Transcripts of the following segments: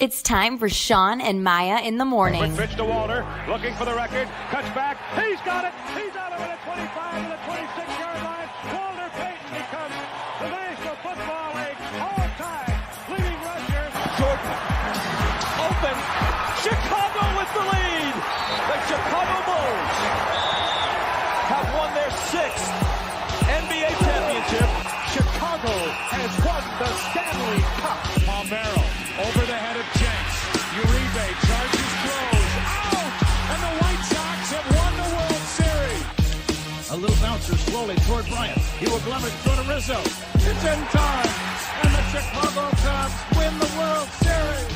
It's time for Shawn and Maya in the morning. Quick pitch to Walter, looking for the record, cuts back, he's got it, he's out of it at 25 to the 26-yard line. Walter Payton becomes the National Football League all-time leading rusher. Jordan, open, Chicago with the lead. The Chicago Bulls have won their 6th NBA championship. Chicago has won the Stanley Cup. Palmero over the head of Jenks. Uribe charges, throws, out! And the White Sox have won the World Series. A little bouncer slowly toward Bryant. He will glove it, throw to Rizzo. It's in time, and the Chicago Cubs win the World Series.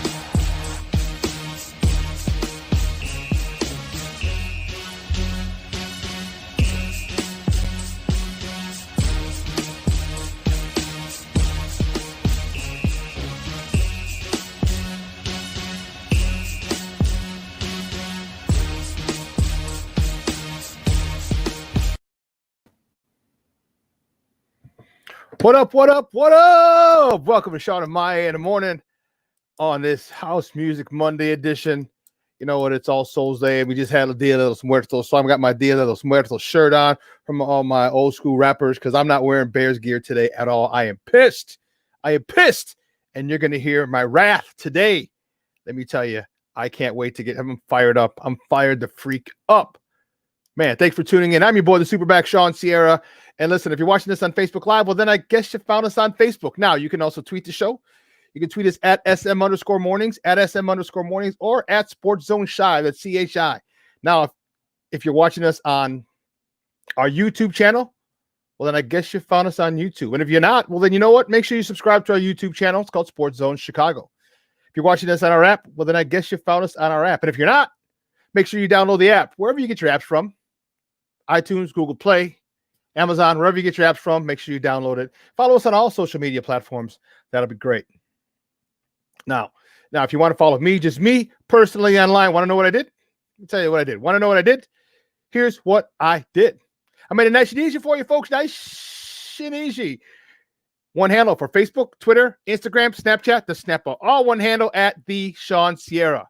What up, what up, what up? Welcome to Shawn and Maya in the morning on this House Music Monday edition. You know what? It's All Souls Day. We just had a Dia de los Muertos, so I've got my Dia de los Muertos shirt on from all my old school rappers because I'm not wearing Bears gear today at all. I am pissed. And you're going to hear my wrath today. Let me tell you, I can't wait to get him fired up. I'm fired the freak up. Man, thanks for tuning in. I'm your boy, the Superback, Shawn Sierra. And listen, if you're watching this on Facebook Live, well, then I guess you found us on Facebook. Now, you can also tweet the show. You can tweet us at SM_mornings, at SM_mornings, or at SportsZone Shy, that's CHI. Now, if you're watching us on our YouTube channel, well, then I guess you found us on YouTube. And if you're not, well, then you know what? Make sure you subscribe to our YouTube channel. It's called SportsZone Chicago. If you're watching us on our app, well, then I guess you found us on our app. And if you're not, make sure you download the app, wherever you get your apps from. iTunes, Google Play, Amazon, wherever you get your apps from, make sure you download it. Follow us on all social media platforms. That'll be great. Now, if you want to follow me, just me personally online, want to know what I did? Let me tell you what I did. Want to know what I did? Here's what I did. I made it nice and easy for you folks. Nice and easy. One handle for Facebook, Twitter, Instagram, Snapchat, the Snapper. All one handle at the Shawn Sierra.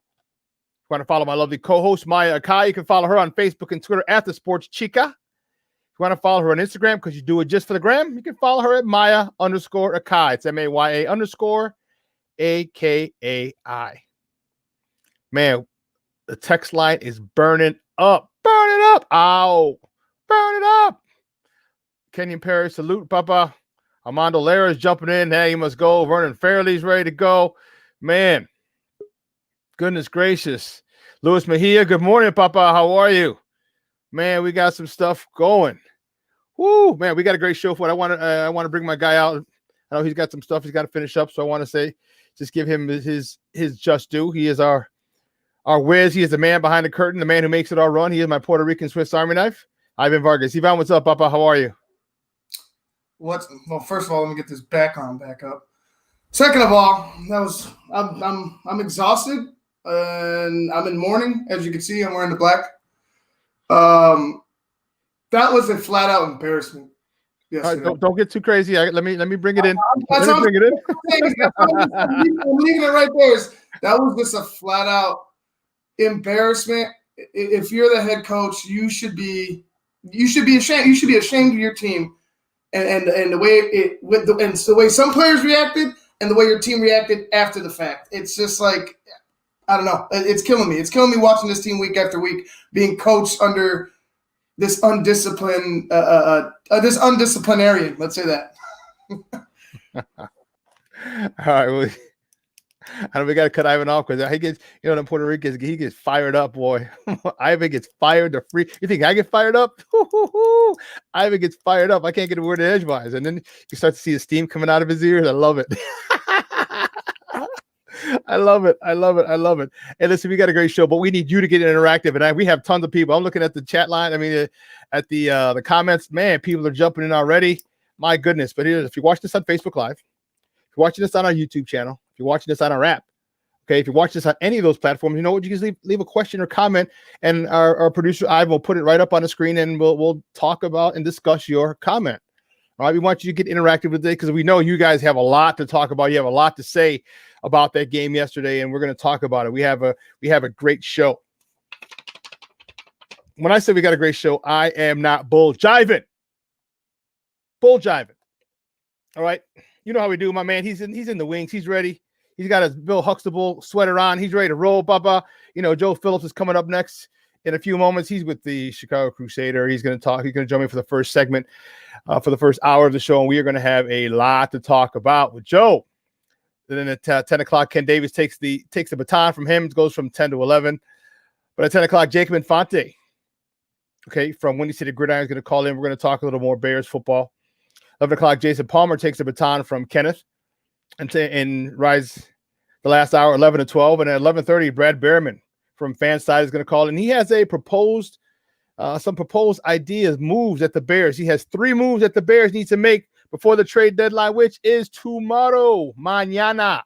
Want to follow my lovely co-host, Maya Akai, you can follow her on Facebook and Twitter at The Sports Chica. If you want to follow her on Instagram because you do it just for the gram, you can follow her at Maya_Akai. It's MAYA_AKAI. Man, the text line is burning up. Burn it up. Ow. Burn it up. Kenyon Perry, salute, Papa. Armando Lara is jumping in. Hey, you must go. Vernon Fairley's ready to go. Man. Goodness gracious. Luis Mejia, good morning, Papa. How are you? Man, we got some stuff going. Woo, man, we got a great show for it. I want to bring my guy out. I know he's got some stuff he's got to finish up, so I want to say, just give him his just due. He is our whiz. He is the man behind the curtain, the man who makes it all run. He is my Puerto Rican Swiss Army knife. Ivan Vargas. Ivan, what's up, Papa? How are you? Well, first of all, let me get this back up. Second of all, I'm exhausted. And I'm in mourning, as you can see. I'm wearing the black. That was a flat out embarrassment. Right, don't get too crazy. Let me bring it in. I'm leaving it right there. That was just a flat out embarrassment. If you're the head coach, you should be ashamed. You should be ashamed of your team and the way the way some players reacted and the way your team reacted after the fact. It's just like, I don't know. It's killing me. It's killing me watching this team week after week being coached under this undisciplined, this undisciplinarian. Let's say that. All right. Well, I know we got to cut Ivan off because he gets, the Puerto Ricans, he gets fired up, boy. Ivan gets fired to free. You think I get fired up? Ivan gets fired up. I can't get a word in edgewise. And then you start to see the steam coming out of his ears. I love it. I love it. Hey, listen, we got a great show, but we need you to get interactive. And we have tons of people. I'm looking at the chat line. I mean, at the comments, man, people are jumping in already. My goodness. But if you watch this on Facebook Live, if you're watching this on our YouTube channel, if you're watching this on our app, okay, if you're watching this on any of those platforms, you know what? You can leave a question or comment, and our producer, Ivan, will put it right up on the screen, and we'll talk about and discuss your comment. All right, we want you to get interactive with it because we know you guys have a lot to talk about. You have a lot to say about that game yesterday, and we're going to talk about it. We have a great show. When I say we got a great show, I am not bull jiving. Bull jiving. All right. You know how we do, my man. He's in the wings. He's ready. He's got his Bill Huxtable sweater on. He's ready to roll, Bubba. You know, Joe Phillips is coming up next in a few moments. He's with the Chicago Crusader. He's going to talk. He's going to join me for the first segment, for the first hour of the show, and we are going to have a lot to talk about with Joe. Then at 10 o'clock, Ken Davis takes the baton from him. It goes from 10 to 11. But at 10 o'clock, Jacob Infante, okay, from Windy City Gridiron is going to call in. We're going to talk a little more Bears football. 11 o'clock, Jason Palmer takes the baton from Kenneth and rides the last hour, 11 to 12. And at 11:30, Brad Behrman from Fanside is going to call in. He has some proposed ideas, moves at the Bears. He has 3 moves that the Bears need to make before the trade deadline, which is tomorrow, mañana.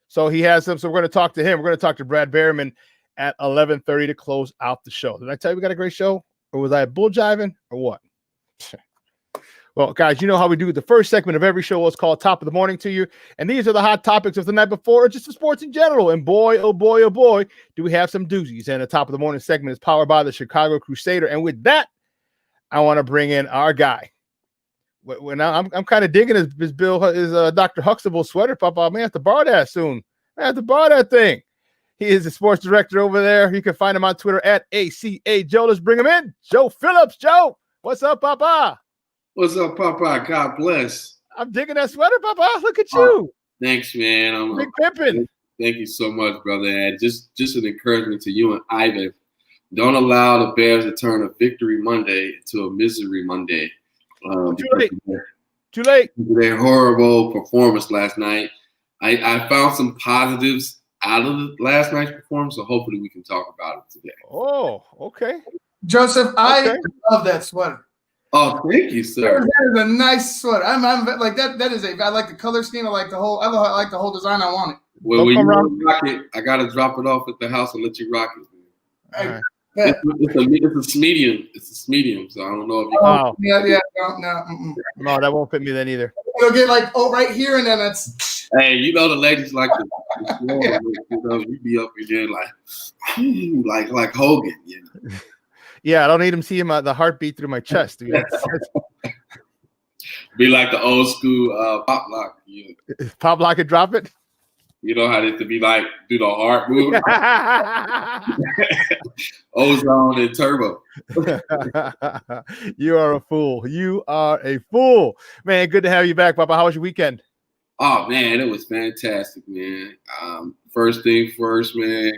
So he has some. So we're going to talk to him. We're going to talk to Brad Behrman at 11:30 to close out the show. Did I tell you we got a great show, or was I bull jiving, or what? Well, guys, you know how we do the first segment of every show. It's called Top of the Morning to you. And these are the hot topics of the night before, or just the sports in general. And boy, oh boy, oh boy, do we have some doozies. And the Top of the Morning segment is powered by the Chicago Crusader. And with that, I want to bring in our guy. When I'm kind of digging his Dr. Huxtable sweater, Papa. I may have to borrow that soon. I have to borrow that thing. He is the sports director over there. You can find him on Twitter at ACA Joe. Let's bring him in. Joe Phillips. Joe, what's up, Papa? What's up, Papa? God bless. I'm digging that sweater, Papa. Look at you. Thanks, man. I'm Big pimpin'. Thank you so much, brother. And just an encouragement to you and Ivan. Don't allow the Bears to turn a victory Monday into a misery Monday. Too late. Their horrible performance last night. I found some positives out of last night's performance, so hopefully we can talk about it today. Oh, okay. Joseph, I love that sweater. Oh, thank you, sir. That is a nice sweater. I'm like that. I like the color scheme. I like the whole design. I want it. Well, when you rock it, I gotta drop it off at the house and let you rock it. Right. It's a medium. It's a medium. So I don't know if you. Oh. Yeah. No, that won't fit me then either. It'll get like right here, and then it's. Hey, you know the ladies like to. You be up in there like Hogan. You know? Yeah, I don't need him seeing the heartbeat through my chest. Dude. Be like the old school pop lock. You know. Pop lock and drop it. You know how to be like do the heart move. Ozone and Turbo. You are a fool. You are a fool, man. Good to have you back, Papa. How was your weekend? Oh man, it was fantastic, man. First thing first, man.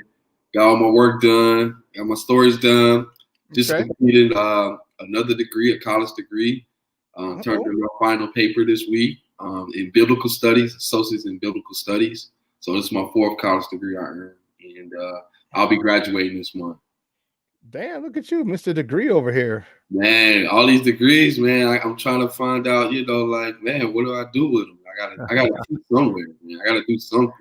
Got all my work done. Got my stories done. Just completed another degree, a college degree. Turned in my final paper this week in biblical studies, associates in biblical studies. So this is my 4th college degree I earned, and I'll be graduating this month. Damn, look at you, Mr. Degree over here. Man, all these degrees, man. I'm trying to find out, like, man, what do I do with them? I gotta do somewhere, man. I gotta do something.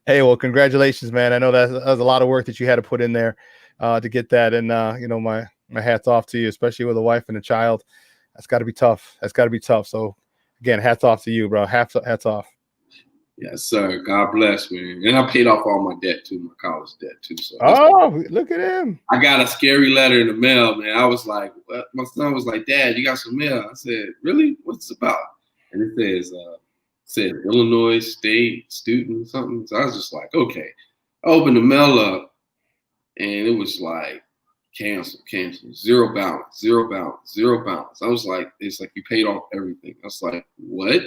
Hey, well, congratulations, man. I know that was a lot of work that you had to put in there to get that, and my hats off to you, especially with a wife and a child. That's got to be tough. So again, hats off to you, bro. Hats off. Yes, sir. God bless, man. And I paid off all my debt too, my college debt too. So look at him. I got a scary letter in the mail, man. I was like, what? My son was like, Dad, you got some mail. I said, really? What's it about? And it said Illinois State student something. So I was just like, okay. I opened the mail up and it was like cancel, zero balance. I was like, it's like you paid off everything. I was like, what?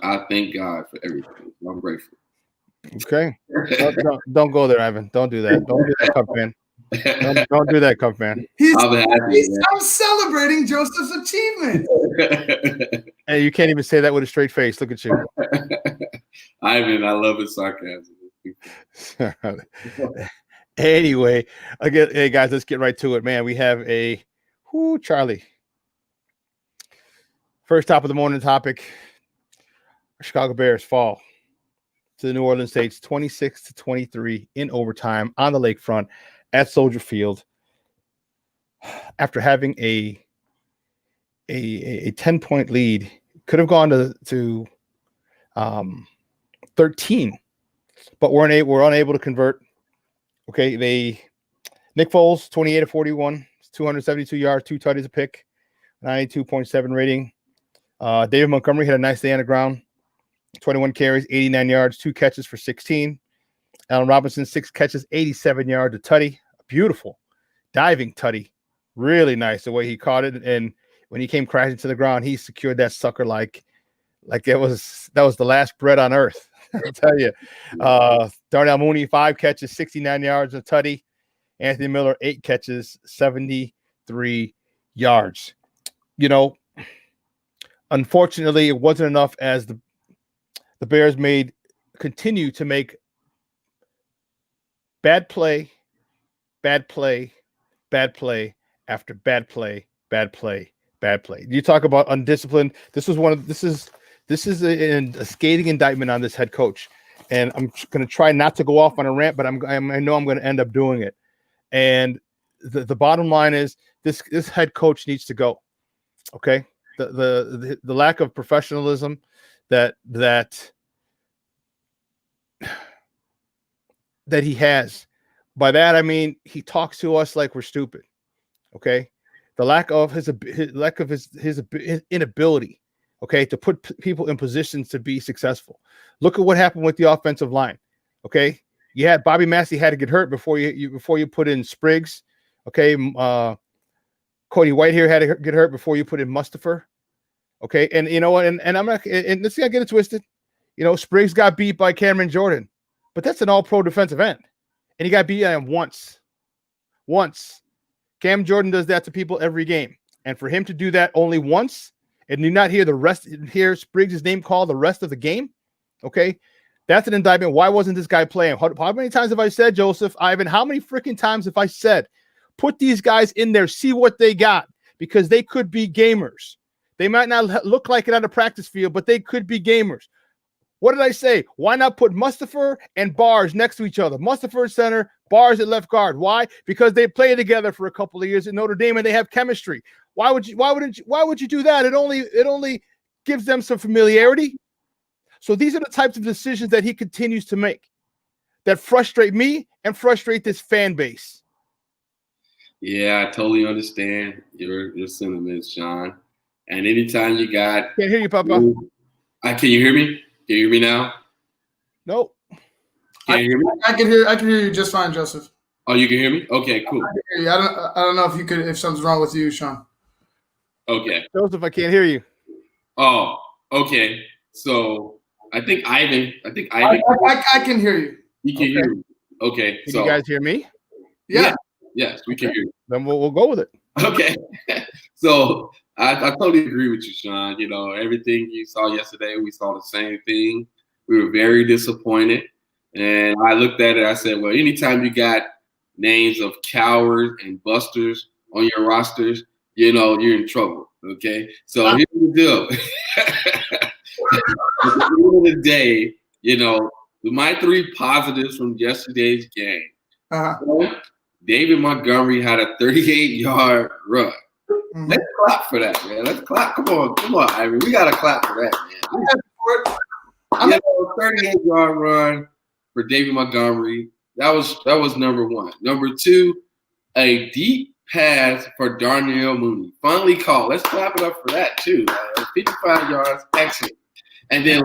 I thank God for everything. I'm grateful. Okay. Don't go there, Ivan. Don't do that. Don't do that, cup man. Don't do that, cup man. I'm celebrating Joseph's achievement. Hey, you can't even say that with a straight face. Look at you. Ivan, I love his sarcasm. Anyway, again, hey guys, let's get right to it, man. We have Charlie. First top of the morning topic. Chicago Bears fall to the New Orleans Saints 26-23 in overtime on the lakefront at Soldier Field. after having a 10-point lead, could have gone to 13, but we're unable to convert. Okay, Nick Foles, 28 of 41, 272 yards, 2 tutties a pick, 92.7 rating. David Montgomery had a nice day on the ground, 21 carries, 89 yards, 2 catches for 16. Allen Robinson, 6 catches, 87 yards, a tutty, beautiful diving tutty, really nice the way he caught it. And when he came crashing to the ground, he secured that sucker like that was the last bread on earth. I'll tell you. Darnell Mooney, 5 catches, 69 yards, a tutty. Anthony Miller, 8 catches, 73 yards. You know, unfortunately, it wasn't enough as the Bears continue to make bad play after bad play. You talk about undisciplined. This is a scathing indictment on this head coach, and I'm going to try not to go off on a rant, but I know I'm going to end up doing it. And the bottom line is this head coach needs to go. Okay, the lack of professionalism that he has. By that I mean he talks to us like we're stupid. Okay, the lack of his inability, okay, to put people in positions to be successful. Look at what happened with the offensive line. Okay, you had Bobby Massey had to get hurt before you put in Spriggs. Okay, Cody Whitehair had to get hurt before you put in Mustafa. Okay, and you know what? And I'm not. And let's not get it twisted. You know, Spriggs got beat by Cameron Jordan, but that's an All-Pro defensive end, and he got beat by him once. Cam Jordan does that to people every game, and for him to do that only once, and you not hear Spriggs' name called the rest of the game, okay, that's an indictment. Why wasn't this guy playing? How many times have I said, Joseph, Ivan? How many freaking times have I said, put these guys in there, see what they got, because they could be gamers. They might not look like it on the practice field, but they could be gamers. What did I say? Why not put Mustafa and Bars next to each other? Mustafa at center, Bars at left guard. Why? Because they played together for a couple of years at Notre Dame and they have chemistry. Why would you do that? It only gives them some familiarity. So these are the types of decisions that he continues to make that frustrate me and frustrate this fan base. Yeah, I totally understand your sentiments, Shawn. And anytime you got, can't hear you, Papa. Can you hear me? Can you hear me now? Nope. Can you hear me? I can hear you just fine, Joseph. Oh, you can hear me? Okay, cool. I can hear you. I don't know if something's wrong with you, Shawn. Okay. Joseph, I can't hear you. Oh, okay. So I think Ivan. I can hear you. You can hear me. Okay. Can you guys hear me? Yeah. Yes, we can hear you. Then we'll go with it. Okay. So I totally agree with you, Shawn. You know, everything you saw yesterday, we saw the same thing. We were very disappointed. And I looked at it, I said, well, anytime you got names of cowards and busters on your rosters, you know, you're in trouble. Okay. So here's the deal. At the end of the day, you know, my 3 positives from yesterday's game. David Montgomery had a 38-yard run. Mm-hmm. Let's clap for that, man. Let's clap. Come on, Ivan. We got to clap for that, man. 38-yard run for David Montgomery. That was number 1. Number 2, a deep pass for Darnell Mooney. Finally caught. Let's clap it up for that, too. 55 yards. Excellent. And then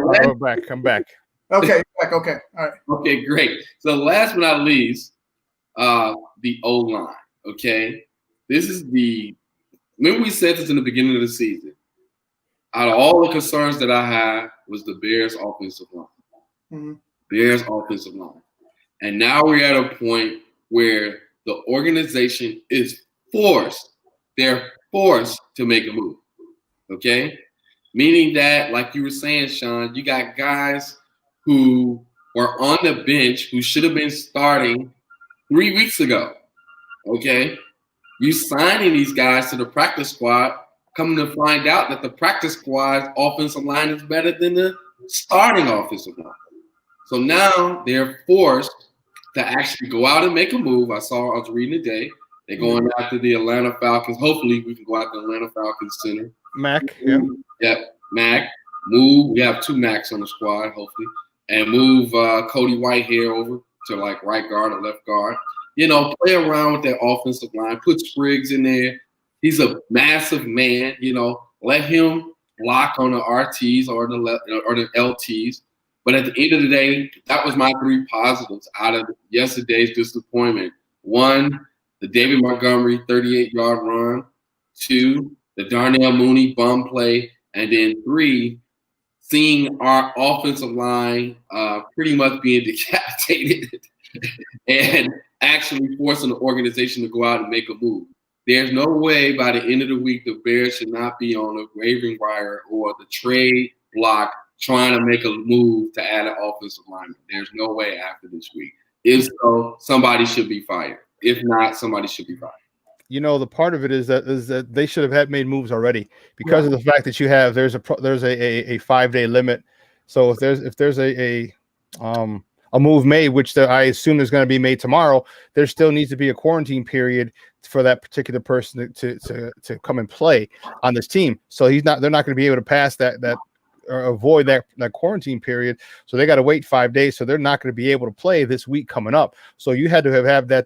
come back. Okay, back. Okay. All right. Okay, great. So last but not least, the O-line, okay? This is remember we said this in the beginning of the season. Out of all the concerns that I had was the Bears' offensive line. Mm-hmm. Bears' offensive line. And now we're at a point where the organization is forced. They're forced to make a move, okay? Meaning that, like you were saying, Shawn, you got guys who were on the bench who should have been starting 3 weeks ago, okay? You signing these guys to the practice squad, coming to find out that the practice squad's offensive line is better than the starting offensive line. So now they're forced to actually go out and make a move. I was reading today, They're going after the Atlanta Falcons. Hopefully, we can go after the Atlanta Falcons center. Mac, yeah. Yep, Mac. Move. We have 2 Macs on the squad, hopefully. And move Cody Whitehair over to like right guard or left guard. You know, play around with that offensive line. Put Spriggs in there. He's a massive man. You know, let him block on the RTs or the LTs. But at the end of the day, that was my 3 positives out of yesterday's disappointment. 1, the David Montgomery 38-yard run. 2, the Darnell Mooney bum play. And then 3, seeing our offensive line pretty much being decapitated and actually forcing the organization to go out and make a move. There's no way by the end of the week the Bears should not be on the waiving wire or the trade block trying to make a move to add an offensive lineman. There's no way after this week. If so, somebody should be fired. If not, somebody should be fired. You know, the part of it is that they should have made moves already because of the fact that there's a 5-day limit. So if there's a move made, which I assume is going to be made tomorrow, there still needs to be a quarantine period for that particular person to come and play on this team. So they're not going to be able to pass that or avoid that quarantine period. So they got to wait 5 days. So they're not going to be able to play this week coming up. So you had to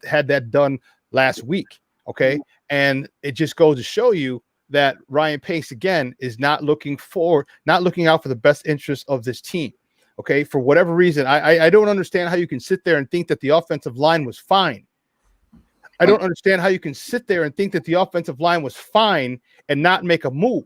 had that done last week. Okay. And it just goes to show you that Ryan Pace, again, is not looking out for the best interest of this team. Okay. For whatever reason, I don't understand how you can sit there and think that the offensive line was fine. I don't understand how you can sit there and think that the offensive line was fine and not make a move.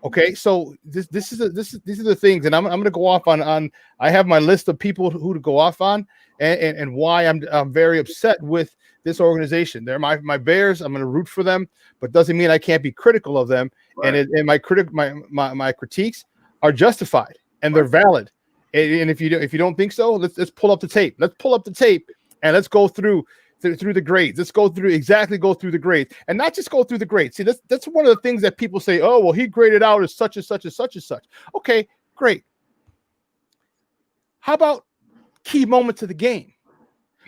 Okay. So these are the things, and I'm going to go off on, I have my list of people who to go off on and why I'm very upset with this organization. They're my Bears. I'm going to root for them, but doesn't mean I can't be critical of them. Right. And my critiques are justified and they're valid. And if you don't think so, let's pull up the tape. Let's pull up the tape and let's go through the grades. Let's go through the grades, and not just go through the grades. See, that's one of the things that people say. Oh, well, he graded out as such and such and such and such. Okay, great. How about key moments of the game?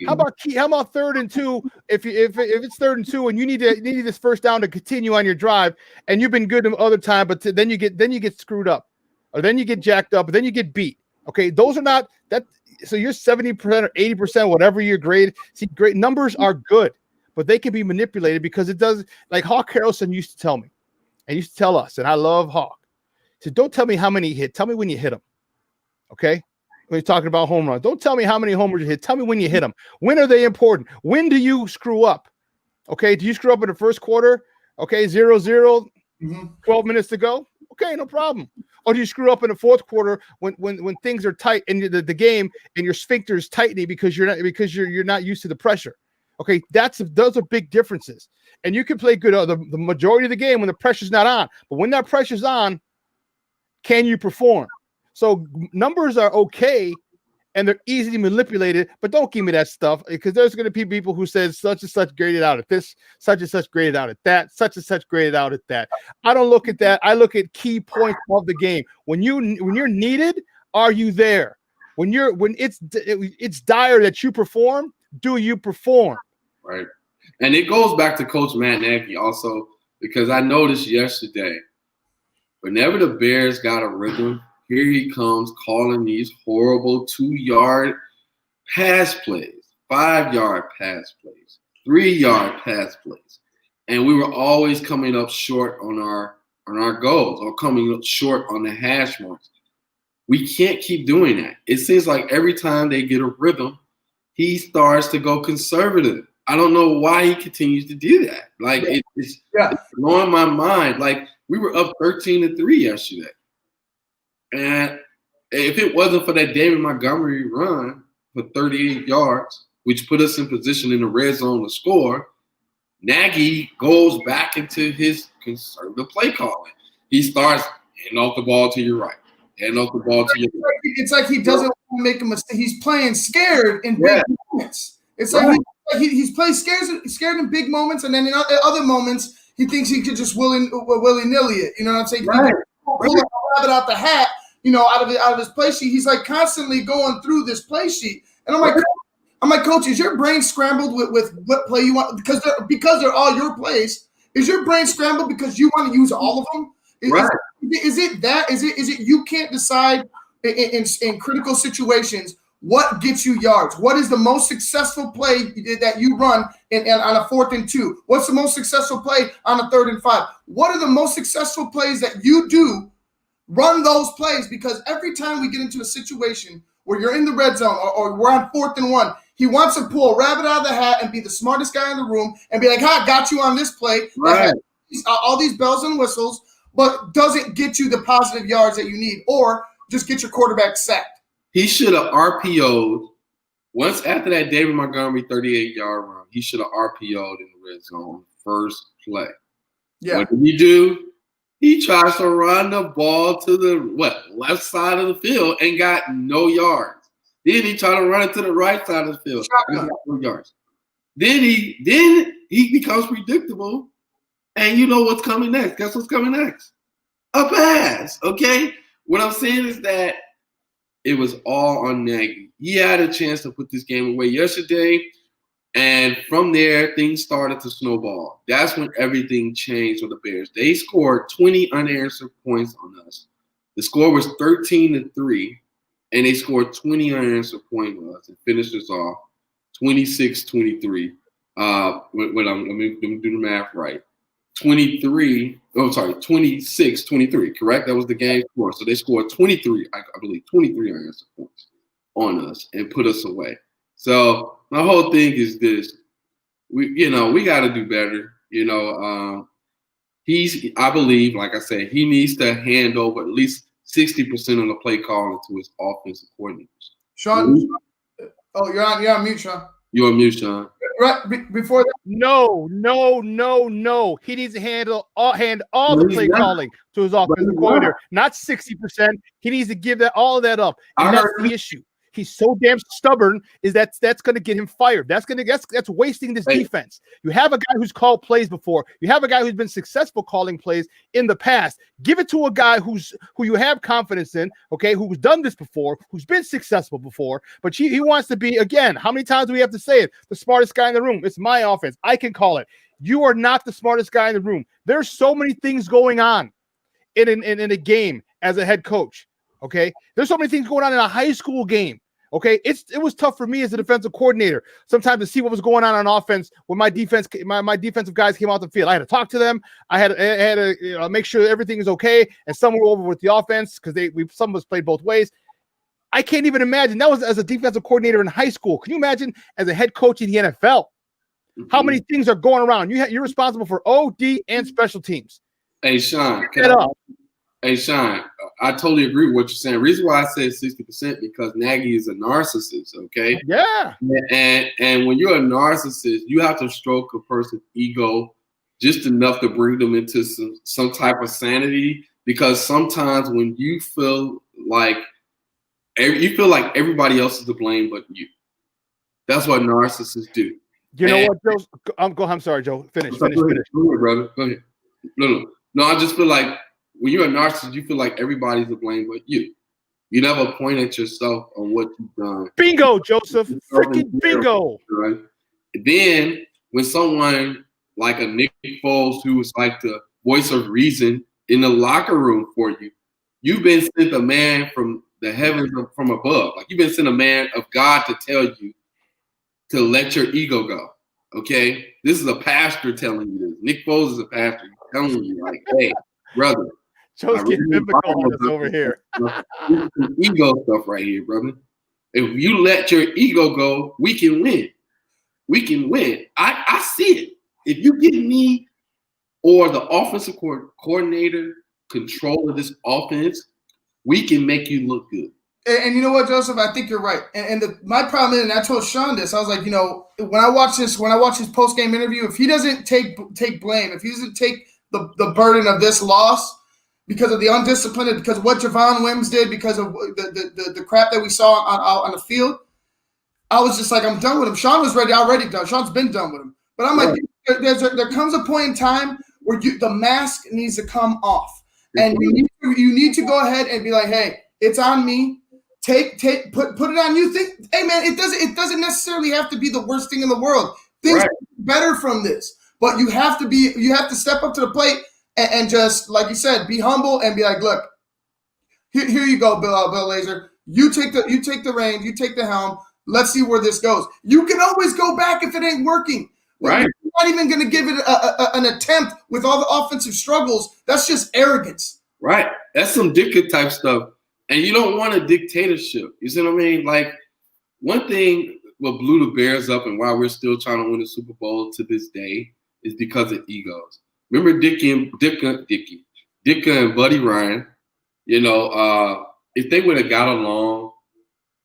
How about 3rd and 2? If it's 3rd and 2 and you need this first down to continue on your drive, and you've been good the other time, but then you get screwed up, or then you get jacked up, or then you get beat. Okay, those are not that. So you're 70% or 80%, whatever your grade. See, great numbers are good, but they can be manipulated because it does. Like Hawk Harrelson used to tell me, and used to tell us, and I love Hawk. He said, "Don't tell me how many you hit. Tell me when you hit them." Okay. When you're talking about home runs, don't tell me how many homers you hit. Tell me when you hit them. When are they important? When do you screw up? Okay. Do you screw up in the first quarter? Okay. 0-0, 12 minutes to go. Okay. No problem. Or do you screw up in the fourth quarter when things are tight in the game and your sphincter is tightening because you're not used to the pressure? Okay. Those are big differences. And you can play good the majority of the game when the pressure's not on. But when that pressure's on, can you perform? So numbers are okay, and they're easily manipulated, but don't give me that stuff because there's going to be people who said such and such graded out at this, such and such graded out at that, such and such graded out at that. I don't look at that. I look at key points of the game. When you're needed, are you there? When it's dire that you perform, do you perform? Right. And it goes back to Coach Matt Nagy also, because I noticed yesterday, whenever the Bears got a rhythm, here he comes calling these horrible 2-yard pass plays, 5-yard pass plays, 3-yard pass plays. And we were always coming up short on our goals or coming up short on the hash marks. We can't keep doing that. It seems like every time they get a rhythm, he starts to go conservative. I don't know why he continues to do that. Like it's blowing my mind. Like we were up 13-3 yesterday. And if it wasn't for that David Montgomery run for 38 yards, which put us in position in the red zone to score, Nagy goes back into his conservative play calling. He starts handing off the ball to your right, handing off the ball to your right. It's like he doesn't want to make a mistake. He's playing scared in big moments. It's like he's playing scared in big moments, and then in other moments he thinks he could just willy-nilly it. You know what I'm saying? Right. Pull a rabbit out the hat. You know, out of his play sheet, he's like constantly going through this play sheet, and I'm like, I'm like, Coach, is your brain scrambled with what play you want? Because they're all your plays. Is your brain scrambled because you want to use all of them? Right. Is it that? Is it you can't decide in critical situations what gets you yards? What is the most successful play that you run on a 4th and 2? What's the most successful play on a 3rd and 5? What are the most successful plays that you do? Run those plays, because every time we get into a situation where you're in the red zone or we're on 4th and 1, he wants to pull a rabbit out of the hat and be the smartest guy in the room and be like, "Ha, got you on this play." Right. All these bells and whistles, but doesn't get you the positive yards that you need, or just get your quarterback sacked. He should have RPO'd. Once after that David Montgomery 38-yard run, he should have RPO'd in the red zone first play. Yeah. What did he do? He tries to run the ball to the left side of the field and got no yards. Then he tried to run it to the right side of the field and got no yards. Then he becomes predictable, and you know what's coming next. Guess what's coming next? A pass. Okay. What I'm saying is that it was all on Nagy. He had a chance to put this game away yesterday, and from there, things started to snowball. That's when everything changed for the Bears. They scored 20 unanswered points on us. The score was 13-3, and they scored 20 unanswered points on us and finished us off 26-23. Let me do the math right. 26-23, correct? That was the game score. So they scored 23, I believe, 23 unanswered points on us and put us away. So my whole thing is this: we got to do better. I believe, like I said, he needs to hand over at least 60% of the play calling to his offensive coordinators. Shawn, you're on mute, Shawn. You're on mute, Shawn. Right before that. No. He needs to hand all the play calling to his offensive coordinator, not 60%. He needs to give all of that up. And that's the issue. He's so damn stubborn. That's going to get him fired. That's wasting this defense. You have a guy who's called plays before. You have a guy who's been successful calling plays in the past. Give it to a guy who you have confidence in. Okay, who's done this before, who's been successful before. But he wants to be, again. How many times do we have to say it? The smartest guy in the room. It's my offense. I can call it. You are not the smartest guy in the room. There's so many things going on in a game as a head coach. Okay, there's so many things going on in a high school game. Okay, it was tough for me as a defensive coordinator sometimes to see what was going on offense when my defensive guys came out the field. I had to talk to them. I had to make sure everything is okay, and some were over with the offense because some of us played both ways. I can't even imagine that was as a defensive coordinator in high school. Can you imagine as a head coach in the NFL? How many things are going around? You're responsible for OD and special teams. Hey, Shawn, I totally agree with what you're saying. The reason why I said 60% because Nagy is a narcissist, okay? Yeah. And when you're a narcissist, you have to stroke a person's ego just enough to bring them into some type of sanity, because sometimes when you feel like everybody else is to blame but you. That's what narcissists do. You know what, Joe? I'm sorry, Joe. Finish. Go ahead, brother. Go ahead. No. I just feel like when you're a narcissist, you feel like everybody's to blame but you. You never point at yourself on what you've done. Bingo, Joseph. Freaking bingo. Right? And then when someone like a Nick Foles, who is like the voice of reason in the locker room for you, you've been sent a man from the heavens from above. Like you've been sent a man of God to tell you to let your ego go. Okay? This is a pastor telling you this. Nick Foles is a pastor telling you, like, hey, brother. Joe's getting biblical on us over here. Ego stuff right here, brother. If you let your ego go, we can win. We can win. I see it. If you give me or the offensive coordinator control of this offense, we can make you look good. And you know what, Joseph? I think you're right. And my problem is, and I told Shawn this, I was like, when I watch his post-game interview, if he doesn't take blame, if he doesn't take the burden of this loss because of the undisciplined, because of what Javon Wims did, because of the crap that we saw on the field, I was just like, I'm done with him. Shawn was already done. Shawn's been done with him. But I'm like, there comes a point in time where the mask needs to come off. And you need to go ahead and be like, hey, it's on me put it on you. Think, hey man, it doesn't necessarily have to be the worst thing in the world. Things Right. are better from this, but you have to step up to the plate and just, like you said, be humble and be like, look, here you go, Bill Lazor. You take the reins, you take the helm. Let's see where this goes. You can always go back if it ain't working. Right. You're not even going to give it an attempt with all the offensive struggles. That's just arrogance. Right. That's some Ditka type stuff. And you don't want a dictatorship. You see what I mean? Like, one thing what blew the Bears up and why we're still trying to win the Super Bowl to this day is because of egos. Remember Ditka and Buddy Ryan, you know, if they would have got along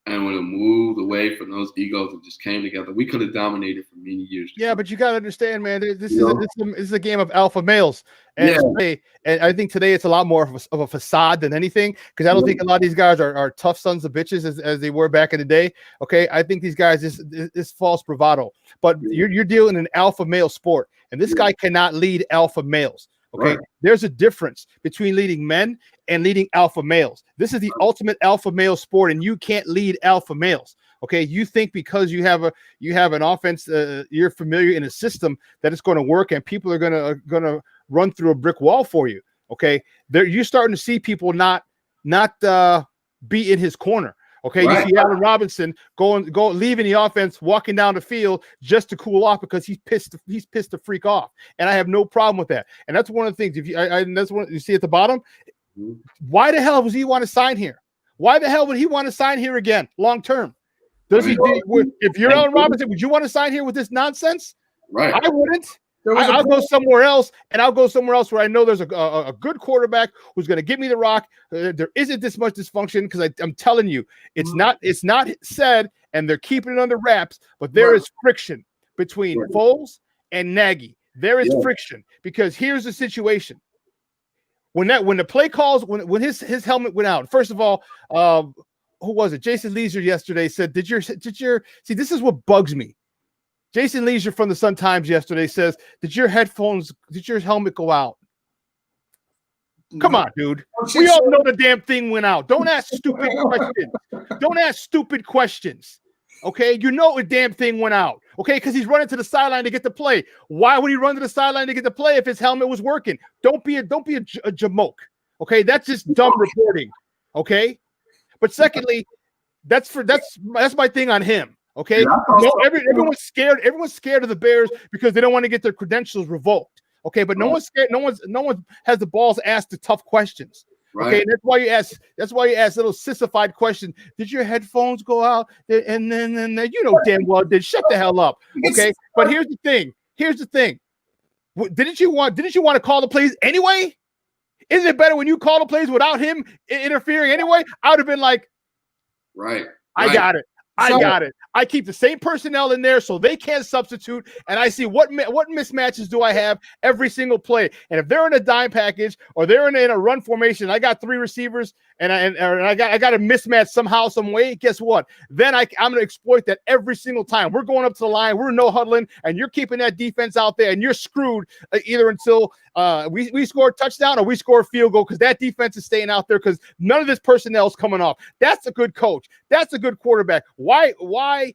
and would have moved away from those egos and just came together, we could have dominated for many years. Yeah, but you got to understand, man, this is a game of alpha males. And, and I think today it's a lot more of a facade than anything, because I don't think a lot of these guys are tough sons of bitches as they were back in the day. Okay, I think these guys is false bravado. But you're dealing in an alpha male sport, and this guy cannot lead alpha males. Okay, there's a difference between leading men and leading alpha males. This is the ultimate alpha male sport, and you can't lead alpha males. Okay, you think because you have an offense, you're familiar in a system that it's going to work, and people are gonna run through a brick wall for you. Okay, you're starting to see people not be in his corner. Okay, you see Allen Robinson leaving the offense, walking down the field just to cool off because he's pissed to freak off, and I have no problem with that. And that's one of the things. That's one you see at the bottom. Why the hell does he want to sign here? Why the hell would he want to sign here again long term? If you're Allen Robinson, would you want to sign here with this nonsense? Right, I wouldn't. I'll go somewhere else, and I'll go somewhere else where I know there's a good quarterback who's going to give me the rock. There isn't this much dysfunction, because I'm telling you, it's not said, and they're keeping it under wraps. But there is friction between Foles and Nagy. There is friction, because here's the situation: when the play calls, when his helmet went out. First of all, who was it? Jason Leisure yesterday said, "Did your see? This is what bugs me." Jason Leisure from the Sun-Times yesterday says, did your helmet go out? Come on, dude. We all know the damn thing went out. Don't ask stupid questions. Don't ask stupid questions. Okay? You know the damn thing went out. Okay? Because he's running to the sideline to get the play. Why would he run to the sideline to get the play if his helmet was working? Don't be a jamoke. Okay? That's just dumb reporting. Okay? But secondly, that's my thing on him. Okay, everyone's scared. Everyone's scared of the Bears because they don't want to get their credentials revoked. Okay, but no one's scared. No one has the balls to ask the tough questions. Okay, and that's why you ask little sissified questions. Did your headphones go out? And then you know damn well did. Shut the hell up. Okay, but here's the thing. Didn't you want to call the plays anyway? Isn't it better when you call the plays without him interfering anyway? I would have been like, I got it. I keep the same personnel in there so they can't substitute, and I see what mismatches do I have every single play. And if they're in a dime package or they're in a run formation, I got three receivers, and I got a mismatch somehow, some way. Guess what? Then I'm going to exploit that every single time. We're going up to the line, we're no huddling, and you're keeping that defense out there, and you're screwed either until we score a touchdown or we score a field goal, because that defense is staying out there because none of this personnel is coming off. That's a good coach. That's a good quarterback. Why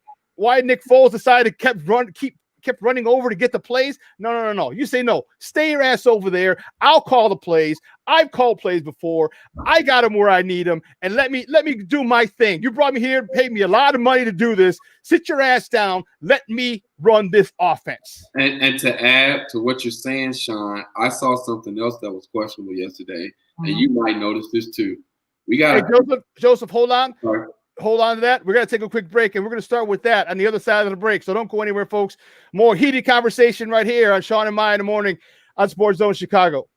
Nick Foles decided to kept running over to get the plays? No. You say no. Stay your ass over there. I'll call the plays. I've called plays before. I got them where I need them, and let me do my thing. You brought me here, paid me a lot of money to do this. Sit your ass down. Let me run this offense. And to add to what you're saying, Shawn, I saw something else that was questionable yesterday, and you might notice this too. We got Joseph. Hold on. Sorry. Hold on to that. We're going to take a quick break, and we're going to start with that on the other side of the break. So don't go anywhere, folks. More heated conversation right here on Shawn and Maya in the morning on SportsZone Chicago.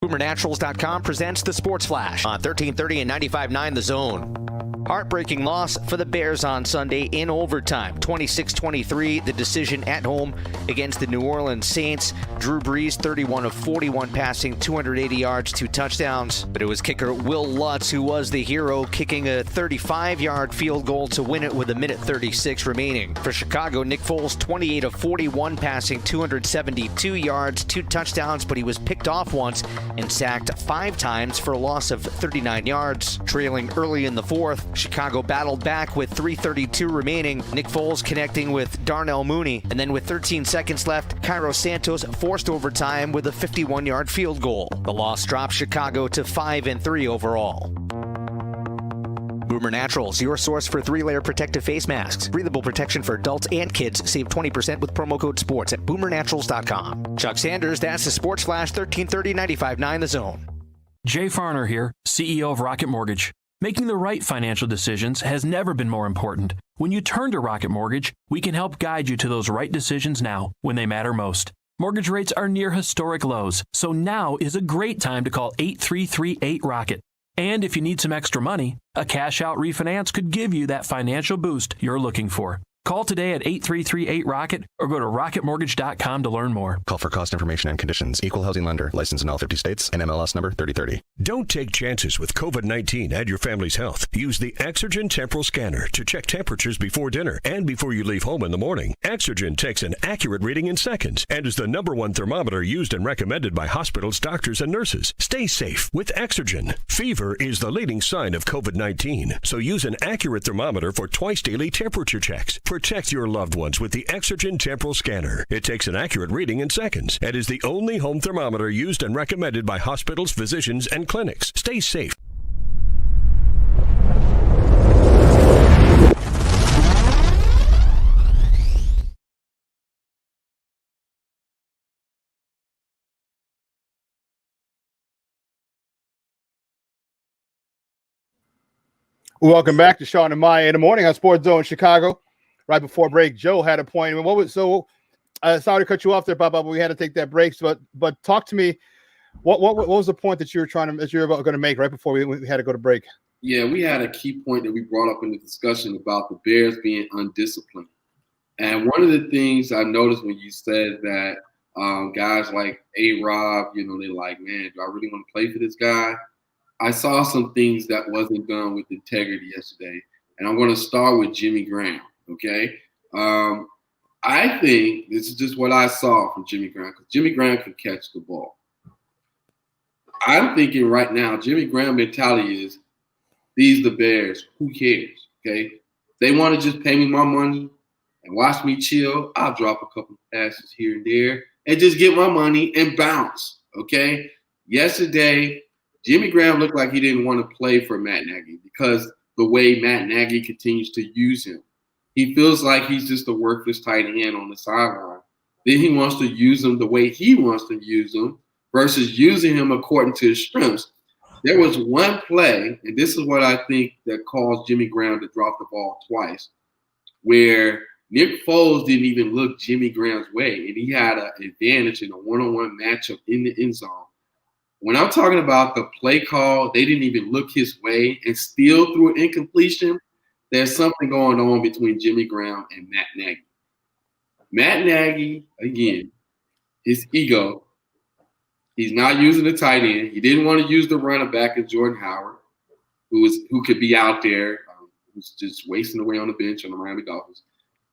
BoomerNaturals.com presents the Sports Flash on 1330 and 95.9 The Zone. Heartbreaking loss for the Bears on Sunday in overtime. 26-23, the decision at home against the New Orleans Saints. Drew Brees, 31 of 41 passing, 280 yards, 2 touchdowns. But it was kicker Will Lutz who was the hero, kicking a 35-yard field goal to win it with a minute 36 remaining. For Chicago, Nick Foles, 28 of 41 passing, 272 yards, 2 touchdowns, but he was picked off once and sacked 5 times for a loss of 39 yards. Trailing early in the fourth, Chicago battled back with 3:32 remaining. Nick Foles connecting with Darnell Mooney. And then with 13 seconds left, Cairo Santos forced overtime with a 51-yard field goal. The loss dropped Chicago to 5-3 overall. Boomer Naturals, your source for 3-layer protective face masks. Breathable protection for adults and kids. Save 20% with promo code SPORTS at boomernaturals.com. Chuck Sanders, that's the Sports Flash, 1330-95.9 The Zone. Jay Farner here, CEO of Rocket Mortgage. Making the right financial decisions has never been more important. When you turn to Rocket Mortgage, we can help guide you to those right decisions now when they matter most. Mortgage rates are near historic lows, so now is a great time to call 8338-ROCKET. And if you need some extra money, a cash-out refinance could give you that financial boost you're looking for. Call today at 8338-ROCKET or go to rocketmortgage.com to learn more. Call for cost information and conditions. Equal housing lender. Licensed in all 50 states and MLS number 3030. Don't take chances with COVID-19 and your family's health. Use the Exergen Temporal Scanner to check temperatures before dinner and before you leave home in the morning. Exergen takes an accurate reading in seconds and is the #1 thermometer used and recommended by hospitals, doctors, and nurses. Stay safe with Exergen. Fever is the leading sign of COVID-19, so use an accurate thermometer for twice daily temperature checks. Protect your loved ones with the Exergen Temporal Scanner. It takes an accurate reading in seconds and is the only home thermometer used and recommended by hospitals, physicians, and clinics. Stay safe. Welcome back to Shawn and Maya in the morning on SportsZone Chicago. Right before break, Joe had a point. Sorry to cut you off there, Bob, but we had to take that break. But talk to me. What was the point that you were going to make right before we had to go to break? Yeah, we had a key point that we brought up in the discussion about the Bears being undisciplined. And one of the things I noticed when you said that guys like A-Rob, they're like, man, do I really want to play for this guy? I saw some things that wasn't done with integrity yesterday. And I'm going to start with Jimmy Graham. Okay, I think this is just what I saw from Jimmy Graham, because Jimmy Graham can catch the ball. I'm thinking right now, Jimmy Graham mentality is, these the Bears, who cares, okay? They want to just pay me my money and watch me chill. I'll drop a couple passes here and there and just get my money and bounce, okay? Yesterday, Jimmy Graham looked like he didn't want to play for Matt Nagy because the way Matt Nagy continues to use him. He feels like he's just a worthless tight end on the sideline. Then he wants to use him the way he wants to use him versus using him according to his strengths. There was one play, and this is what I think that caused Jimmy Graham to drop the ball twice, where Nick Foles didn't even look Jimmy Graham's way, and he had an advantage in a one-on-one matchup in the end zone. When I'm talking about the play call, they didn't even look his way and still threw an incompletion. There's something going on between Jimmy Graham and Matt Nagy. Matt Nagy, again, his ego. He's not using the tight end. He didn't want to use the running back in Jordan Howard, who could be out there, who's just wasting away on the bench on the Miami Dolphins.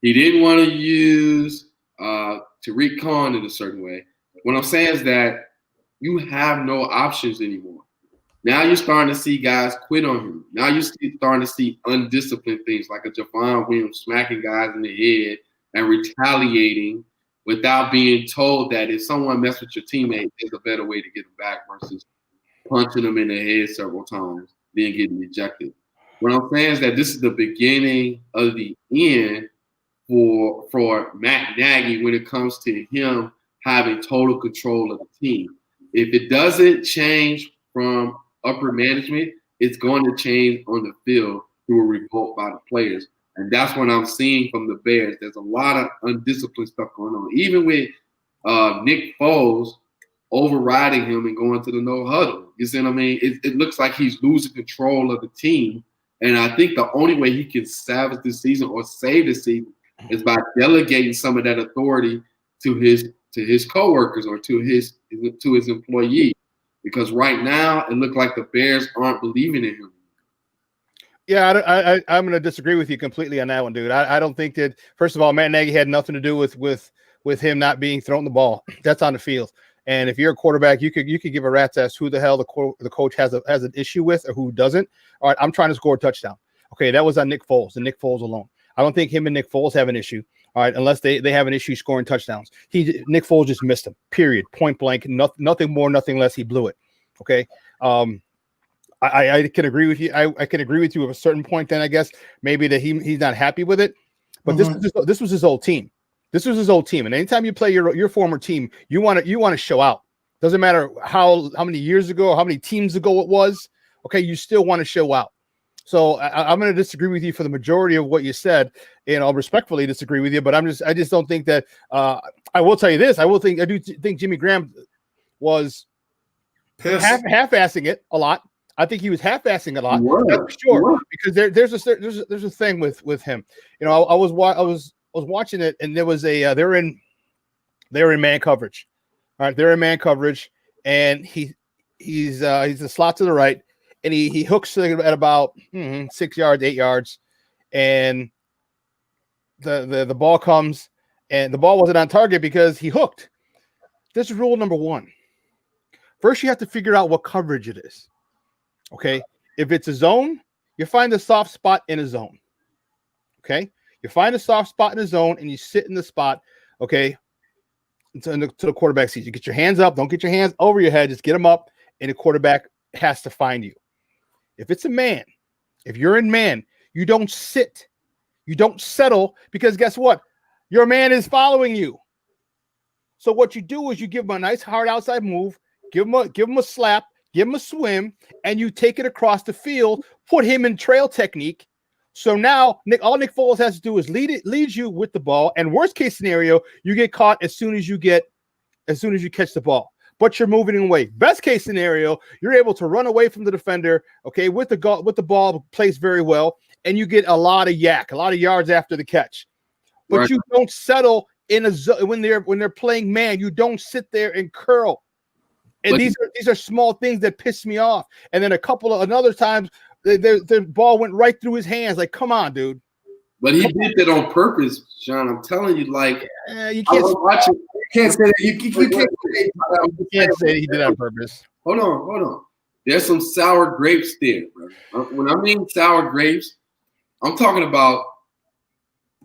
He didn't want to use Tariq Cohen in a certain way. What I'm saying is that you have no options anymore. Now you're starting to see guys quit on him. Now you're starting to see undisciplined things like a Javon Williams smacking guys in the head and retaliating without being told that if someone messes with your teammate, there's a better way to get them back versus punching them in the head several times, then getting ejected. What I'm saying is that this is the beginning of the end for Matt Nagy when it comes to him having total control of the team. If it doesn't change from upper management, it's going to change on the field through a revolt by the players. And that's what I'm seeing from the Bears. There's a lot of undisciplined stuff going on. Even with Nick Foles overriding him and going to the no huddle. You see what I mean? It looks like he's losing control of the team And I think the only way he can salvage this season or save this season is by delegating some of that authority to his coworkers or to his employees. Because right now it looked like the Bears aren't believing in him. Yeah, I'm going to disagree with you completely on that one, dude. I don't think that. First of all, Matt Nagy had nothing to do with him not being thrown the ball. That's on the field. And if you're a quarterback, you could give a rat's ass who the hell the coach has an issue with or who doesn't. All right, I'm trying to score a touchdown. Okay, that was on Nick Foles and Nick Foles alone. I don't think him and Nick Foles have an issue. All right, unless they have an issue scoring touchdowns. Nick Foles just missed him. Period. Point blank. Nothing more, nothing less. He blew it. Okay. I can agree with you. I can agree with you at a certain point. Then I guess maybe that he's not happy with it. But this was his old team. This was his old team. And anytime you play your former team, you want to show out. Doesn't matter how many years ago or how many teams ago it was. Okay, you still want to show out. So I'm going to disagree with you for the majority of what you said, and I'll respectfully disagree with you. But I just don't think that. I will tell you this. I do think Jimmy Graham was half-assing it a lot. I think he was half-assing a lot, that's for sure. Because there's a thing with him. You know, I was watching it, and there was a they're in man coverage. All right, they're in man coverage, and he's a slot to the right, and he hooks at about 6 yards, 8 yards, and the ball comes, and the ball wasn't on target because he hooked. This is rule number one. First, you have to figure out what coverage it is. Okay, if it's a zone, you find a soft spot in a zone. Okay, you find a soft spot in a zone and you sit in the spot. Okay, to the quarterback seat. You get your hands up. Don't get your hands over your head. Just get them up, and the quarterback has to find you. If it's a man, if you're in man, you don't sit. You don't settle because guess what? Your man is following you. So what you do is you give him a nice hard outside move, give him a slap, give him a swim, and you take it across the field, put him in trail technique. So now all Nick Foles has to do is lead you with the ball, and worst case scenario, you get caught as soon as you catch the ball. But you're moving away. Best case scenario, you're able to run away from the defender, okay, with the ball placed very well, and you get a lot of yards after the catch. But right. You don't settle in when they're playing man. You don't sit there and curl. And these are small things that piss me off. And then another times, the ball went right through his hands. Like, come on, dude. But he did that on purpose, Shawn. I'm telling you, like, you can't say that. You can't say he did that on purpose. Hold on. There's some sour grapes there, bro. When I mean sour grapes, I'm talking about.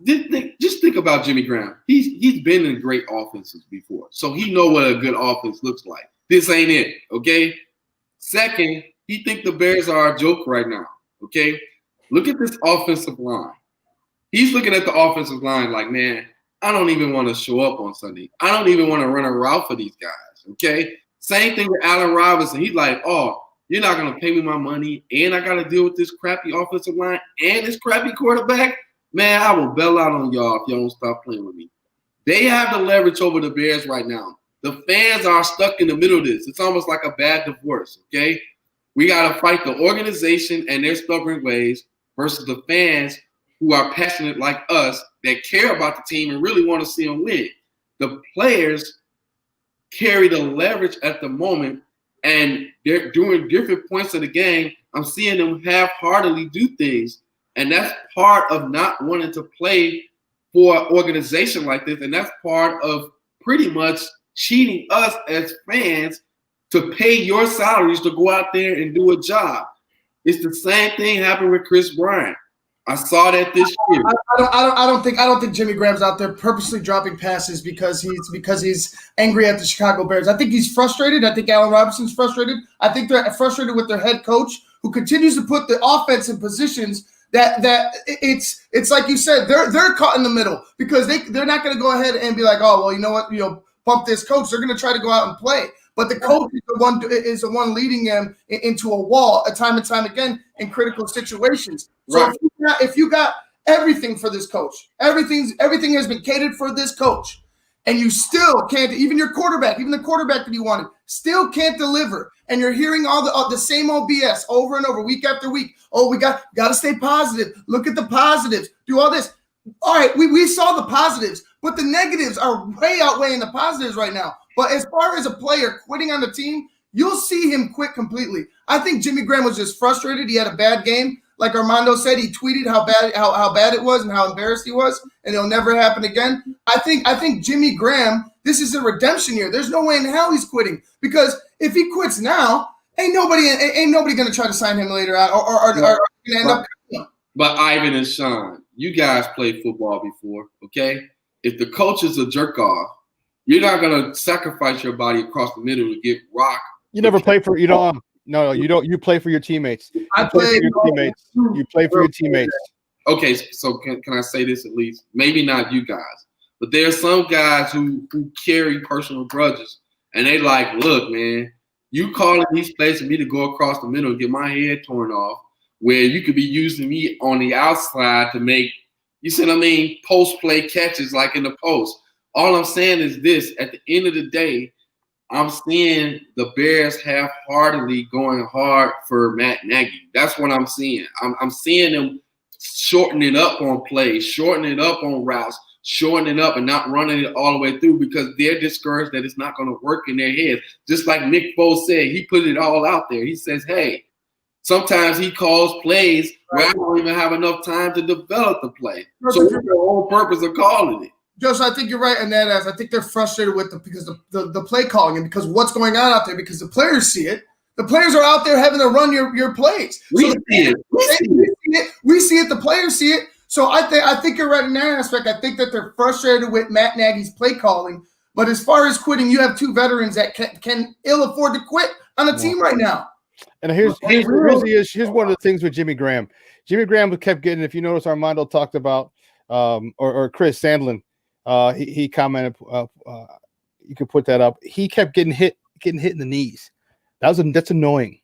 Just think about Jimmy Graham. He's been in great offenses before, so he know what a good offense looks like. This ain't it, okay? Second, he think the Bears are a joke right now, okay? Look at this offensive line. He's looking at the offensive line like, man, I don't even want to show up on Sunday. I don't even want to run a route for these guys, okay? Same thing with Allen Robinson. He's like, oh, you're not going to pay me my money, and I got to deal with this crappy offensive line and this crappy quarterback? Man, I will bail out on y'all if y'all don't stop playing with me. They have the leverage over the Bears right now. The fans are stuck in the middle of this. It's almost like a bad divorce, okay? We got to fight the organization and their stubborn ways versus the fans who are passionate like us that care about the team and really want to see them win. The players carry the leverage at the moment, and they're doing different points of the game. I'm seeing them half-heartedly do things, and that's part of not wanting to play for an organization like this, and that's part of pretty much cheating us as fans to pay your salaries to go out there and do a job. It's the same thing happened with Chris Bryant. I saw that this year. I don't think Jimmy Graham's out there purposely dropping passes because he's angry at the Chicago Bears. I think he's frustrated. I think Allen Robinson's frustrated. I think they're frustrated with their head coach who continues to put the offense in positions that it's like you said, they're caught in the middle because they're not going to go ahead and be like, oh well, you know what, bump this coach. They're going to try to go out and play. But the coach is the one leading them into a wall time and time again in critical situations. So right. if you got everything for this coach, everything has been catered for this coach, and you still can't, even the quarterback that you wanted, still can't deliver, and you're hearing all the same old BS over and over, week after week. Oh, we got to stay positive. Look at the positives. Do all this. All right, we saw the positives, but the negatives are way outweighing the positives right now. But as far as a player quitting on the team, you'll see him quit completely. I think Jimmy Graham was just frustrated. He had a bad game. Like Armando said, he tweeted how bad it was and how embarrassed he was, and it'll never happen again. I think Jimmy Graham, this is a redemption year. There's no way in hell he's quitting, because if he quits now, ain't nobody gonna try to sign him later on or gonna end up. But Ivan and Shawn, you guys played football before, okay? If the coach is a jerk off, you're not gonna sacrifice your body across the middle to get rocked. You never play for you don't. No, you don't. You play for your teammates. You play for your teammates. You play for your teammates. Okay, so can I say this at least? Maybe not you guys, but there are some guys who carry personal grudges, and they like, look, man, you calling these plays for me to go across the middle and get my head torn off, where you could be using me on the outside to make, you see what I mean, post-play catches like in the post. All I'm saying is this: at the end of the day, I'm seeing the Bears half-heartedly going hard for Matt Nagy. That's what I'm seeing. I'm seeing them shortening up on plays, shortening up on routes, shortening up and not running it all the way through because they're discouraged that it's not going to work in their heads. Just like Nick Foles said, he put it all out there. He says, hey, sometimes he calls plays where I don't even have enough time to develop the play. So what's the whole purpose of calling it? Josh, I think you're right in that. As I think they're frustrated with because the play calling and because what's going on out there, because the players see it. The players are out there having to run your plays. We see it. We see it. The players see it. So I think you're right in that aspect. I think that they're frustrated with Matt Nagy's play calling. But as far as quitting, you have two veterans that can ill afford to quit on a team right now. And here's one of the things with Jimmy Graham. Jimmy Graham kept getting, if you notice, Armando talked about, or Chris Sandlin, he commented, you could put that up. He kept getting hit in the knees. That's annoying.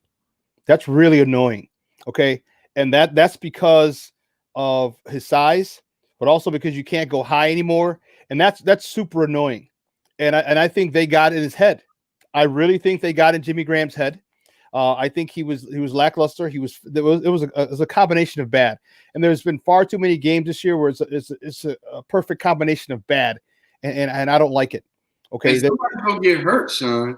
That's really annoying. Okay. And that's because of his size, but also because you can't go high anymore. And that's super annoying. And I think they got in his head. I really think they got in Jimmy Graham's head. I think he was lackluster. It was a combination of bad. And there's been far too many games this year where it's a perfect combination of bad. And I don't like it. Okay. Somebody's gonna get hurt, Shawn.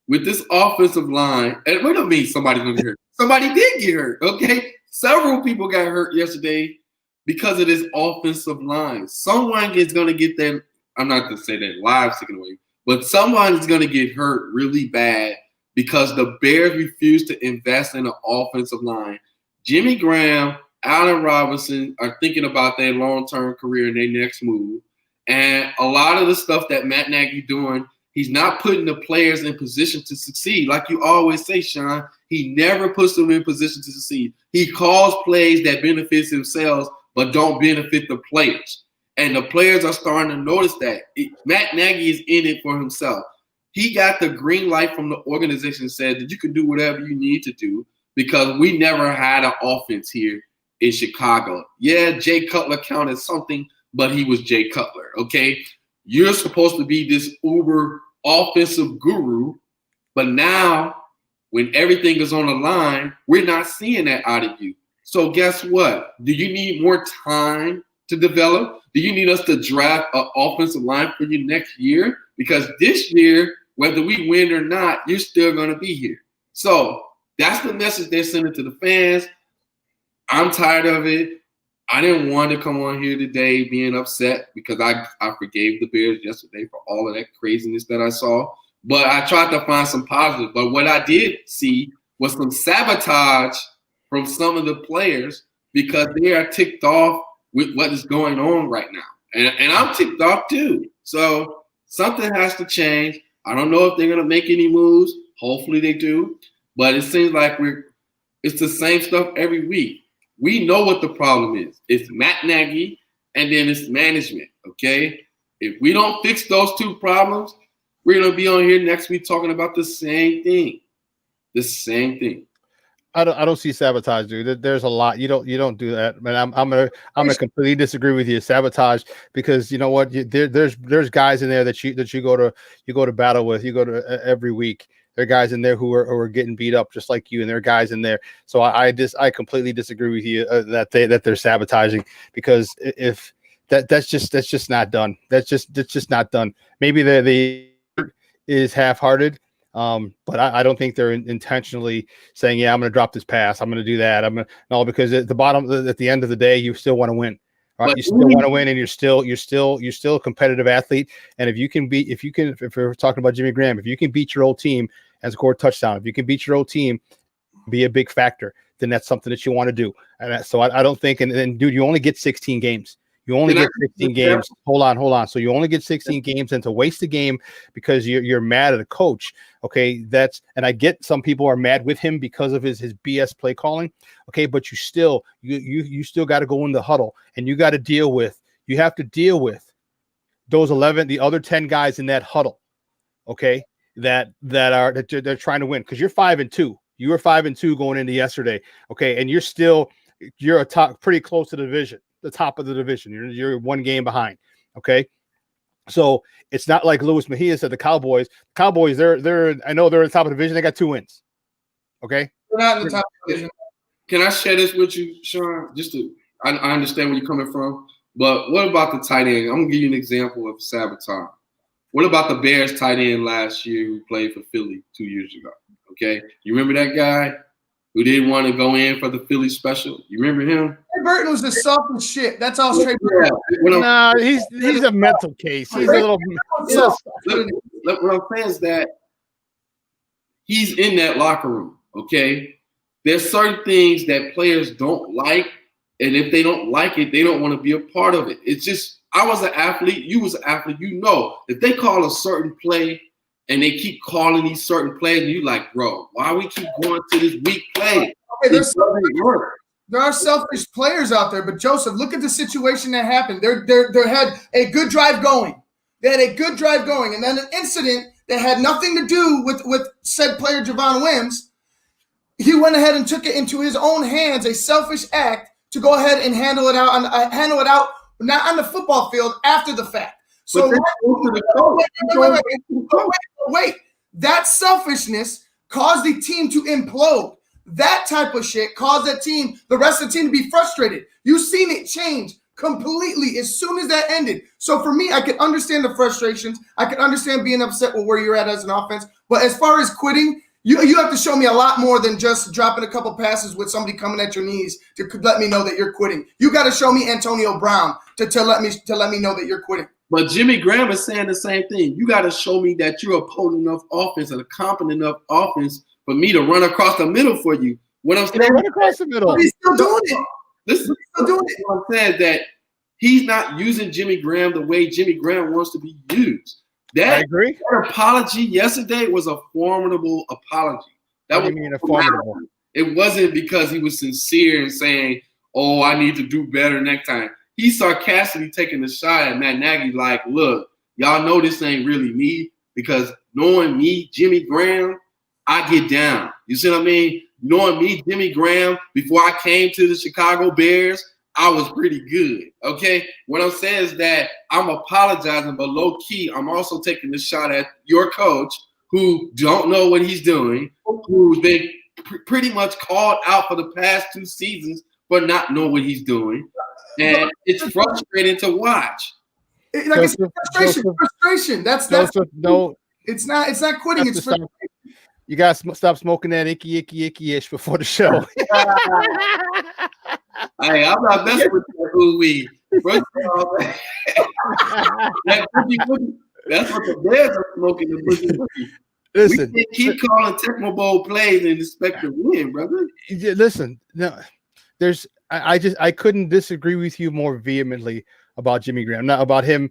With this offensive line, and we don't mean somebody's gonna get hurt. Somebody did get hurt. Okay. Several people got hurt yesterday because of this offensive line. Someone is gonna get them. I'm not gonna say their lives taken away, but someone is gonna get hurt really bad because the Bears refuse to invest in an offensive line. Jimmy Graham, Allen Robinson are thinking about their long-term career and their next move. And a lot of the stuff that Matt Nagy doing, he's not putting the players in position to succeed. Like you always say, Shawn, he never puts them in position to succeed. He calls plays that benefits themselves but don't benefit the players. And the players are starting to notice that. Matt Nagy is in it for himself. He got the green light from the organization and said that you can do whatever you need to do because we never had an offense here in Chicago. Yeah, Jay Cutler counted something, but he was Jay Cutler, okay? You're supposed to be this uber offensive guru, but now when everything is on the line, we're not seeing that out of you. So guess what? Do you need more time to develop? Do you need us to draft an offensive line for you next year? Because this year, whether we win or not, you're still going to be here. So that's the message they're sending to the fans. I'm tired of it. I didn't want to come on here today being upset because I forgave the Bears yesterday for all of that craziness that I saw. But I tried to find some positive. But what I did see was some sabotage from some of the players because they are ticked off with what is going on right now. And I'm ticked off too. So something has to change. I don't know if they're going to make any moves. Hopefully they do. But it seems like it's the same stuff every week. We know what the problem is. It's Matt Nagy and then it's management, okay? If we don't fix those two problems, we're going to be on here next week talking about the same thing. The same thing. I don't see sabotage, dude. There's a lot. You don't do that, man. I'm gonna completely disagree with you. Sabotage, because you know what? There's guys in there that you go to battle with. You go to every week. There are guys in there who are getting beat up just like you, and there are guys in there. So I completely disagree with you that they're sabotaging, because if that's just not done. That's just not done. Maybe the is half-hearted. But I don't think they're intentionally saying, yeah, I'm going to drop this pass. I'm going to do that. No, because at the end of the day, you still want to win. Right? But you still want to win, and you're still a competitive athlete. And if we're talking about Jimmy Graham, if you can beat your old team and score a touchdown, if you can beat your old team, be a big factor, then that's something that you want to do. And so I don't think, and dude, you only get 16 games. You only get 16 games. Hold on. So you only get 16 games, and to waste a game because you're mad at a coach. Okay, and I get some people are mad with him because of his BS play calling. Okay, but you still got to go in the huddle, and you have to deal with those the other 10 guys in that huddle. Okay, that they're trying to win, because you're 5-2. You were 5-2 going into yesterday. Okay, and you're a top, pretty close to the top of the division. You're one game behind. Okay. So it's not like Luis Mejia said, the Cowboys, I know they're in the top of the division. They got 2 wins. Okay. We're not in the top of the division. Can I share this with you, Shawn? I understand where you're coming from, but what about the tight end? I'm gonna give you an example of sabotage. What about the Bears tight end last year who played for Philly 2 years ago? Okay. You remember that guy who didn't want to go in for the Philly special? You remember him? Trey Burton was the softest shit. That's all Trey Burton. No, he's a mental case. He's a little. What I'm saying is that he's in that locker room. Okay, there's certain things that players don't like, and if they don't like it, they don't want to be a part of it. It's just, I was an athlete. You was an athlete. You know, if they call a certain play and they keep calling these certain plays, and you like, bro, why we keep going to this weak play? Okay, there are selfish players out there, but Joseph, look at the situation that happened. They had a good drive going. And then an incident that had nothing to do with said player Javon Wims. He went ahead and took it into his own hands, a selfish act, to go ahead and handle it out not on the football field, after the fact. So wait. That selfishness caused the team to implode. That type of shit caused the rest of the team to be frustrated. You've seen it change completely as soon as that ended. So for me, I can understand the frustrations. I can understand being upset with where you're at as an offense. But as far as quitting, you have to show me a lot more than just dropping a couple passes with somebody coming at your knees to let me know that you're quitting. You got to show me Antonio Brown to let me know that you're quitting. But Jimmy Graham is saying the same thing. You got to show me that you're a potent enough offense and a competent enough offense for me to run across the middle for you. What I'm saying, run across the middle. He's still doing it. Listen, he's still doing it. I'm saying that he's not using Jimmy Graham the way Jimmy Graham wants to be used. I agree. That apology yesterday was a formidable apology. What do you mean a formidable? It wasn't because he was sincere and saying, "Oh, I need to do better next time." He's sarcastically taking a shot at Matt Nagy, like, "Look, y'all know this ain't really me, because knowing me, Jimmy Graham, I get down." You see what I mean? Knowing me, Jimmy Graham, before I came to the Chicago Bears, I was pretty good. Okay? What I'm saying is that I'm apologizing, but low key, I'm also taking a shot at your coach, who don't know what he's doing, who's been pretty much called out for the past 2 seasons for not knowing what he's doing. And it's frustrating to watch. It's frustration. That's no. It's not quitting. It's frustration. You guys stop smoking that icky-ish before the show. Hey, I'm not messing with that weed. First of all, that's what the Bears are smoking. The listen, we can't keep calling Tecmo Bowl plays and expect to win, brother. Listen, no, I couldn't disagree with you more vehemently about Jimmy Graham, not about him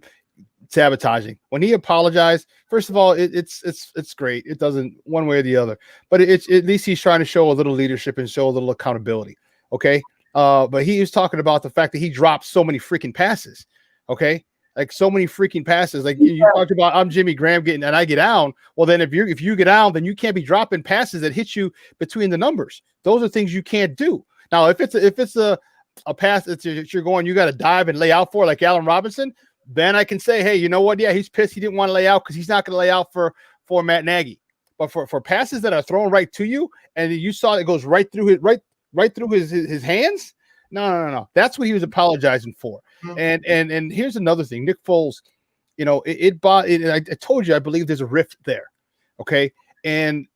sabotaging. When he apologized, first of all, it's great. It doesn't one way or the other, but at least he's trying to show a little leadership and show a little accountability. Okay. But he was talking about the fact that he dropped so many freaking passes. Okay. Like so many freaking passes. Like you talked about, I'm Jimmy Graham and I get down. Well, then if you get down, then you can't be dropping passes that hit you between the numbers. Those are things you can't do. Now, if it's a pass that you're going, you got to dive and lay out for, like Allen Robinson, then I can say, hey, you know what? Yeah, he's pissed. He didn't want to lay out because he's not going to lay out for Matt Nagy. But for passes that are thrown right to you, and you saw it goes right through his hands. No. That's what he was apologizing for. And here's another thing. Nick Foles, you know, I told you I believe there's a rift there. Okay, and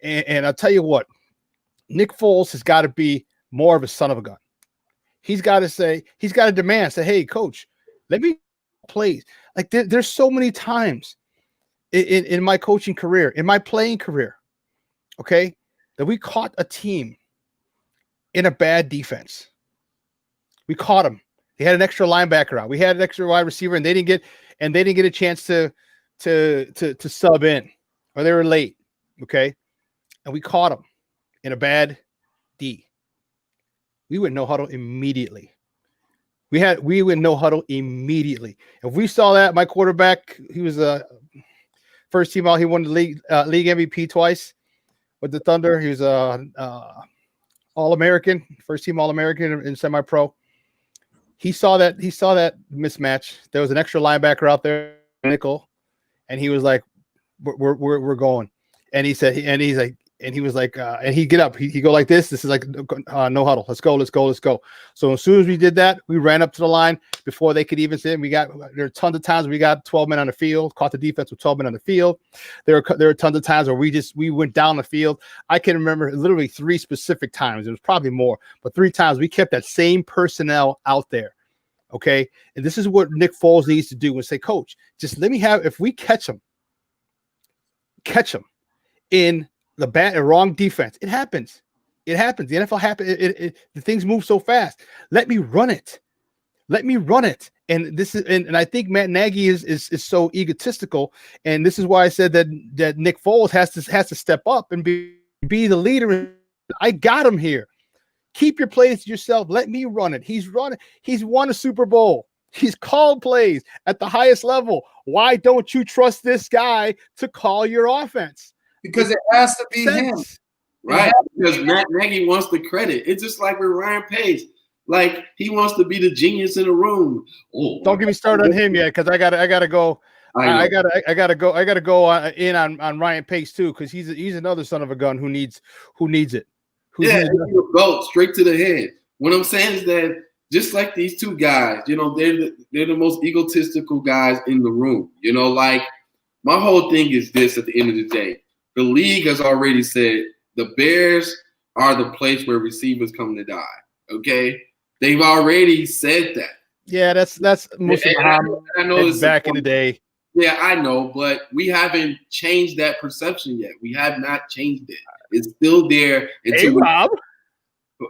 I'll tell you what, Nick Foles has got to be more of a son of a gun. He's got to demand, say, hey, coach, let me play. Like there's so many times in my coaching career, in my playing career, okay, that we caught a team in a bad defense. We caught them. They had an extra linebacker out. We had an extra wide receiver, and they didn't get a chance to sub in, or they were late. Okay, and we caught them in a bad D. We went no huddle immediately. We went no huddle immediately. If we saw that, my quarterback, he was a first team all. He won the league MVP twice with the Thunder. He was All-American, first team All-American in semi-pro. He saw that mismatch. There was an extra linebacker out there, nickel, and he was like, "We're going." And he said, and he was like, and he'd get up, he go like this. This is like no huddle. Let's go. So as soon as we did that, we ran up to the line before they could even sit. There are tons of times we got 12 men on the field, caught the defense with 12 men on the field. There were tons of times where we went down the field. I can remember literally 3 specific times. It was probably more, but 3 times we kept that same personnel out there. Okay. And this is what Nick Foles needs to do and say, coach, just let me have, if we catch them in the wrong defense. It happens. The NFL happens. The things move so fast. Let me run it. And this is, and I think Matt Nagy is so egotistical. And this is why I said that Nick Foles has to step up and be the leader. I got him here. Keep your plays to yourself. Let me run it. He's won a Super Bowl. He's called plays at the highest level. Why don't you trust this guy to call your offense? Because it has to be him. Right. Because Matt Nagy wants the credit. It's just like with Ryan Pace. Like he wants to be the genius in the room. Oh, don't get me started on him yet, because I gotta go. I gotta go in on Ryan Pace too, because he's another son of a gun who needs it. Go straight to the head. What I'm saying is that just like these 2 guys, you know, they're the most egotistical guys in the room. You know, like my whole thing is this: at the end of the day, the league has already said the Bears are the place where receivers come to die. Okay, they've already said that. Yeah, that's most of I know this back in the day. Yeah, I know, but we haven't changed that perception yet. We have not changed it. It's still there. A-Rob.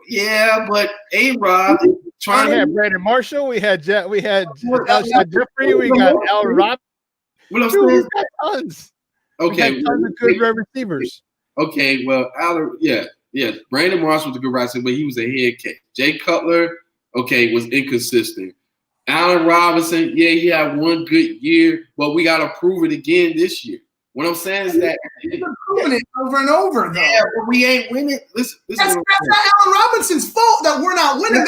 Yeah, but A-Rob is trying. We had Brandon Marshall. We had Jeffrey. We got Al Rob. What else? We got tons. Okay, tons of good receivers. Okay, well, Brandon Marshall was a good receiver, but he was a head case. Jay Cutler, okay, was inconsistent. Allen Robinson, yeah, he had 1 good year, but we got to prove it again this year. What I'm saying is that we're proving it over and over, though. Yeah, but we ain't winning. Listen, that's not Allen Robinson's fault that we're not winning.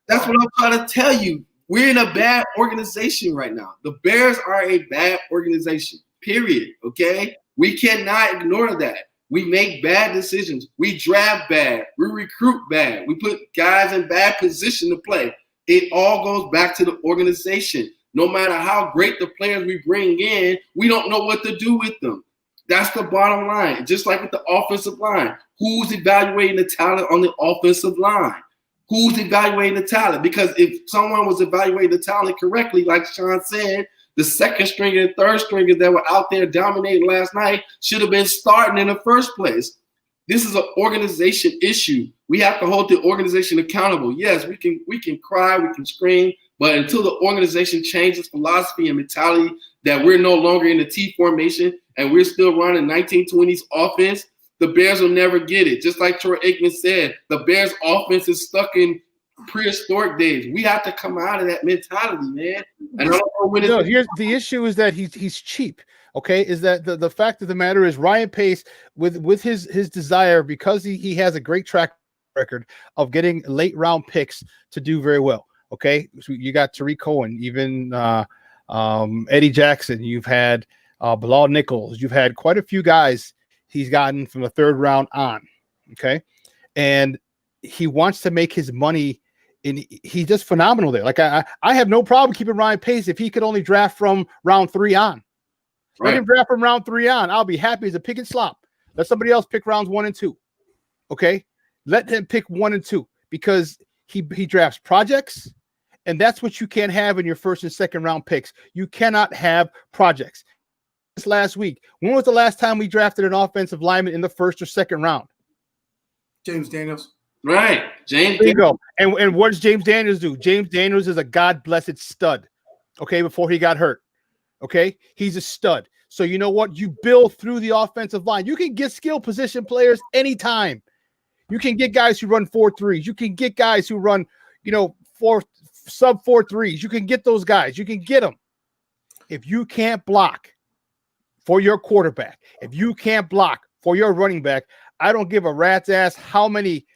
That's what I'm trying to tell you. We're in a bad organization right now. The Bears are a bad organization, period, okay? We cannot ignore that. We make bad decisions. We draft bad. We recruit bad. We put guys in bad position to play. It all goes back to the organization. No matter how great the players we bring in, we don't know what to do with them. That's the bottom line. Just like with the offensive line. Who's evaluating the talent on the offensive line? Who's evaluating the talent? Because if someone was evaluating the talent correctly, like Shawn said, the second stringer and third stringers that were out there dominating last night should have been starting in the first place. This is an organization issue. We have to hold the organization accountable. Yes, we can cry, we can scream, but until the organization changes philosophy and mentality that we're no longer in the T formation and we're still running 1920s offense, the Bears will never get it. Just like Troy Aikman said, the Bears offense is stuck in prehistoric days. We have to come out of that mentality, man. And I don't know when here's the issue is that he's cheap. okay, is that the fact of the matter is Ryan Pace, with his desire, because he has a great track record of getting late round picks to do very well. Okay, so you got Tariq Cohen, even Eddie Jackson. You've had Bilal Nichols. You've had quite a few guys he's gotten from the third round on. Okay, and he wants to make his money. And he's just phenomenal there. Like I have no problem keeping Ryan Pace if he could only draft from round 3 on. Let him draft from round 3 on. I'll be happy as a pick and slop. Let somebody else pick rounds 1 and 2. Okay, let him pick 1 and 2 because he drafts projects, and that's what you can't have in your first and second round picks. You cannot have projects. This last week, when was the last time we drafted an offensive lineman in the first or second round? James Daniels. Right. James. There you go. And what does James Daniels do? James Daniels is a God-blessed stud. Okay, before he got hurt. Okay, he's a stud. So you know what? You build through the offensive line. You can get skill position players anytime. You can get guys who run 4.3s. You can get guys who run, sub 4.3s. You can get those guys. You can get them. If you can't block for your quarterback, if you can't block for your running back, I don't give a rat's ass how many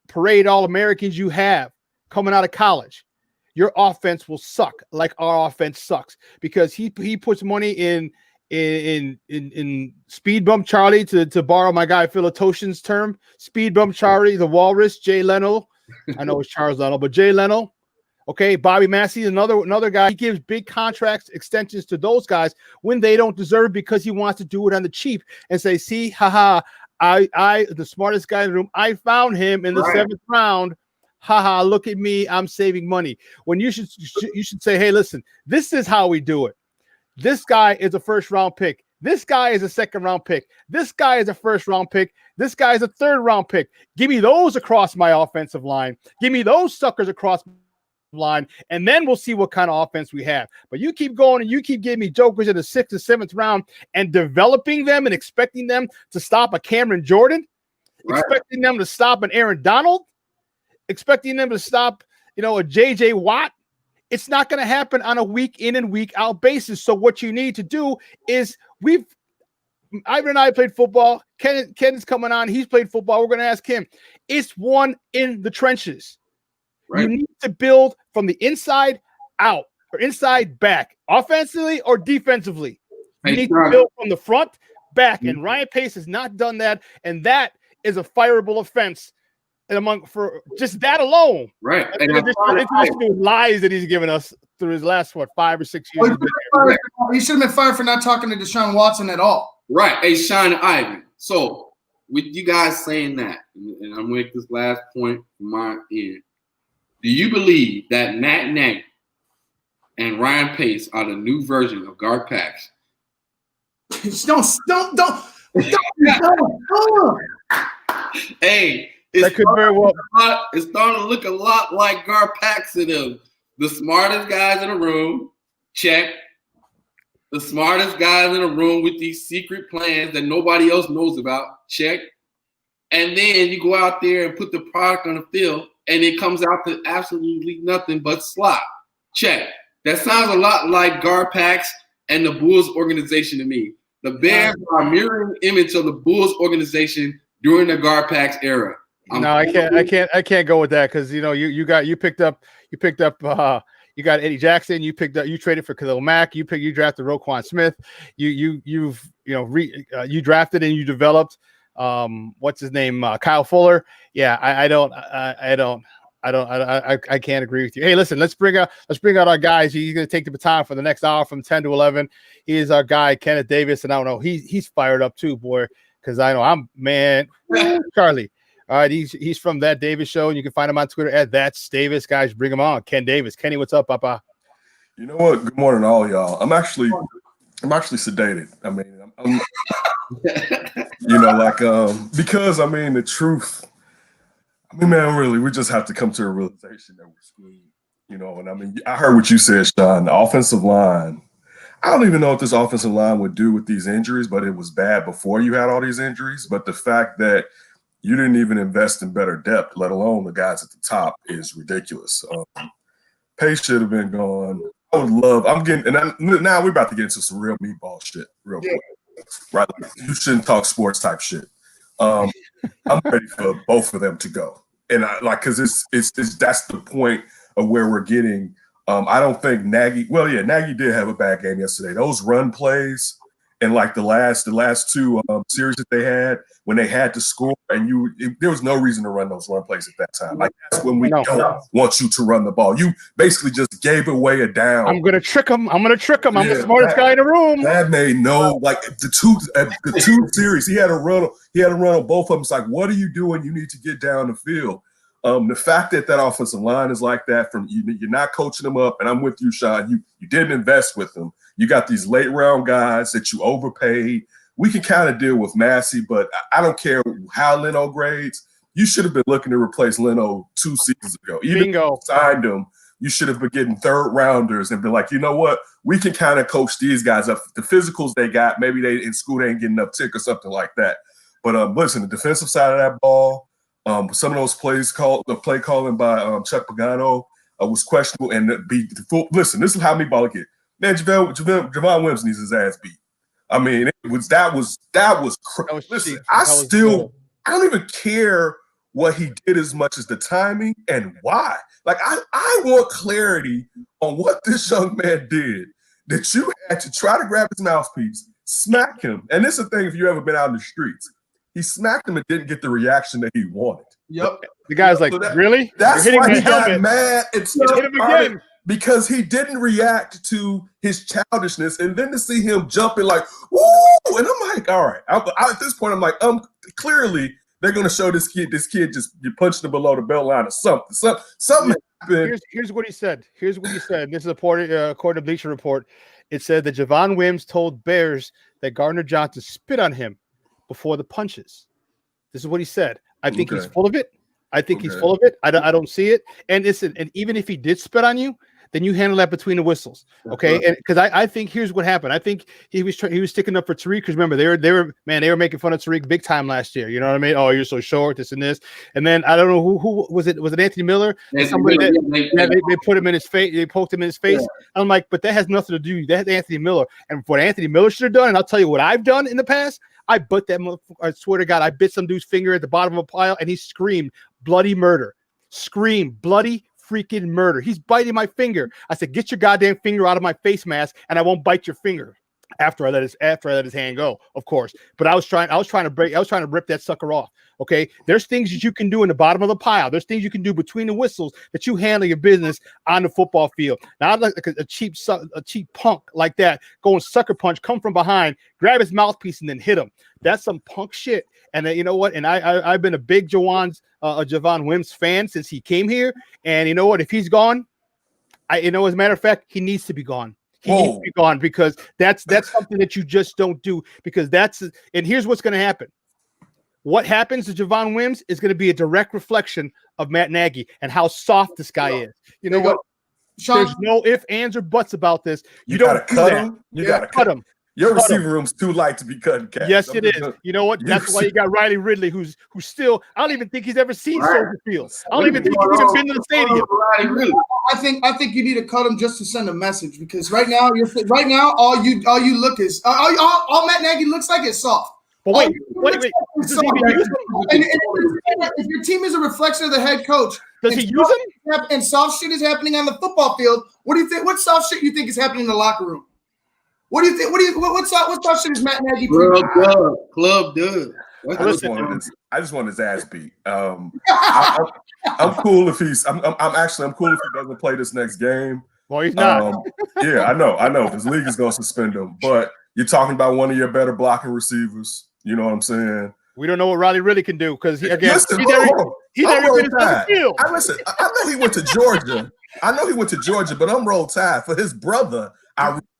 parade All-Americans you have coming out of college. Your offense will suck like our offense sucks because he puts money in speed bump Charlie, to borrow my guy Phil Toshin's term. Speed bump Charlie, the Walrus, Jay Leno. I know it's Charles Leno, but Jay Leno. Okay, Bobby Massey, another guy. He gives big contracts, extensions to those guys when they don't deserve because he wants to do it on the cheap and say, see, haha, I the smartest guy in the room, I found him in the 7th round. Haha, look at me, I'm saving money. When you should say, hey, listen, this is how we do it. This guy is a first round pick. This guy is a second round pick. This guy is a first round pick. This guy is a third round pick. Give me those across my offensive line. Give me those suckers across line, and then we'll see what kind of offense we have. But you keep going and you keep giving me jokers in the 6th and 7th round and developing them and expecting them to stop a Cameron Jordan, expecting them to stop an Aaron Donald, expecting them to stop, a JJ Watt. It's not going to happen on a week in and week out basis. So what you need to do is Ivan and I played football. Kenneth's coming on. He's played football. We're going to ask him. It's won in the trenches. You need to build from the inside out or inside back, offensively or defensively. You need to build from the front back, and Ryan Pace has not done that, and that is a fireable offense. And for just that alone, right? And lies that he's given us through his last 5 or 6 years. He should have been fired for not talking to Deshaun Watson at all. Right. Hey, Shawn and Ivan. So with you guys saying that, and I'm with this last point from my end. Do you believe that Matt Nagy and Ryan Pace are the new version of Gar Pax? Don't. Hey, that could very well. It's starting to look a lot like Gar Pax to them. The smartest guys in the room, check. The smartest guys in the room with these secret plans that nobody else knows about, check. And then you go out there and put the product on the field, and it comes out to absolutely nothing but slop. Check. That sounds a lot like Gar Pax and the Bulls organization to me. The Bears are a mirroring image of the Bulls organization during the Gar Pax era. I can't go with that because you picked up you got Eddie Jackson, you traded for Khalil Mack, you drafted Roquan Smith, you drafted and you developed what's his name, Kyle Fuller. Yeah, I can't agree with you. Hey, listen, let's bring out our guys. He's going to take the baton for the next hour from 10 to 11. He is our guy, Kenneth Davis, and I don't know, he's fired up too, boy, because I know Charlie. All right, he's from That Davis Show, and you can find him on Twitter at That's Davis. Guys, bring him on. Ken Davis. Kenny, what's up, Papa? You know what? Good morning, all y'all. I'm actually sedated. I mean, I'm because the truth. I mean, man, really, we just have to come to a realization that we're screwed. And I heard what you said, Shawn. The offensive line. I don't even know what this offensive line would do with these injuries, but it was bad before you had all these injuries. But the fact that you didn't even invest in better depth, let alone the guys at the top, is ridiculous. Pace should have been gone would love. Now we're about to get into some real meatball shit, real quick, right? Like, you shouldn't talk sports type shit. I'm ready for both of them to go, and because it's that's the point of where we're getting. I don't think Nagy. Well, yeah, Nagy did have a bad game yesterday. Those run plays and like the last two series that they had when they had to score, and there was no reason to run those run plays at that time. Like that's when we don't want you to run the ball. You basically just gave away a down. I'm gonna trick him. I'm the smartest guy in the room. That made the two series. He had a run on both of them. It's like, what are you doing? You need to get down the field. The fact that offensive line is like that, you're not coaching them up, and I'm with you, Shawn. You didn't invest with them. You got these late round guys that you overpaid. We can kind of deal with Massey, but I don't care how Leno grades. You should have been looking to replace Leno 2 seasons ago. Even if you signed him, you should have been getting third rounders and been like, you know what? We can kind of coach these guys up. The physicals they got, maybe they in school they ain't getting enough tick or something like that. But listen, the defensive side of that ball. Some of those the play calling by Chuck Pagano was questionable. And listen, this is how me ball get. Man, Javon Williams needs his ass beat. I mean, that was crazy. Listen, I don't even care what he did as much as the timing and why. Like, I want clarity on what this young man did that you had to try to grab his mouthpiece, smack him. And this is the thing, if you ever been out in the streets. He smacked him and didn't get the reaction that he wanted. Yep. The guy's like, really? That's why he got mad. It's hit him again. Because he didn't react to his childishness, and then to see him jumping like, woo! And I'm like, all right. At this point, I'm like, clearly they're going to show this kid just you punched him below the belt line or something. Something happened. Here's what he said. This is according to Bleacher Report. It said that Javon Williams told Bears that Gardner Johnson spit on him before the punches. This is what he said. I think he's full of it. I don't see it. And listen, and even if he did spit on you, then you handle that between the whistles, okay? And because I think here's what happened. I think he was sticking up for Tariq because remember they were making fun of Tariq big time last year. You know what I mean? Oh, you're so short, this and this. And then I don't know who was it? Was it Anthony Miller? Somebody they put him in his face. They poked him in his face. Yeah. I'm like, but that has nothing to do. That's Anthony Miller. And what Anthony Miller should have done, and I'll tell you what I've done in the past. I bit that motherfucker. I swear to God, I bit some dude's finger at the bottom of a pile, and he screamed bloody murder. Screamed bloody freaking murder. He's biting my finger. I said, get your goddamn finger out of my face mask, and I won't bite your finger. After I let his hand go, of course. But I was trying to rip that sucker off. Okay. There's things that you can do in the bottom of the pile. There's things you can do between the whistles that you handle your business on the football field. Not like a cheap punk like that, going sucker punch, come from behind, grab his mouthpiece, and then hit him. That's some punk shit. And you know what? And I've been a big Javon Williams fan since he came here. And you know what? If he's gone, as a matter of fact, he needs to be gone. He needs to be gone because that's something that you just don't do because and here's what's going to happen. What happens to Javon Williams is going to be a direct reflection of Matt Nagy and how soft this guy is. You know what? Shawn, there's no ifs, ands, or buts about this. You don't cut him. You got to cut him. Your receiver room's too light to be cutting cats. Yes, it is. You know what? That's why you got Riley Ridley, who's still. I don't even think he's ever seen Soldier Field. I don't even think he's even been to the stadium. I think you need to cut him just to send a message because right now all you look is all Matt Nagy looks like is soft. But wait. And if your team is a reflection of the head coach, does he use him? And soft shit is happening on the football field. What do you think? What soft shit you think is happening in the locker room? What do you think? What soft shit is Matt Nagy? Club done. I just want his ass beat. I'm cool if he's. I'm cool if he doesn't play this next game. Well, he's not. Yeah, I know. This league is going to suspend him. But you're talking about one of your better blocking receivers. You know what I'm saying? We don't know what Riley really can do because he's never been the field. I know he went to Georgia. But I'm Roll Tide for his brother.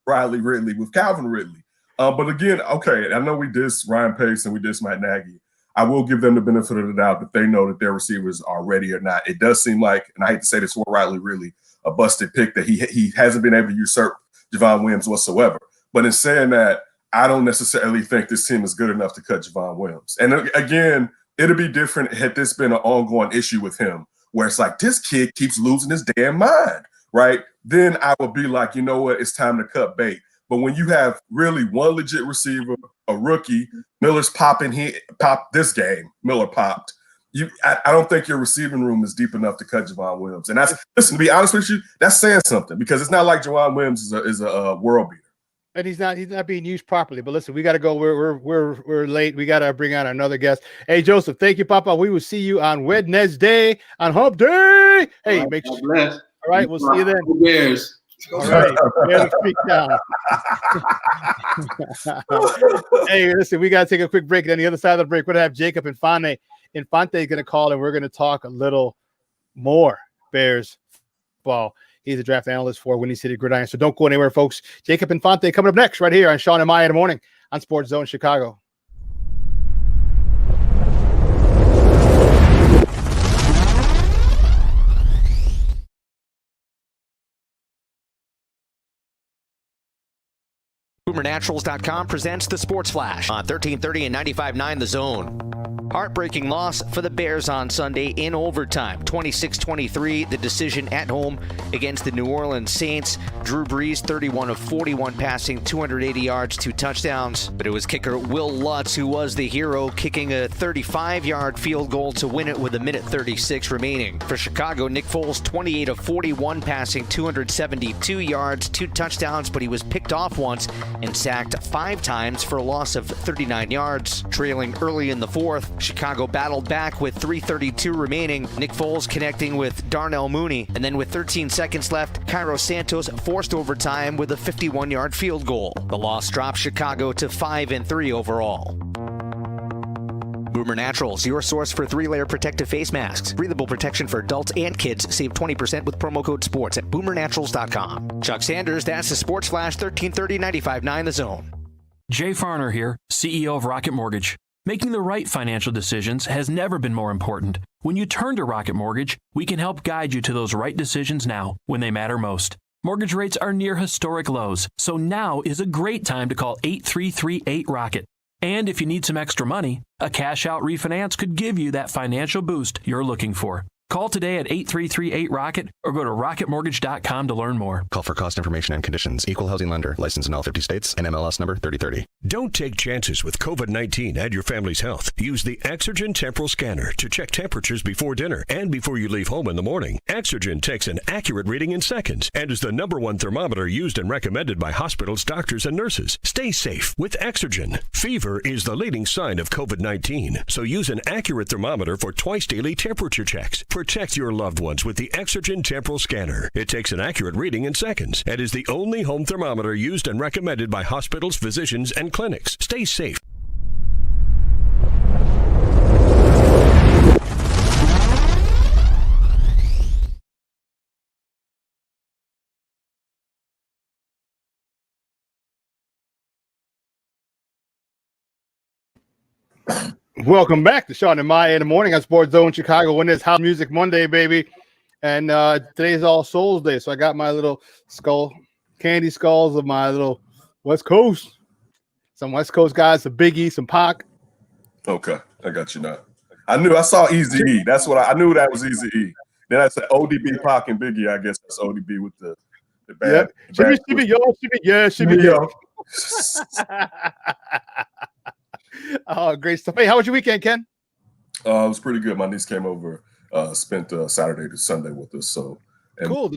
Riley Ridley with Calvin Ridley. But again, okay, I know we diss Ryan Pace and we diss Matt Nagy. I will give them the benefit of the doubt that they know that their receivers are ready or not. It does seem like, and I hate to say this for Riley Ridley, a busted pick that he hasn't been able to usurp Javon Williams whatsoever. But in saying that, I don't necessarily think this team is good enough to cut Javon Williams. And again, it'll be different had this been an ongoing issue with him, where it's like this kid keeps losing his damn mind. right? Then I would be like, you know what, it's time to cut bait. But when you have really one legit receiver, a rookie, Miller's popped this game, Miller popped. I don't think your receiving room is deep enough to cut Javon Williams. And listen, to be honest with you, that's saying something because it's not like Javon Williams is a world beater. And he's not being used properly. But listen, we got to go. We're late. We got to bring on another guest. Hey, Joseph, thank you, Papa. We will see you on Wednesday, on Hump Day. Hey, make sure. All right, we'll see you then. Bears. All right, bear the freak down. Hey, listen, we got to take a quick break. And on the other side of the break, we're going to have Jacob Infante. Infante is going to call, and we're going to talk a little more Bears ball. He's a draft analyst for Windy City Gridiron. So don't go anywhere, folks. Jacob Infante coming up next right here on Shawn and Maya in the morning on SportsZone Chicago. BoomerNaturals.com presents the Sports Flash on 1330 and 95.9 The Zone. Heartbreaking loss for the Bears on Sunday in overtime. 26-23, the decision at home against the New Orleans Saints. Drew Brees, 31 of 41 passing, 280 yards, 2 touchdowns. But it was kicker Will Lutz who was the hero, kicking a 35-yard field goal to win it with 1:36 remaining. For Chicago, Nick Foles, 28 of 41 passing, 272 yards, 2 touchdowns, but he was picked off once and sacked 5 times for a loss of 39 yards. Trailing early in the fourth, Chicago battled back with 3:32 remaining. Nick Foles connecting with Darnell Mooney. And then with 13 seconds left, Cairo Santos forced overtime with a 51-yard field goal. The loss dropped Chicago to 5-3 overall. Boomer Naturals, your source for 3-layer protective face masks. Breathable protection for adults and kids. Save 20% with promo code SPORTS at BoomerNaturals.com. Chuck Sanders, that's the Sports Flash, 1330 95.9 The Zone. Jay Farner here, CEO of Rocket Mortgage. Making the right financial decisions has never been more important. When you turn to Rocket Mortgage, we can help guide you to those right decisions now when they matter most. Mortgage rates are near historic lows, so now is a great time to call 8338-ROCKET. And if you need some extra money, a cash-out refinance could give you that financial boost you're looking for. Call today at 8338-ROCKET or go to rocketmortgage.com to learn more. Call for cost information and conditions. Equal housing lender. Licensed in all 50 states. And MLS number 3030. Don't take chances with COVID-19 and your family's health. Use the Exergen Temporal Scanner to check temperatures before dinner and before you leave home in the morning. Exergen takes an accurate reading in seconds and is the #1 thermometer used and recommended by hospitals, doctors, and nurses. Stay safe with Exergen. Fever is the leading sign of COVID-19, so use an accurate thermometer for twice daily temperature checks. Protect your loved ones with the Exergen Temporal Scanner. It takes an accurate reading in seconds and is the only home thermometer used and recommended by hospitals, physicians, and clinics. Stay safe. Welcome back to Shawn and Maya in the morning on SportsZone Chicago. When it's House Music Monday, baby. And today's All Souls Day. So I got my little candy skulls of my little West Coast. Some West Coast guys, some Biggie, some Pac. Okay, I got you now. I saw Eazy-E. That's what I knew that was Eazy-E. Then I said ODB, Pac, and Biggie. I guess that's ODB with the bad. Yep. Shimmy, yo. Oh, great stuff. Hey, how was your weekend, Ken? It was pretty good. My niece came over, spent Saturday to Sunday with us. So cool.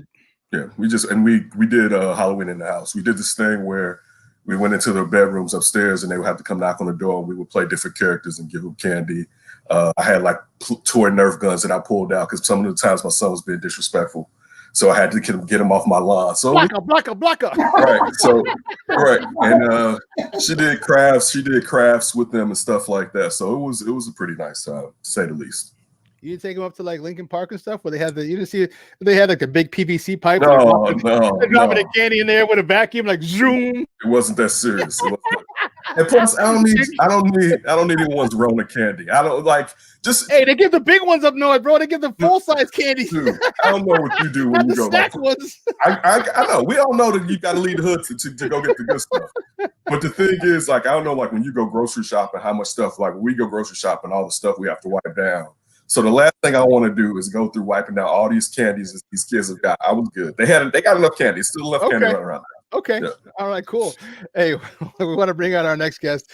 Yeah, we did Halloween in the house. We did this thing where we went into their bedrooms upstairs and they would have to come knock on the door and we would play different characters and give them candy. I had like toy Nerf guns that I pulled out because some of the times my son was being disrespectful. So I had to get him off my lawn. So blocker. Right. So right. And she did crafts with them and stuff like that. So it was a pretty nice time, to say the least. You didn't take them up to like Lincoln Park and stuff where they had you didn't see they had like the big PVC pipe. No. Dropping the candy in there with a vacuum, like zoom. It wasn't that serious. And plus, I don't need anyone's Rona candy. I don't like just. Hey, they give the big ones up north, bro. They give the full size candy. Dude, I don't know what you do when you go. Snack ones. I know. We all know that you got to leave the hood to go get the good stuff. But the thing is, like, I don't know, like when you go grocery shopping, how much stuff. Like when we go grocery shopping, all the stuff we have to wipe down. So the last thing I want to do is go through wiping down all these candies that these kids have got. I was good. They got enough candy. Still enough candy running around. Okay. Yeah. All right, cool. Hey, we want to bring out our next guest.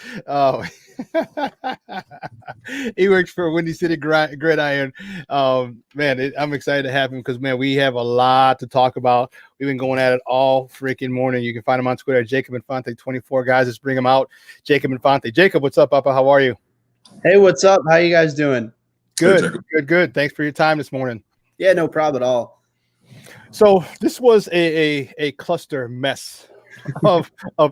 He works for Windy City Gridiron. Man, I'm excited to have him because, man, we have a lot to talk about. We've been going at it all freaking morning. You can find him on Twitter at Jacob Infante 24. Guys, let's bring him out. Jacob Infante. Jacob, what's up, Papa? How are you? Hey, what's up? How you guys doing? Good, good. Thanks for your time this morning. Yeah, no problem at all. So this was a cluster mess of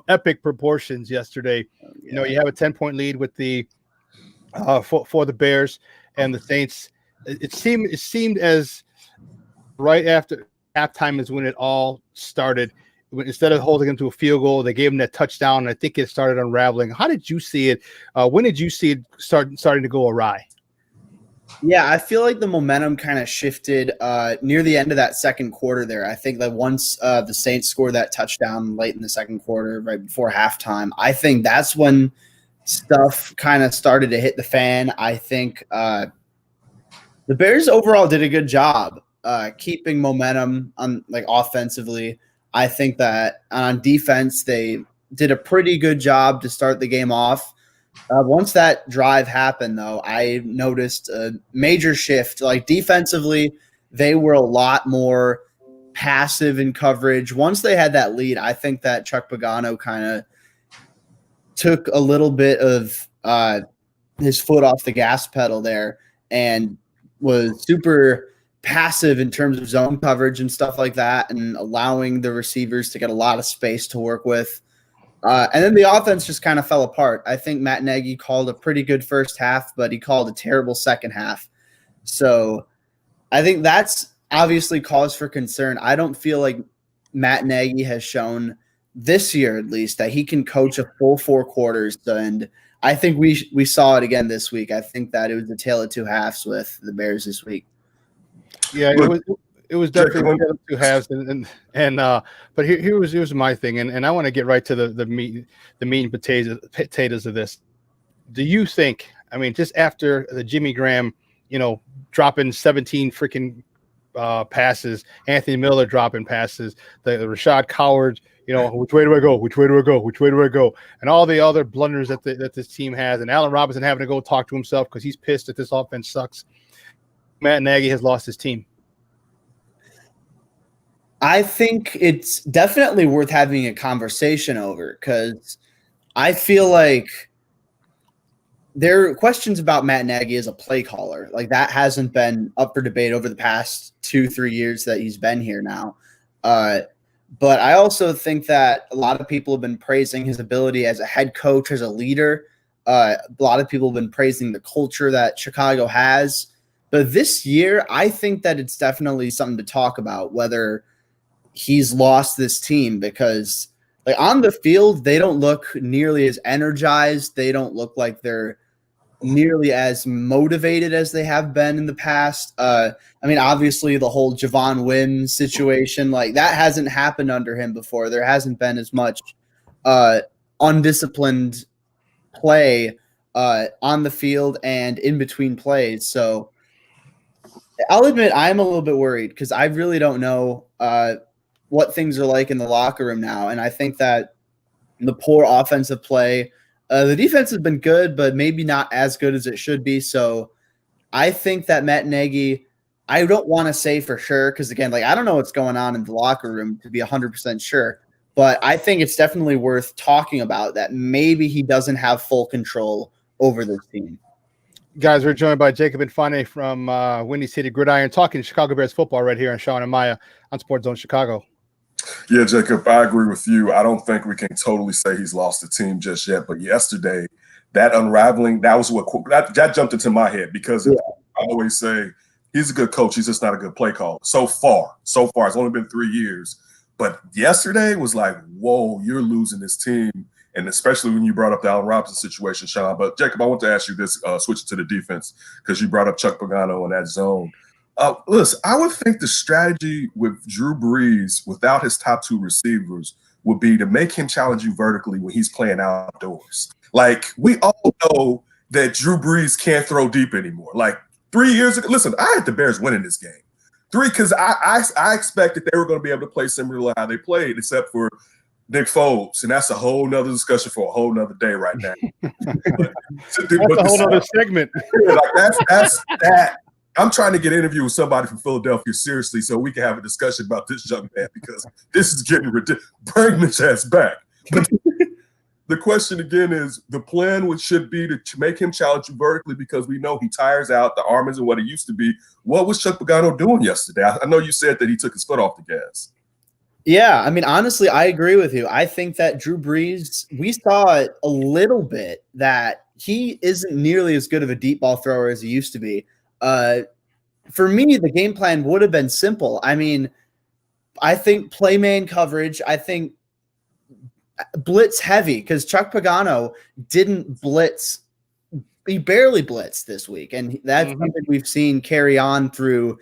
epic proportions yesterday. You know, you have a 10-point lead with the for the Bears and the Saints. It seemed as right after halftime is when it all started. Instead of holding them to a field goal, they gave them that touchdown, and I think it started unraveling. How did you see it? When did you see it starting to go awry? Yeah, I feel like the momentum kind of shifted near the end of that second quarter there. I think that once the Saints scored that touchdown late in the second quarter, right before halftime, I think that's when stuff kind of started to hit the fan. I think the Bears overall did a good job keeping momentum on offensively. I think that on defense, they did a pretty good job to start the game off. Once that drive happened, though, I noticed a major shift. Defensively, they were a lot more passive in coverage. Once they had that lead, I think that Chuck Pagano kind of took a little bit of his foot off the gas pedal there and was super passive in terms of zone coverage and stuff like that, and allowing the receivers to get a lot of space to work with. And then the offense just kind of fell apart. I think Matt Nagy called a pretty good first half, but he called a terrible second half. So I think that's obviously cause for concern. I don't feel like Matt Nagy has shown this year, at least, that he can coach a full 4 quarters. And I think we saw it again this week. I think that it was a tale of two halves with the Bears this week. Yeah, it was definitely 2 halves, but here was my thing, and I want to get right to the meat and potatoes of this. Do you think? I mean, just after the Jimmy Graham, dropping 17 freaking passes, Anthony Miller dropping passes, the Rashad Coward, which way do I go? Which way do I go? Which way do I go? And all the other blunders that this team has, and Allen Robinson having to go talk to himself because he's pissed that this offense sucks. Matt Nagy has lost his team. I think it's definitely worth having a conversation over, because I feel like there are questions about Matt Nagy as a play caller. That hasn't been up for debate over the past 2-3 years that he's been here now. But I also think that a lot of people have been praising his ability as a head coach, as a leader. A lot of people have been praising the culture that Chicago has. But this year, I think that it's definitely something to talk about, whether he's lost this team, because on the field, they don't look nearly as energized. They don't look like they're nearly as motivated as they have been in the past. Obviously the whole Javon Wynn situation, that hasn't happened under him before. There hasn't been as much undisciplined play on the field and in between plays. So I'll admit I'm a little bit worried, because I really don't know what things are like in the locker room now. And I think that the poor offensive play, the defense has been good, but maybe not as good as it should be. So I think that Matt Nagy, I don't want to say for sure, because again, I don't know what's going on in the locker room to be 100% sure, but I think it's definitely worth talking about that maybe he doesn't have full control over this team. Guys, we're joined by Jacob Infante from Windy City Gridiron, talking Chicago Bears football right here on Shawn and Maya on SportsZone Chicago. Yeah, Jacob, I agree with you. I don't think we can totally say he's lost the team just yet. But yesterday, that unraveling, that was that jumped into my head, because I always say he's a good coach. He's just not a good play caller. So far, it's only been 3 years. But yesterday was like, whoa, you're losing this team. And especially when you brought up the Allen Robinson situation, Shawn. But, Jacob, I want to ask you this, switching to the defense, because you brought up Chuck Pagano in that zone. Listen, I would think the strategy with Drew Brees without his top 2 receivers would be to make him challenge you vertically when he's playing outdoors. We all know that Drew Brees can't throw deep anymore. 3 years ago. Listen, I had the Bears winning this game. Because I expected they were going to be able to play similar to how they played, except for Nick Foles, and that's a whole nother discussion for a whole nother day right now. That's a whole other segment. That's that. I'm trying to get an interview with somebody from Philadelphia seriously so we can have a discussion about this young man because this is getting ridiculous. Bring Mitch ass back. But the question again is the plan should be to make him challenge you vertically because we know he tires out. The arm isn't what it used to be. What was Chuck Pagano doing yesterday? I know you said that he took his foot off the gas. Yeah, I mean, honestly, I agree with you. I think that Drew Brees, we saw it a little bit that he isn't nearly as good of a deep ball thrower as he used to be. For me, the game plan would have been simple. I mean, I think play man coverage, I think blitz heavy because Chuck Pagano didn't blitz. He barely blitzed this week. And that's something we've seen carry on through,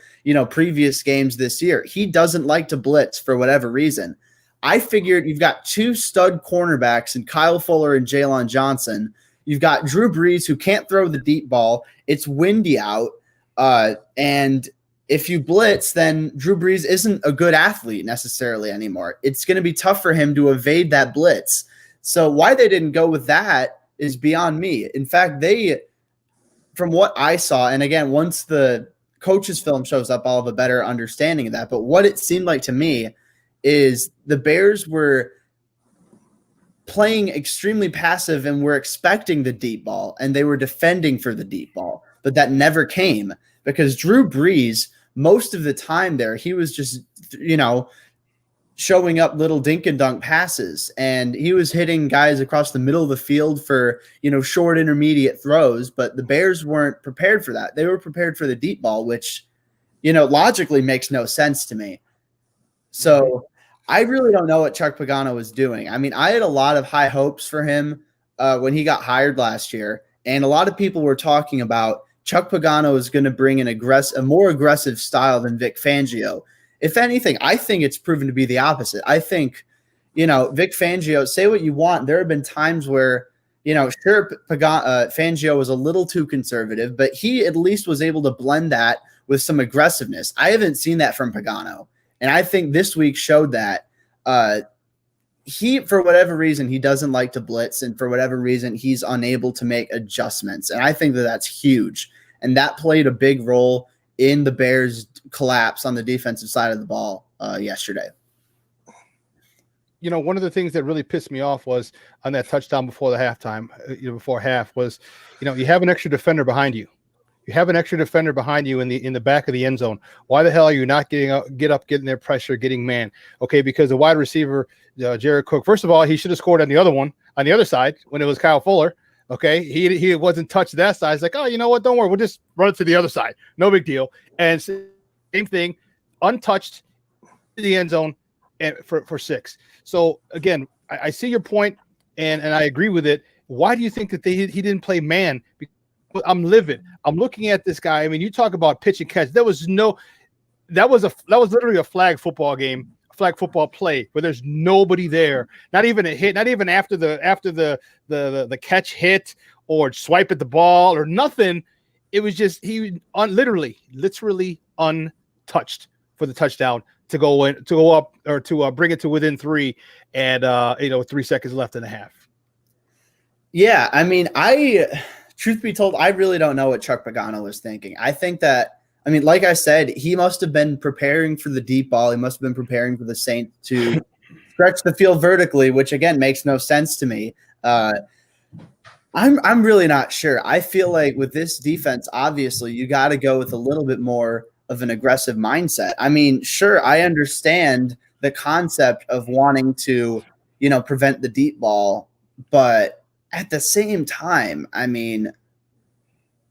previous games this year. He doesn't like to blitz for whatever reason. I figured you've got two stud cornerbacks in Kyle Fuller and Jalen Johnson. You've got Drew Brees who can't throw the deep ball. It's windy out. And if you blitz, then Drew Brees isn't a good athlete necessarily anymore. It's going to be tough for him to evade that blitz. So why they didn't go with that is beyond me. In fact, from what I saw, and again, once the coach's film shows up, I'll have a better understanding of that. But what it seemed like to me is the Bears were playing extremely passive and were expecting the deep ball, and they were defending for the deep ball. But that never came because Drew Brees, most of the time there, he was just, showing up little dink and dunk passes, and he was hitting guys across the middle of the field for, short intermediate throws, but the Bears weren't prepared for that. They were prepared for the deep ball, which, logically makes no sense to me. So I really don't know what Chuck Pagano was doing. I mean, I had a lot of high hopes for him when he got hired last year, and a lot of people were talking about Chuck Pagano is going to bring a more aggressive style than Vic Fangio. If anything, I think it's proven to be the opposite. I think, Vic Fangio, say what you want. There have been times where, sure, Fangio was a little too conservative, but he at least was able to blend that with some aggressiveness. I haven't seen that from Pagano. And I think this week showed that he, for whatever reason, he doesn't like to blitz. And for whatever reason, he's unable to make adjustments. And I think that that's huge. And that played a big role in the Bears' collapse on the defensive side of the ball yesterday. One of the things that really pissed me off was on that touchdown before the halftime, before half was, you have an extra defender behind you. You have an extra defender behind you in the back of the end zone. Why the hell are you not getting their pressure, getting man? Okay, because the wide receiver, Jared Cook, first of all, he should have scored on the other one, on the other side when it was Kyle Fuller. Okay, he wasn't touched that side. It's like, oh, you know what? Don't worry. We'll just run it to the other side. No big deal. And same thing, untouched in the end zone and for 6. So, again, I see your point, and I agree with it. Why do you think that he didn't play man? Because I'm livid. I'm looking at this guy. I mean, you talk about pitch and catch. That was literally a flag football game. Flag football play where there's nobody there, not even a hit, not even after the catch hit or swipe at the ball or nothing. It was just literally untouched for the touchdown to go up or to bring it to within 3 and 3 seconds left in the half. Yeah, I mean, truth be told, I really don't know what Chuck Pagano was thinking. I think that, like I said, he must have been preparing for the deep ball. He must have been preparing for the Saints to stretch the field vertically, which, again, makes no sense to me. I'm really not sure. I feel like with this defense, obviously, you got to go with a little bit more of an aggressive mindset. I mean, sure, I understand the concept of wanting to, prevent the deep ball, but at the same time,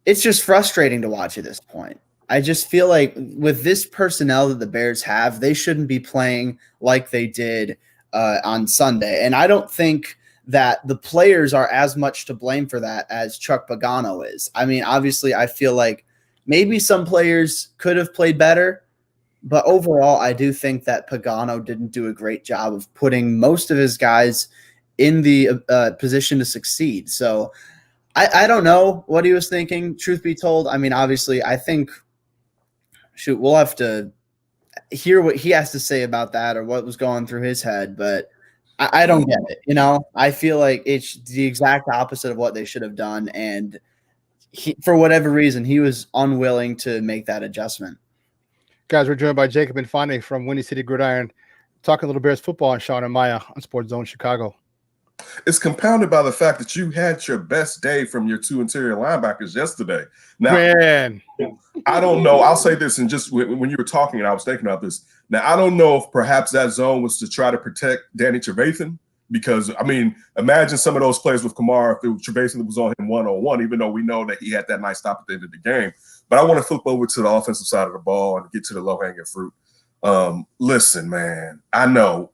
it's just frustrating to watch at this point. I just feel like with this personnel that the Bears have, they shouldn't be playing like they did on Sunday. And I don't think that the players are as much to blame for that as Chuck Pagano is. Obviously, I feel like maybe some players could have played better, but overall, I do think that Pagano didn't do a great job of putting most of his guys in the position to succeed. So I don't know what he was thinking, truth be told. I mean, obviously, I think we'll have to hear what he has to say about that or what was going through his head, but I don't get it. You know, I feel like it's the exact opposite of what they should have done, and for whatever reason, he was unwilling to make that adjustment. Guys, we're joined by Jacob and Fani from Windy City Gridiron, talking a little Bears football on Shawn and Maya on SportsZone Chicago. It's compounded by the fact that you had your best day from your 2 interior linebackers yesterday. Now, man, I don't know. I'll say this, and just when you were talking, and I was thinking about this. Now, I don't know if perhaps that zone was to try to protect Danny Trevathan, because, I mean, imagine some of those plays with Kamara if it was Trevathan that was on him one-on-one, even though we know that he had that nice stop at the end of the game. But I want to flip over to the offensive side of the ball and get to the low-hanging fruit. Listen, man, I know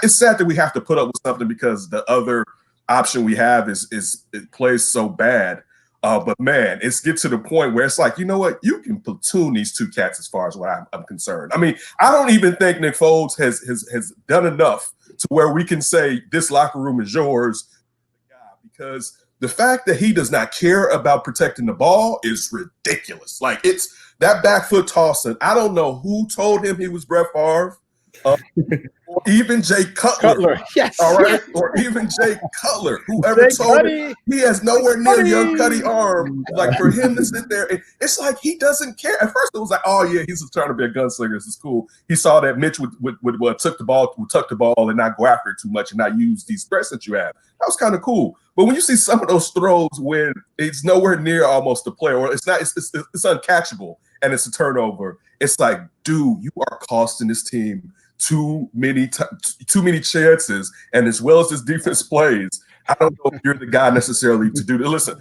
it's sad that we have to put up with something because the other option we have is it plays so bad. But man, it's get to the point where it's like, you know what, you can platoon these two cats as far as what I'm concerned. I mean, I don't even think Nick Foles has done enough to where we can say this locker room is yours, because the fact that he does not care about protecting the ball is ridiculous. Like, it's that back foot tossing. I don't know who told him he was Brett Favre, or even Jay Cutler. Yes. All right. Or even Jay Cutler, whoever told him he has nowhere near Young Cuddy arm. Like, for him to sit there, it's like he doesn't care. At first, it was like, oh yeah, he's trying to be a gunslinger. This is cool. He saw that Mitch would tuck the ball and not go after it too much and not use these threats that you have. That was kind of cool. But when you see some of those throws when it's nowhere near almost the play, or it's uncatchable and it's a turnover, it's like, dude, you are costing this team too many chances, and as well as this defense plays, I don't know if you're the guy necessarily to do that. Listen,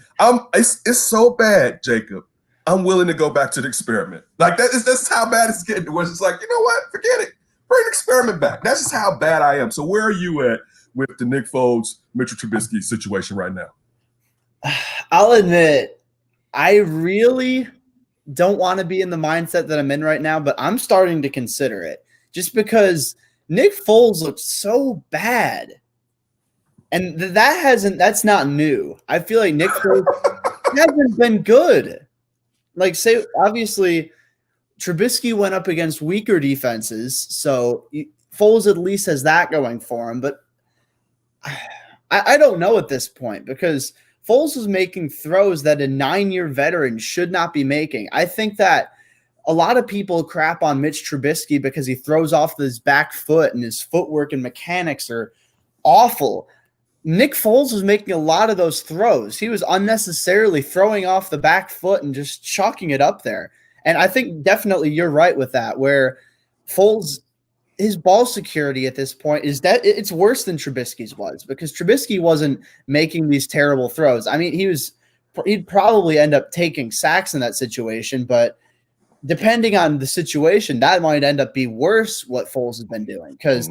it's so bad, Jacob. I'm willing to go back to the experiment. Like, that's how bad it's getting. Where it's like, you know what? Forget it. Bring the experiment back. That's just how bad I am. So where are you at with the Nick Foles, Mitchell Trubisky situation right now? I'll admit, I really don't want to be in the mindset that I'm in right now, but I'm starting to consider it. Just because Nick Foles looks so bad. And that's not new. I feel like Nick Foles hasn't been good. Like, say, obviously, Trubisky went up against weaker defenses, so Foles at least has that going for him. But I don't know at this point, because Foles was making throws that a 9-year veteran should not be making. I think that a lot of people crap on Mitch Trubisky because he throws off his back foot and his footwork and mechanics are awful. Nick Foles was making a lot of those throws. He was unnecessarily throwing off the back foot and just chucking it up there. And I think definitely you're right with that, where Foles, his ball security at this point is that it's worse than Trubisky's was, because Trubisky wasn't making these terrible throws. I mean, he'd probably end up taking sacks in that situation, but depending on the situation, that might end up being worse what Foles has been doing, because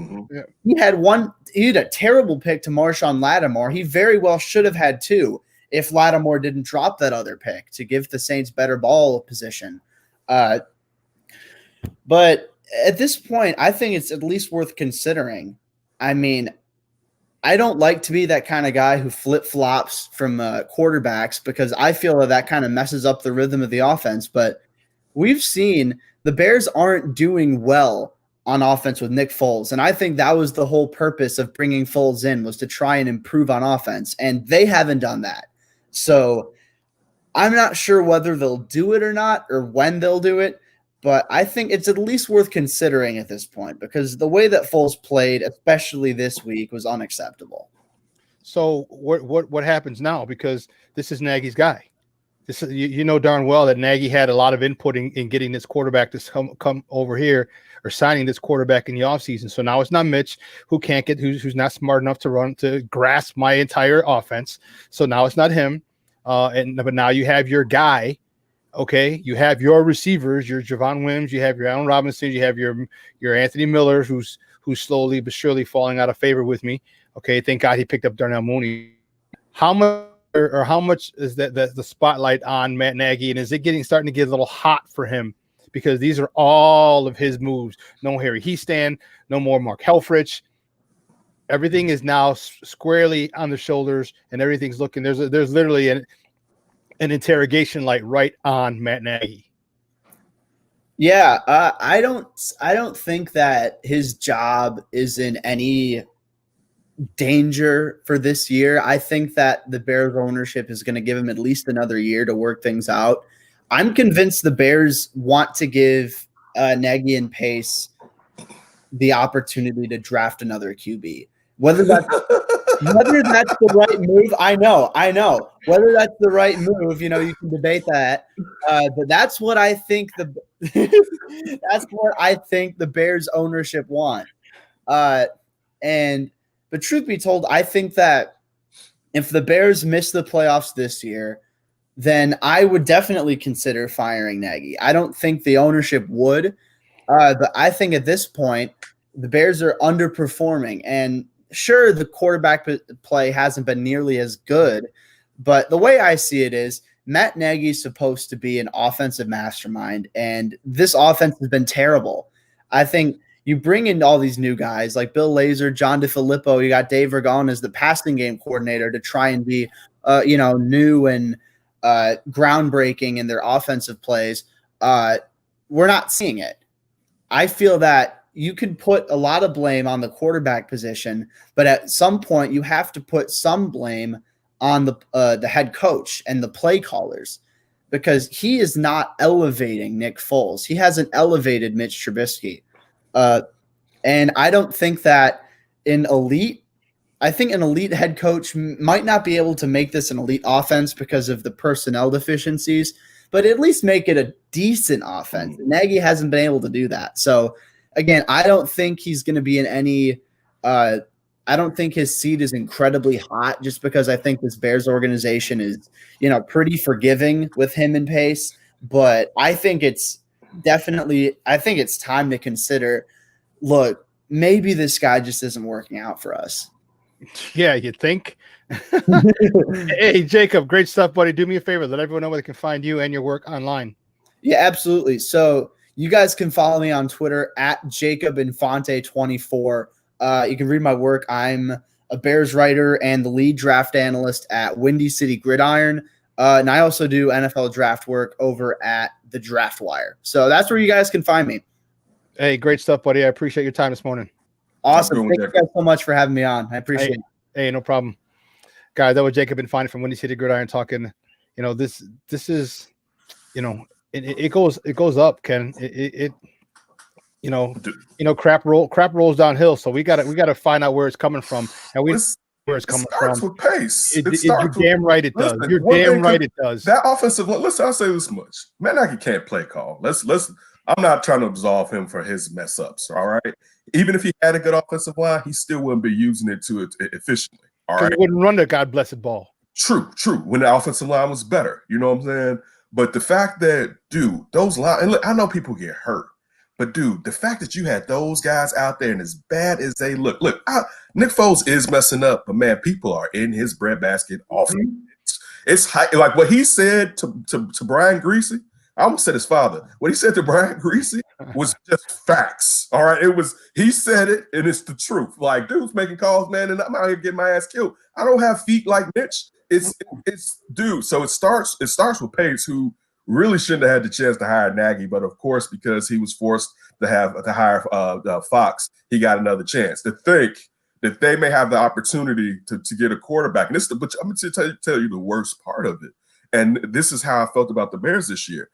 he had a terrible pick to Marshawn Lattimore. He very well should have had 2 if Lattimore didn't drop that other pick to give the Saints better ball position. But at this point, I think it's at least worth considering. I mean, I don't like to be that kind of guy who flip-flops from quarterbacks, because I feel that kind of messes up the rhythm of the offense, but we've seen the Bears aren't doing well on offense with Nick Foles. And I think that was the whole purpose of bringing Foles in, was to try and improve on offense. And they haven't done that. So I'm not sure whether they'll do it or not, or when they'll do it. But I think it's at least worth considering at this point, because the way that Foles played, especially this week, was unacceptable. So what happens now? Because this is Nagy's guy. This is, you know darn well that Nagy had a lot of input in getting this quarterback to come over here, or signing this quarterback in the offseason. So now it's not Mitch, who's not smart enough to grasp my entire offense. So now it's not him. But now you have your guy. Okay, you have your receivers, your Javon Wims, you have your Allen Robinson, you have your Anthony Miller, who's slowly but surely falling out of favor with me. Okay, thank God he picked up Darnell Mooney. How much is that the spotlight on Matt Nagy, and is it starting to get a little hot for him? Because these are all of his moves. No Harry Heastand, no more Mark Helfrich. everything is now squarely on the shoulders, and everything's looking. There's literally an interrogation light right on Matt Nagy. Yeah, I don't think that his job is in any danger for this year. I think that the Bears ownership is going to give him at least another year to work things out. I'm convinced the Bears want to give Nagy and Pace the opportunity to draft another QB. Whether that's the right move, I know. Whether that's the right move, you can debate that. But that's what I think that's what I think the Bears ownership want. But truth be told, I think that if the Bears miss the playoffs this year, then I would definitely consider firing Nagy. I don't think the ownership would, but I think at this point the Bears are underperforming. And sure, the quarterback play hasn't been nearly as good, but the way I see it is Matt Nagy is supposed to be an offensive mastermind, and this offense has been terrible. I think you bring in all these new guys like Bill Lazor, John DeFilippo, you got Dave Ragone as the passing game coordinator to try and be, new and groundbreaking in their offensive plays. We're not seeing it. I feel that you could put a lot of blame on the quarterback position, but at some point you have to put some blame on the head coach and the play callers, because he is not elevating Nick Foles. He hasn't elevated Mitch Trubisky. And I don't think that an elite head coach might not be able to make this an elite offense because of the personnel deficiencies, but at least make it a decent offense. Nagy hasn't been able to do that. So again, I don't think he's going to be in any I don't think his seat is incredibly hot, just because I think this Bears organization is, pretty forgiving with him and Pace. But I think it's time to consider, look, maybe this guy just isn't working out for us. Yeah, you think? Hey, Jacob, great stuff, buddy. Do me a favor. Let everyone know where they can find you and your work online. Yeah, absolutely. So you guys can follow me on Twitter at JacobInfante24. You can read my work. I'm a Bears writer and the lead draft analyst at Windy City Gridiron. And I also do NFL draft work over at the Draft Wire. So that's where you guys can find me. Hey, great stuff, buddy. I appreciate your time this morning. Awesome. Thank you guys so much for having me on. I appreciate it. Hey, no problem. Guys, that was Jacob Infante from Windy City Gridiron talking. This is, it goes up, Ken. Crap rolls downhill. So we gotta find out where it's coming from, and where it's coming from. With pace. You're damn right it does. You're damn right it does. That offensive line. Listen, I'll say this much: Matt Nagy can't play call. I'm not trying to absolve him for his mess ups. All right, even if he had a good offensive line, he still wouldn't be using it efficiently. All right, he wouldn't run the God blessed ball. True. When the offensive line was better, you know what I'm saying. But the fact that, dude, those lines, and look, I know people get hurt. But, dude, the fact that you had those guys out there, and as bad as they look, Nick Foles is messing up, but, man, people are in his breadbasket often. It's high, like what he said to Brian Greasy. I almost said his father. What he said to Brian Greasy was just facts. All right, he said it, and it's the truth. Like, dude's making calls, man, and I'm out here getting my ass killed. I don't have feet like Mitch. It's dude. So it starts with Pace, who really shouldn't have had the chance to hire Nagy, but of course, because he was forced to hire Fox, he got another chance. To think that they may have the opportunity to get a quarterback, and but I'm going to tell you the worst part of it. And this is how I felt about the Bears this year.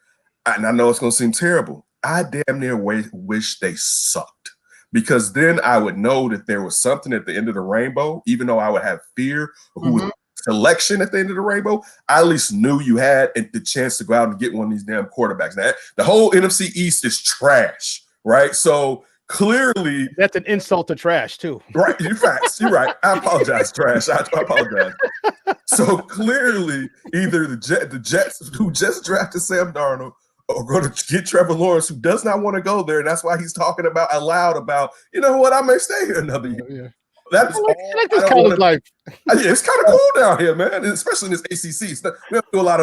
And I know it's going to seem terrible. I damn near wish they sucked, because then I would know that there was something at the end of the rainbow, even though I would have fear of who was selection at the end of the rainbow. I at least knew you had the chance to go out and get one of these damn quarterbacks. Now, the whole NFC East is trash, right? So clearly, that's an insult to trash too. Right? You're right. I apologize, trash. I apologize. So clearly, either the Jets, who just drafted Sam Darnold, are going to get Trevor Lawrence, who does not want to go there, and that's why he's talking aloud about, you know what, I may stay here another year. That's this college life. It's kind of cool down here, man, especially in this ACC. It's not a lot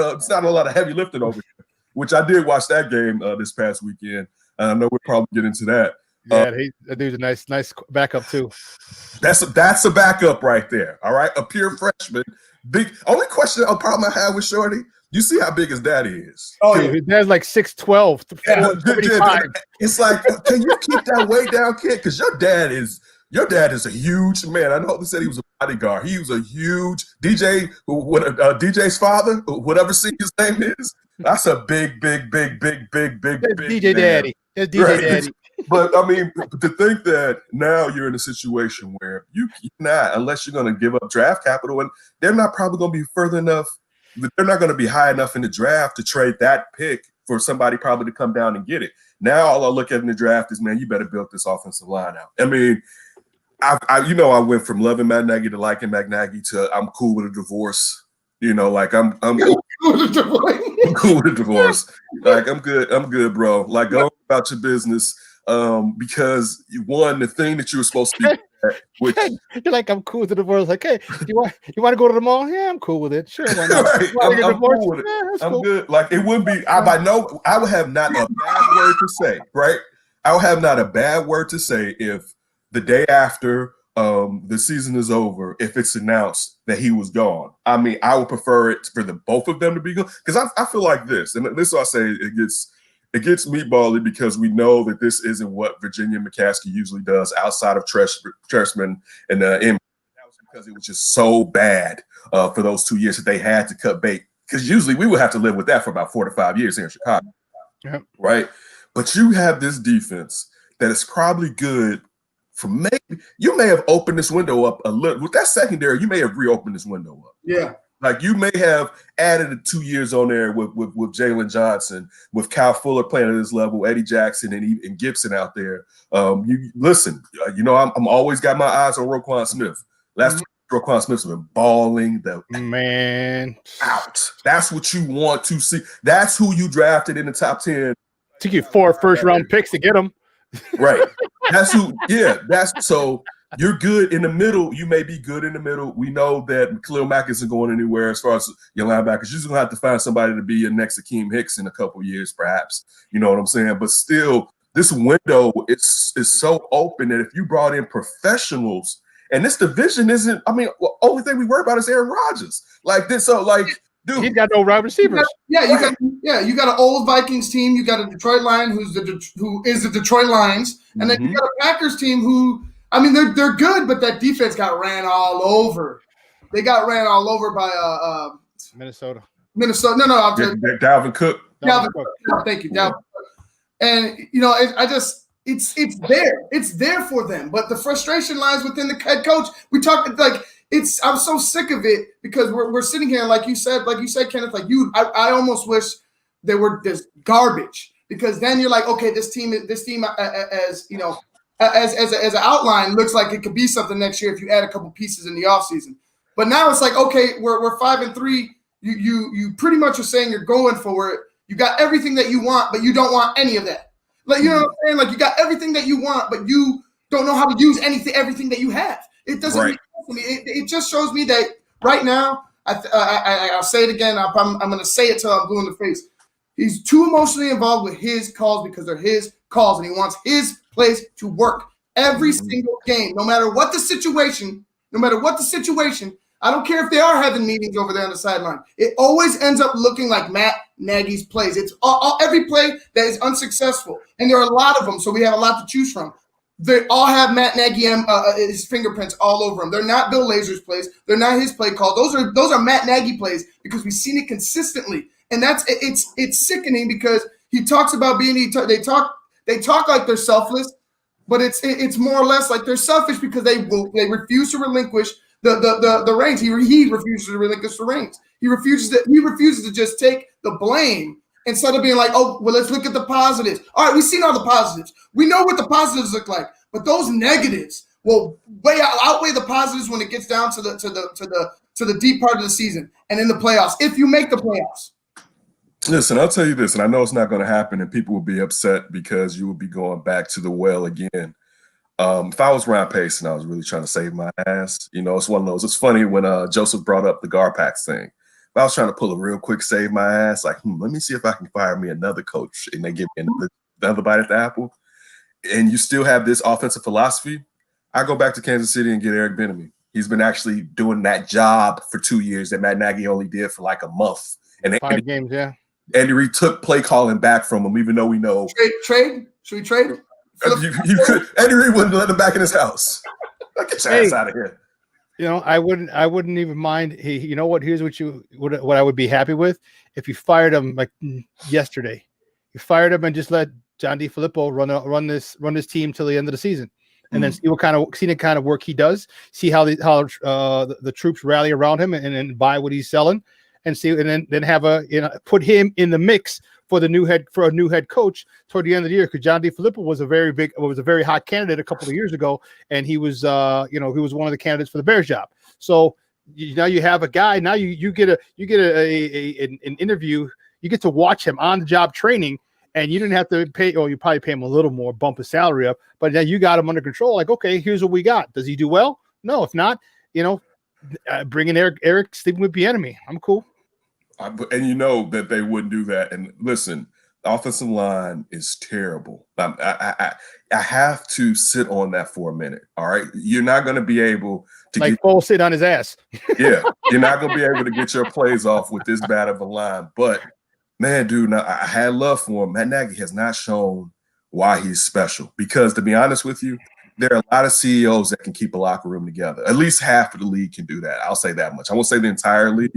of heavy lifting over here, which I did watch that game this past weekend, and I know we'll probably get into that. Yeah, that dude's a nice backup too. That's a backup right there. All right, a pure freshman. Big. Only question or problem I have with Shorty. You see how big his daddy is. Oh, dude, his dad's like 6'12", 475. It's like, can you keep that weight down, kid? Because your dad is a huge man. I know they said he was a bodyguard. He was a huge DJ's father, whatever his name is. That's a big DJ man. Daddy. It's DJ Daddy. But I mean, to think that now you're in a situation where you're not, unless you're going to give up draft capital, and they're not probably going to be further enough. They're not going to be high enough in the draft to trade that pick for somebody probably to come down and get it. Now all I look at in the draft is, man, you better build this offensive line out. I mean, I went from loving Matt Nagy to liking Matt Nagy to I'm cool with a divorce. Like I'm cool with a divorce. Like I'm good, bro. Like go about your business. Because the thing that you were supposed to be which you're like, I'm cool with the divorce. Like, hey, you want to go to the mall? Yeah, I'm cool with it. Sure, why not? Right. I'm cool with it. Yeah, I'm cool. Good. Like it would be. I would have not a bad word to say. Right. I would have not a bad word to say if the day after the season is over, if it's announced that he was gone. I mean, I would prefer it for the both of them to be gone because I feel like this, and this is what I say it gets meatbally because we know that this isn't what Virginia McCaskey usually does outside of Treshman and that was because it was just so bad for those 2 years that they had to cut bait. Because usually we would have to live with that for about 4 to 5 years here in Chicago. Yep. Right? But you have this defense that is probably good for you may have opened this window up a little. With that secondary, you may have reopened this window up. Yeah. Like you may have added 2 years on there with Jalen Johnson, with Kyle Fuller playing at this level, Eddie Jackson and Gibson out there. You listen. I'm always got my eyes on Roquan Smith. Last year, Roquan Smith's been balling the man out. That's what you want to see. That's who you drafted in the top 10. Took you 4 first-round picks to get him. Right. That's who. Yeah. That's so. You're good in the middle. You may be good in the middle. We know that Khalil Mack isn't going anywhere as far as your linebackers. You're just going to have to find somebody to be your next Akeem Hicks in a couple of years, perhaps. You know what I'm saying? But still, this window is so open that if you brought in professionals, and this division isn't, I mean, the only thing we worry about is Aaron Rodgers. Like this, so like, dude. He's got no wide receivers. You got an old Vikings team. You got a Detroit Lion who is the Detroit Lions. And then you got a Packers team who, I mean, they're good, but that defense got ran all over. They got ran all over by Minnesota. No, Dalvin Cook. Dalvin Cook. Thank you, Dalvin Cook. And it's there. It's there for them. But the frustration lies within the head coach. We talked like I'm so sick of it because we're sitting here, like you said, Kenneth, I almost wish they were this garbage because then you're like, okay, this team as an outline looks like it could be something next year if you add a couple pieces in the offseason. But now it's like, okay, we're 5-3. You pretty much are saying you're going for it. You got everything that you want, but you don't want any of that. Like, you know what I'm saying? Like you got everything that you want, but you don't know how to use everything that you have. It doesn't make sense to me. It just shows me that right now, I'll say it again. I'm going to say it till I'm blue in the face. He's too emotionally involved with his calls because they're his calls, and he wants his plays to work every single game, no matter what the situation. I don't care if they are having meetings over there on the sideline. It always ends up looking like Matt Nagy's plays. It's every play that is unsuccessful, and there are a lot of them, so we have a lot to choose from. They all have Matt Nagy his fingerprints all over them. They're not Bill Lazor's plays. They're not his play call. Those are Matt Nagy plays because we've seen it consistently, and it's sickening because he talks about they talk like they're selfless, but it's more or less like they're selfish because they refuse to relinquish the reins. He refuses to relinquish the reins. He refuses to just take the blame instead of being like, oh, well, let's look at the positives. All right, we've seen all the positives. We know what the positives look like, but those negatives will outweigh the positives when it gets down to the deep part of the season and in the playoffs. If you make the playoffs. Listen, I'll tell you this, and I know it's not going to happen, and people will be upset because you will be going back to the well again. If I was Ryan Pace and I was really trying to save my ass, it's one of those. It's funny when Joseph brought up the Garpax thing. If I was trying to pull a real quick save my ass, like, let me see if I can fire me another coach and they give me another bite at the apple. And you still have this offensive philosophy, I go back to Kansas City and get Eric Bieniemy. He's been actually doing that job for 2 years that Matt Nagy only did for like a month. And 5 games, yeah. Andy Reid took play calling back from him, even though we know. Trade? Should we trade? You could. Andy Reid wouldn't let him back in his house. Get your ass out of here. You know, I wouldn't even mind. Hey, you know what? Here's what I would be happy with if you fired him like yesterday. You fired him and just let John DeFilippo run this team till the end of the season, and then see the kind of work he does. See how the troops rally around him and buy what he's selling, and see, and then have put him in the mix for a new head coach toward the end of the year, because John DeFilippo was a very hot candidate a couple of years ago, and he was he was one of the candidates for the Bears job. So now you have a guy. Now you get an interview. You get to watch him on the job training, and you didn't have to pay. Or you probably pay him a little more, bump his salary up. But now you got him under control. Like, okay, here's what we got. Does he do well? No. If not, bring in Eric sleeping with Bieniemy. I'm cool. And you know that they wouldn't do that. And listen, the offensive line is terrible. I have to sit on that for a minute. All right, you're not going to be able to Foles sit on his ass. Yeah, you're not going to be able to get your plays off with this bad of a line. But man, dude, I had love for him. Matt Nagy has not shown why he's special. Because to be honest with you, there are a lot of CEOs that can keep a locker room together. At least half of the league can do that. I'll say that much. I won't say the entire league,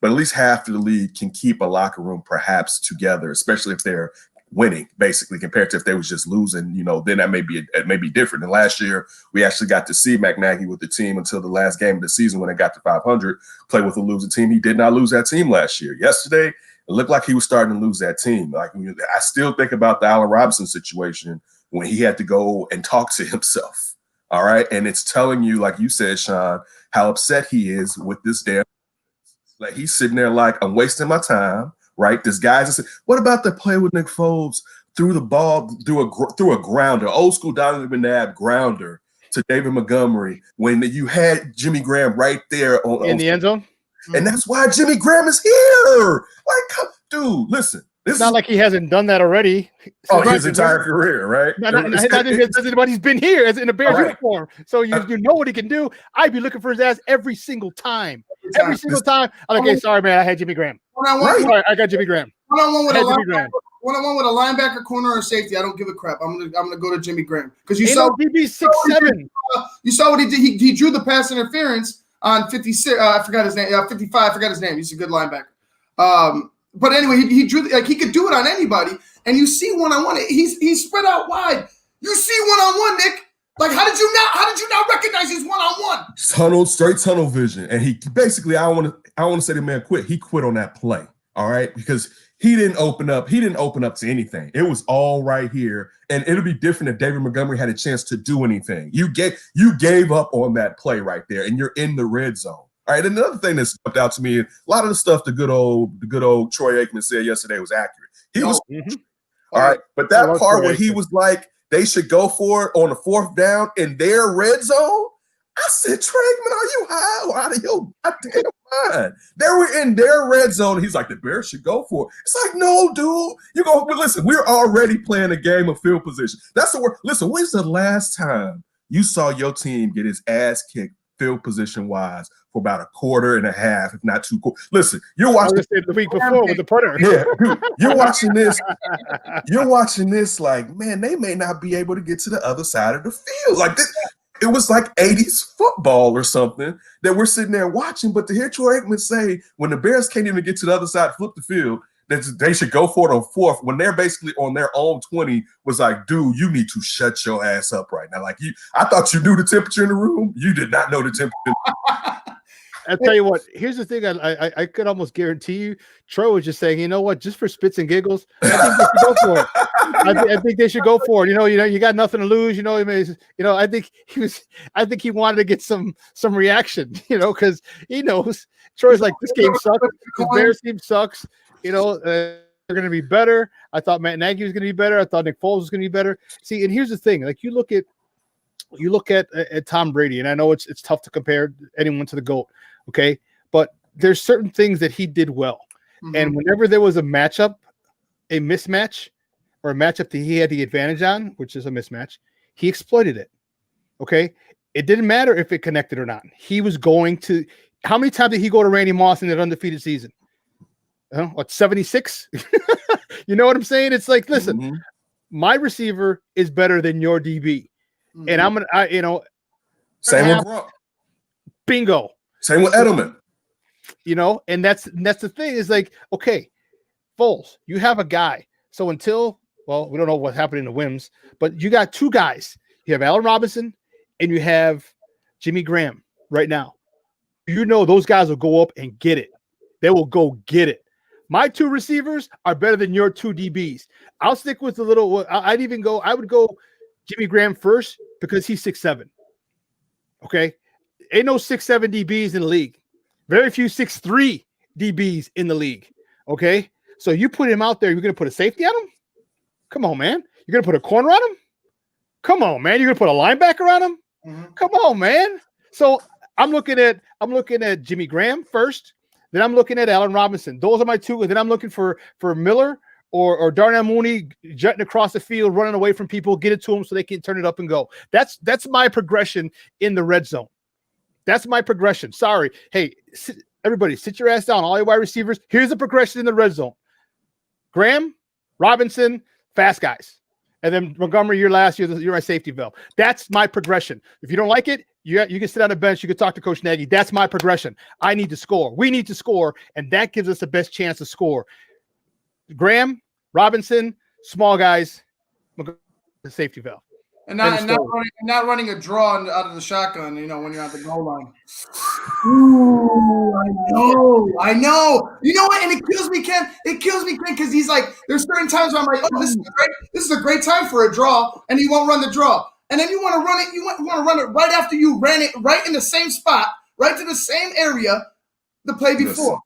but at least half of the league can keep a locker room perhaps together, especially if they're winning, basically, compared to if they was just losing, then it may be different. And last year, we actually got to see Matt Nagy with the team until the last game of the season when it got to 500, play with a losing team. He did not lose that team last year. Yesterday, it looked like he was starting to lose that team. Like, I still think about the Allen Robinson situation when he had to go and talk to himself, all right? And it's telling you, like you said, Shawn, how upset he is with this damn. Like, he's sitting there like, I'm wasting my time, right? This guy's just, what about the play with Nick Foles threw the ball through a grounder, old school Donovan McNabb grounder to David Montgomery when you had Jimmy Graham right there in the end zone? And that's why Jimmy Graham is here. Like, dude, listen. It's not like he hasn't done that already. His entire career, right? But he's been here as in a Bears uniform. So you know what he can do. I'd be looking for his ass every single time. Every single time. I'm like, hey, sorry, man, I had Jimmy Graham. I got Jimmy Graham. One-on-one with a linebacker, corner, or safety. I don't give a crap. I'm gonna go to Jimmy Graham because you saw DB 6'7". You saw what he did. He drew the pass interference on 56. I forgot his name. 55. I forgot his name. He's a good linebacker. But anyway, he drew he could do it on anybody. And you see one-on-one. He's spread out wide. You see one-on-one, Nick. Like, how did you not recognize he's one-on-one? Straight tunnel vision. And he basically, I want to say the man quit. He quit on that play. All right. Because he didn't open up to anything. It was all right here. And it'll be different if David Montgomery had a chance to do anything. You gave up on that play right there, and you're in the red zone. All right. Another thing that jumped out to me, a lot of the stuff the good old Troy Aikman said yesterday was accurate. He was all right, but that part where he was like, they should go for it on the 4th down in their red zone. I said, Traigman, are you high or out of your goddamn mind? They were in their red zone. He's like, the Bears should go for it. It's like, no, dude. Listen, we're already playing a game of field position. That's the word. Listen, when's the last time you saw your team get his ass kicked field position wise for about a quarter and a half, if not 2 quarters? Listen, you're watching the week before with the punter. Yeah, dude, you're watching this. You're watching this like, man, they may not be able to get to the other side of the field. Like this, it was like 80s football or something that we're sitting there watching. But to hear Troy Aikman say when the Bears can't even get to the other side, flip the field, that they should go for it on 4th when they're basically on their own 20, was like, dude, you need to shut your ass up right now. Like, I thought you knew the temperature in the room. You did not know the temperature. I'll tell you what, here's the thing. I could almost guarantee you, Troy was just saying, you know what, just for spits and giggles, I think they should go for it. I think they should go for it. You got nothing to lose. I think he wanted to get some reaction, because he knows Troy's like, this game sucks. This Bears team sucks. They're going to be better. I thought Matt Nagy was going to be better. I thought Nick Foles was going to be better. See, and here's the thing. Like, you look at Tom Brady, and I know it's tough to compare anyone to the GOAT, okay? But there's certain things that he did well. Mm-hmm. And whenever there was a mismatch, or a matchup that he had the advantage on, which is a mismatch, he exploited it, okay? It didn't matter if it connected or not. He was going to. How many times did he go to Randy Moss in that undefeated season? What, 76? You know what I'm saying? It's like, listen, my receiver is better than your DB, and I'm gonna, same with Gronk. Bingo. Same with Edelman. And that's the thing is like, okay, Foles, you have a guy. So we don't know what happened in the Wims, but you got two guys. You have Allen Robinson and you have Jimmy Graham right now. Those guys will go up and get it. They will go get it. My two receivers are better than your two DBs. I'll stick with I would go Jimmy Graham first because he's 6'7". Okay. Ain't no 6'7" DBs in the league. Very few 6'3" DBs in the league. Okay. So you put him out there, you're going to put a safety on him? Come on, man. You're going to put a corner on him? Come on, man. You're going to put a linebacker on him? Come on, man. So I'm looking at Jimmy Graham first. Then I'm looking at Allen Robinson. Those are my two. And then I'm looking for Miller or Darnell Mooney jetting across the field, running away from people, get it to them so they can turn it up and go. That's my progression in the red zone. That's my progression. Sorry. Hey, everybody, sit your ass down. All your wide receivers. Here's the progression in the red zone. Graham, Robinson, fast guys. And then Montgomery, you're last. You're my safety valve. That's my progression. If you don't like it, you can sit on the bench. You can talk to Coach Nagy. That's my progression. I need to score. We need to score, and that gives us the best chance to score. Graham, Robinson, small guys, the safety valve. And not running a draw out of the shotgun, when you're at the goal line. Ooh, I know. You know what? And it kills me, Ken. It kills me, Ken, because he's like, there's certain times where I'm like, oh, this is a great time for a draw, and he won't run the draw. And then you want to run it. You want to run it right after you ran it right in the same spot, right to the same area the play before.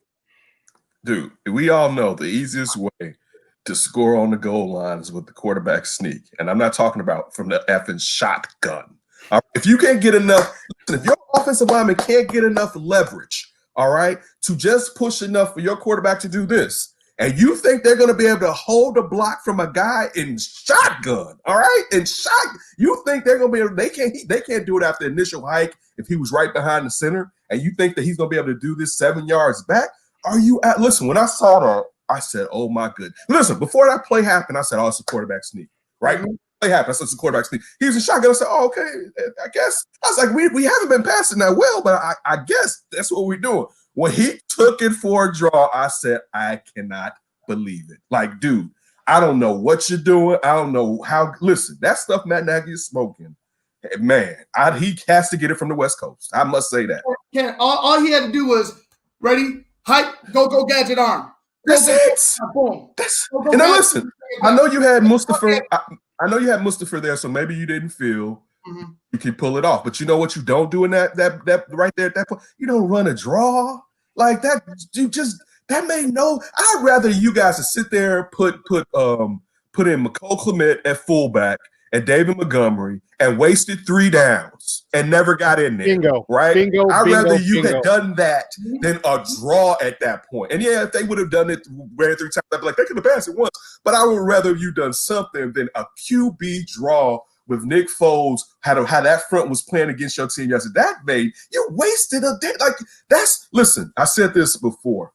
Listen, dude, we all know the easiest way to score on the goal line is with the quarterback sneak. And I'm not talking about from the effing shotgun. If you can't get enough, if your offensive lineman can't get enough leverage, all right, to just push enough for your quarterback to do this, and you think they're going to be able to hold a block from a guy in shotgun, all right? You think they're going to be able, they can't do it after the initial hike if he was right behind the center, and you think that he's going to be able to do this 7 yards back? Listen, when I saw that, I said, oh my goodness. Listen, before that play happened, I said, oh, it's a quarterback sneak, right? Play happened, I said, it's a quarterback sneak. He was in shotgun. I said, oh, okay, I guess. I was like, we haven't been passing that well, but I guess that's what we're doing. When he took it for a draw, I said, I cannot believe it. Like, dude, I don't know what you're doing. I don't know how. Listen, that stuff Matt Nagy is smoking, man, he has to get it from the West Coast. I must say that. Ken, all he had to do was, ready, hype, go gadget arm. That's it. Boom. And now listen, I know you had Mustafa. I know you had Mustafa there, so maybe you didn't feel you could pull it off. But you know what you don't do in that right there at that point? You don't run a draw like that. That made no. I'd rather you guys to sit there, put in McCole Clement at fullback and David Montgomery and wasted 3 downs and never got in there. Bingo. Right? I'd rather you bingo. had done that than a draw at that point. And yeah, if they would have done it, ran 3 times, I'd be like, they could have passed it once. But I would rather you done something than a QB draw with Nick Foles, how that front was playing against your team yesterday. That made you wasted a day. Like listen, I said this before.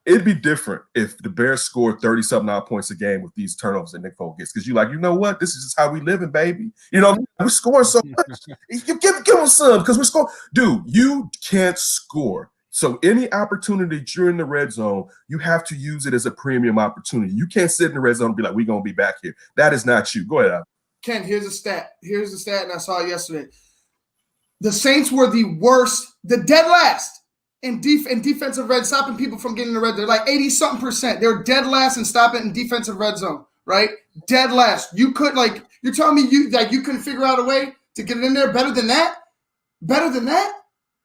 It'd be different if the Bears scored 30-something odd points a game with these turnovers that Nick Foles gets. Because you're like, you know what? This is just how we living, baby. We're scoring so much. Give them some because we're scoring. Dude, you can't score. So any opportunity during the red zone, you have to use it as a premium opportunity. You can't sit in the red zone and be like, we're going to be back here. That is not you. Go ahead, Al. Ken, here's the stat, and I saw it yesterday. The Saints were the worst, the dead last in defensive red, stopping people from getting in the red. They're like 80-something%. They're dead last in stopping in defensive red zone, right? Dead last. You could you're telling me you couldn't figure out a way to get it in there better than that? Better than that?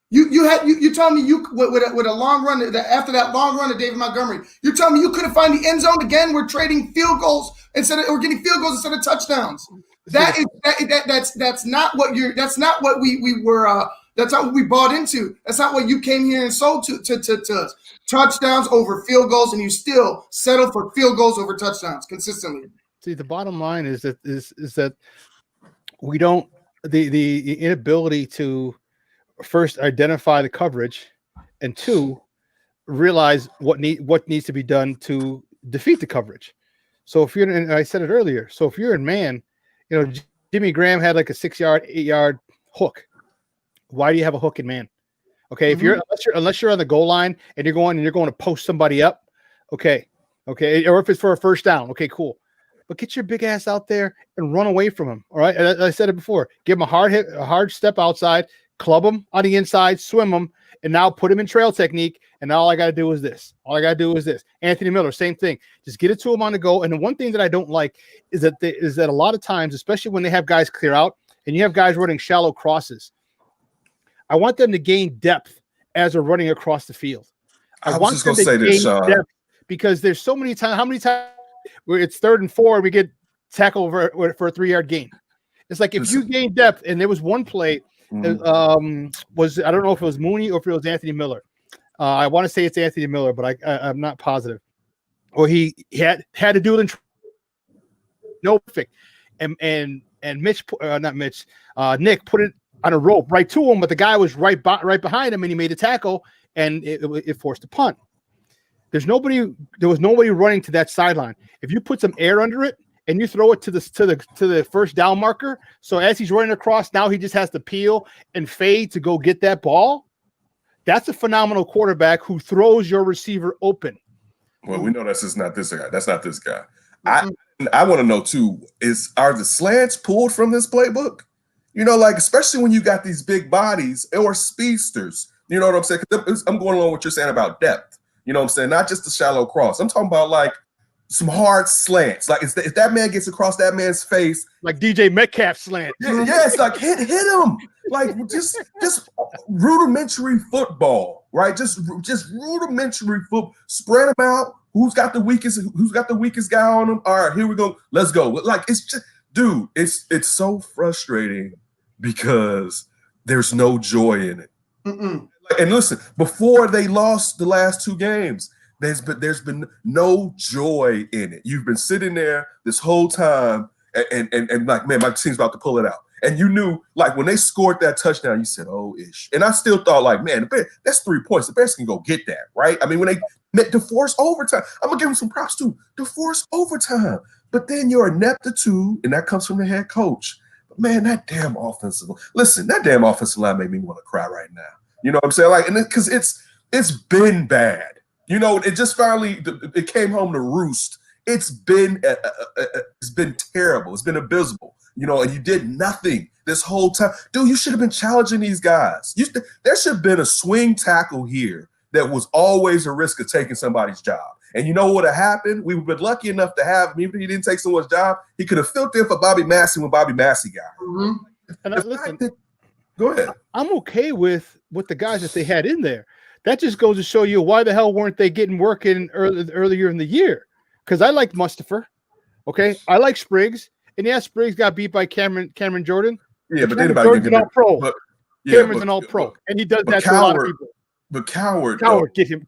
You telling me you with a long run after that long run of David Montgomery, you're telling me you couldn't find the end zone again? We're trading field goals we're getting field goals instead of touchdowns. That's not what we bought into. That's not what you came here and sold to us. Touchdowns over field goals, and you still settle for field goals over touchdowns consistently. See, the bottom line is that we don't the inability to first identify the coverage, and two, realize what needs to be done to defeat the coverage. So if you're, and I said it earlier, so if you're in man, Jimmy Graham had like a 6-yard, 8-yard hook. Why do you have a hook in man? Okay, if unless you're on the goal line and you're going to post somebody up, okay, or if it's for a first down, okay, cool. But get your big ass out there and run away from him. All right, and I said it before. Give him a hard step outside, club him on the inside, swim him, and now put him in trail technique. And now all I got to do is this. Anthony Miller, same thing. Just get it to him on the go. And the one thing that I don't like is that a lot of times, especially when they have guys clear out and you have guys running shallow crosses, I want them to gain depth as they're running across the field. I was just going to say this, Shawn. Because there's so many times. How many times where it's 3rd and 4 and we get tackled for a 3-yard gain? It's like if you gain depth, and there was one play, I don't know if it was Mooney or if it was Anthony Miller. I want to say it's Anthony Miller, but I'm not positive. Or he had to do it in perfect, and Nick put it on a rope right to him, but the guy was right behind him, and he made a tackle, and it forced a punt. There was nobody running to that sideline. If you put some air under it and you throw it to the first down marker, so as he's running across, now he just has to peel and fade to go get that ball. That's a phenomenal quarterback who throws your receiver open. Well, we know that's not this guy. That's not this guy. I want to know too, are the slants pulled from this playbook? Especially when you got these big bodies or speedsters. You know what I'm saying? 'Cause I'm going along with what you're saying about depth. You know what I'm saying? Not just the shallow cross. I'm talking about like some hard slants. Like if that man gets across that man's face, like DJ Metcalf slant. Yeah, it's like hit him. Like just rudimentary football, right? Just rudimentary football. Spread them out. Who's got the weakest guy on them? All right, here we go. Let's go. Like it's just, dude, it's so frustrating because there's no joy in it. And listen, before they lost the last 2 games, there's been no joy in it. You've been sitting there this whole time and like, man, my team's about to pull it out. And you knew, like, when they scored that touchdown, you said, oh, ish. And I still thought, like, man, that's 3 points. The Bears can go get that, right? I mean, when they force overtime, I'm going to give them some props, too. Force overtime. But then you're ineptitude, and that comes from the head coach. But, man, that damn offensive line made me want to cry right now. You know what I'm saying? Like, and because it's been bad. It just finally it came home to roost. It's been terrible. It's been abysmal. And you did nothing this whole time. Dude, you should have been challenging these guys. There should have been a swing tackle here that was always a risk of taking somebody's job. And you know what would have happened? We would have been lucky enough to have him. Even if he didn't take someone's job, he could have filled in for Bobby Massey when Bobby Massey got him. Go ahead. I'm okay with the guys that they had in there. That just goes to show you why the hell weren't they getting work in earlier in the year? Because I liked Mustafa. Okay, I like Spriggs. And yeah, Spriggs got beat by Cameron Jordan. Yeah, but Jordan's an all-pro. Cameron's an all-pro, and he does that to a lot of people. But Coward, get him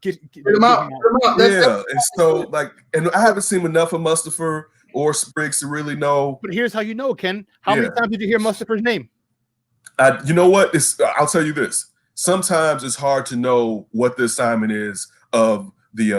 out. Yeah, and so like, and I haven't seen enough of Mustafa or Spriggs to really know. But here's how you know, Ken. How many times did you hear Mustafa's name? You know what? I'll tell you this. Sometimes it's hard to know what the assignment is of the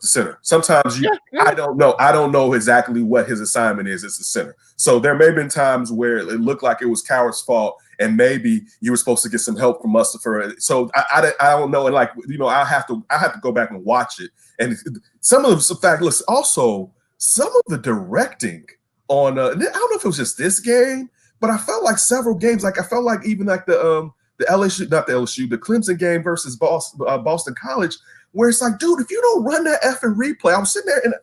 center. Sometimes I don't know exactly what his assignment is as the center. So there may have been times where it looked like it was Coward's fault, and maybe you were supposed to get some help from Mustafa. So I don't know, and I have to go back and watch it. And some of the fact, listen, also some of the directing on I don't know if it was just this game, but I felt like several games, like I felt like even like the Clemson game versus Boston College, where it's like, dude, if you don't run that effing replay, I was sitting there and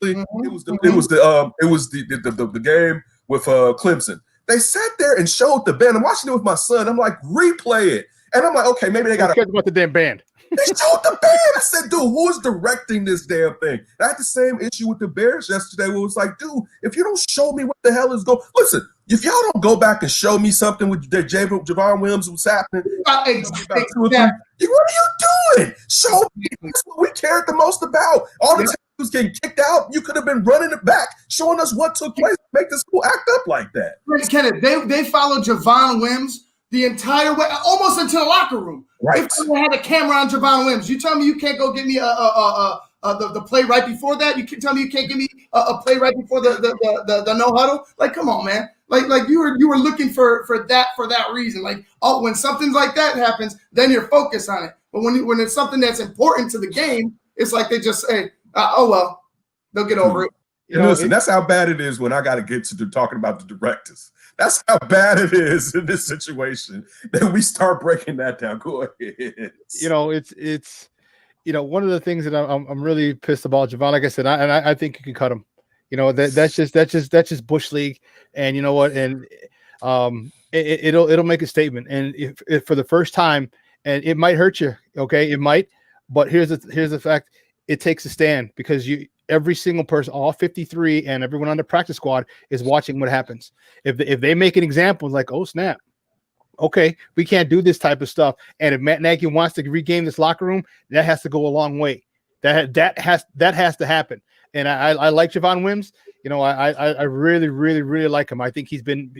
it was the game with Clemson. They sat there and showed the band. I'm watching it with my son. I'm like, replay it, and I'm like, okay, maybe they got to about the damn band. They showed the band. I said, dude, who is directing this damn thing? I had the same issue with the Bears yesterday, where it was like, dude, if you don't show me what the hell is going, listen. If y'all don't go back and show me something with Javon Williams was happening, what are you doing? Show me. That's what we cared the most about. All the time was getting kicked out, you could have been running it back, showing us what took place to make this school act up like that. Kenneth, they followed Javon Wims the entire way, almost into the locker room. Right. They had a camera on Javon Wims. You tell me you can't go get me the play right before that? You can tell me you can't give me a play right before the no huddle? Like, come on, man. Like you were looking for that reason. Like, oh, when something like that happens, then you're focused on it. But when it's something that's important to the game, it's like they just say, oh well, they'll get over it. Listen, that's how bad it is when I got to get to talking about the directors. That's how bad it is in this situation that we start breaking that down. Go ahead. It's one of the things that I'm really pissed about, Javon. Like I said, I think you can cut him. That's just Bush League, and you know what? And it'll make a statement. And if for the first time, and it might hurt you, okay, it might. But here's the fact: it takes a stand because every single person, all 53, and everyone on the practice squad is watching what happens. If they make an example, like, oh snap, okay, we can't do this type of stuff. And if Matt Nagy wants to regain this locker room, that has to go a long way. That has to happen. And I like Javon Wims. I really, really, really like him. I think he's been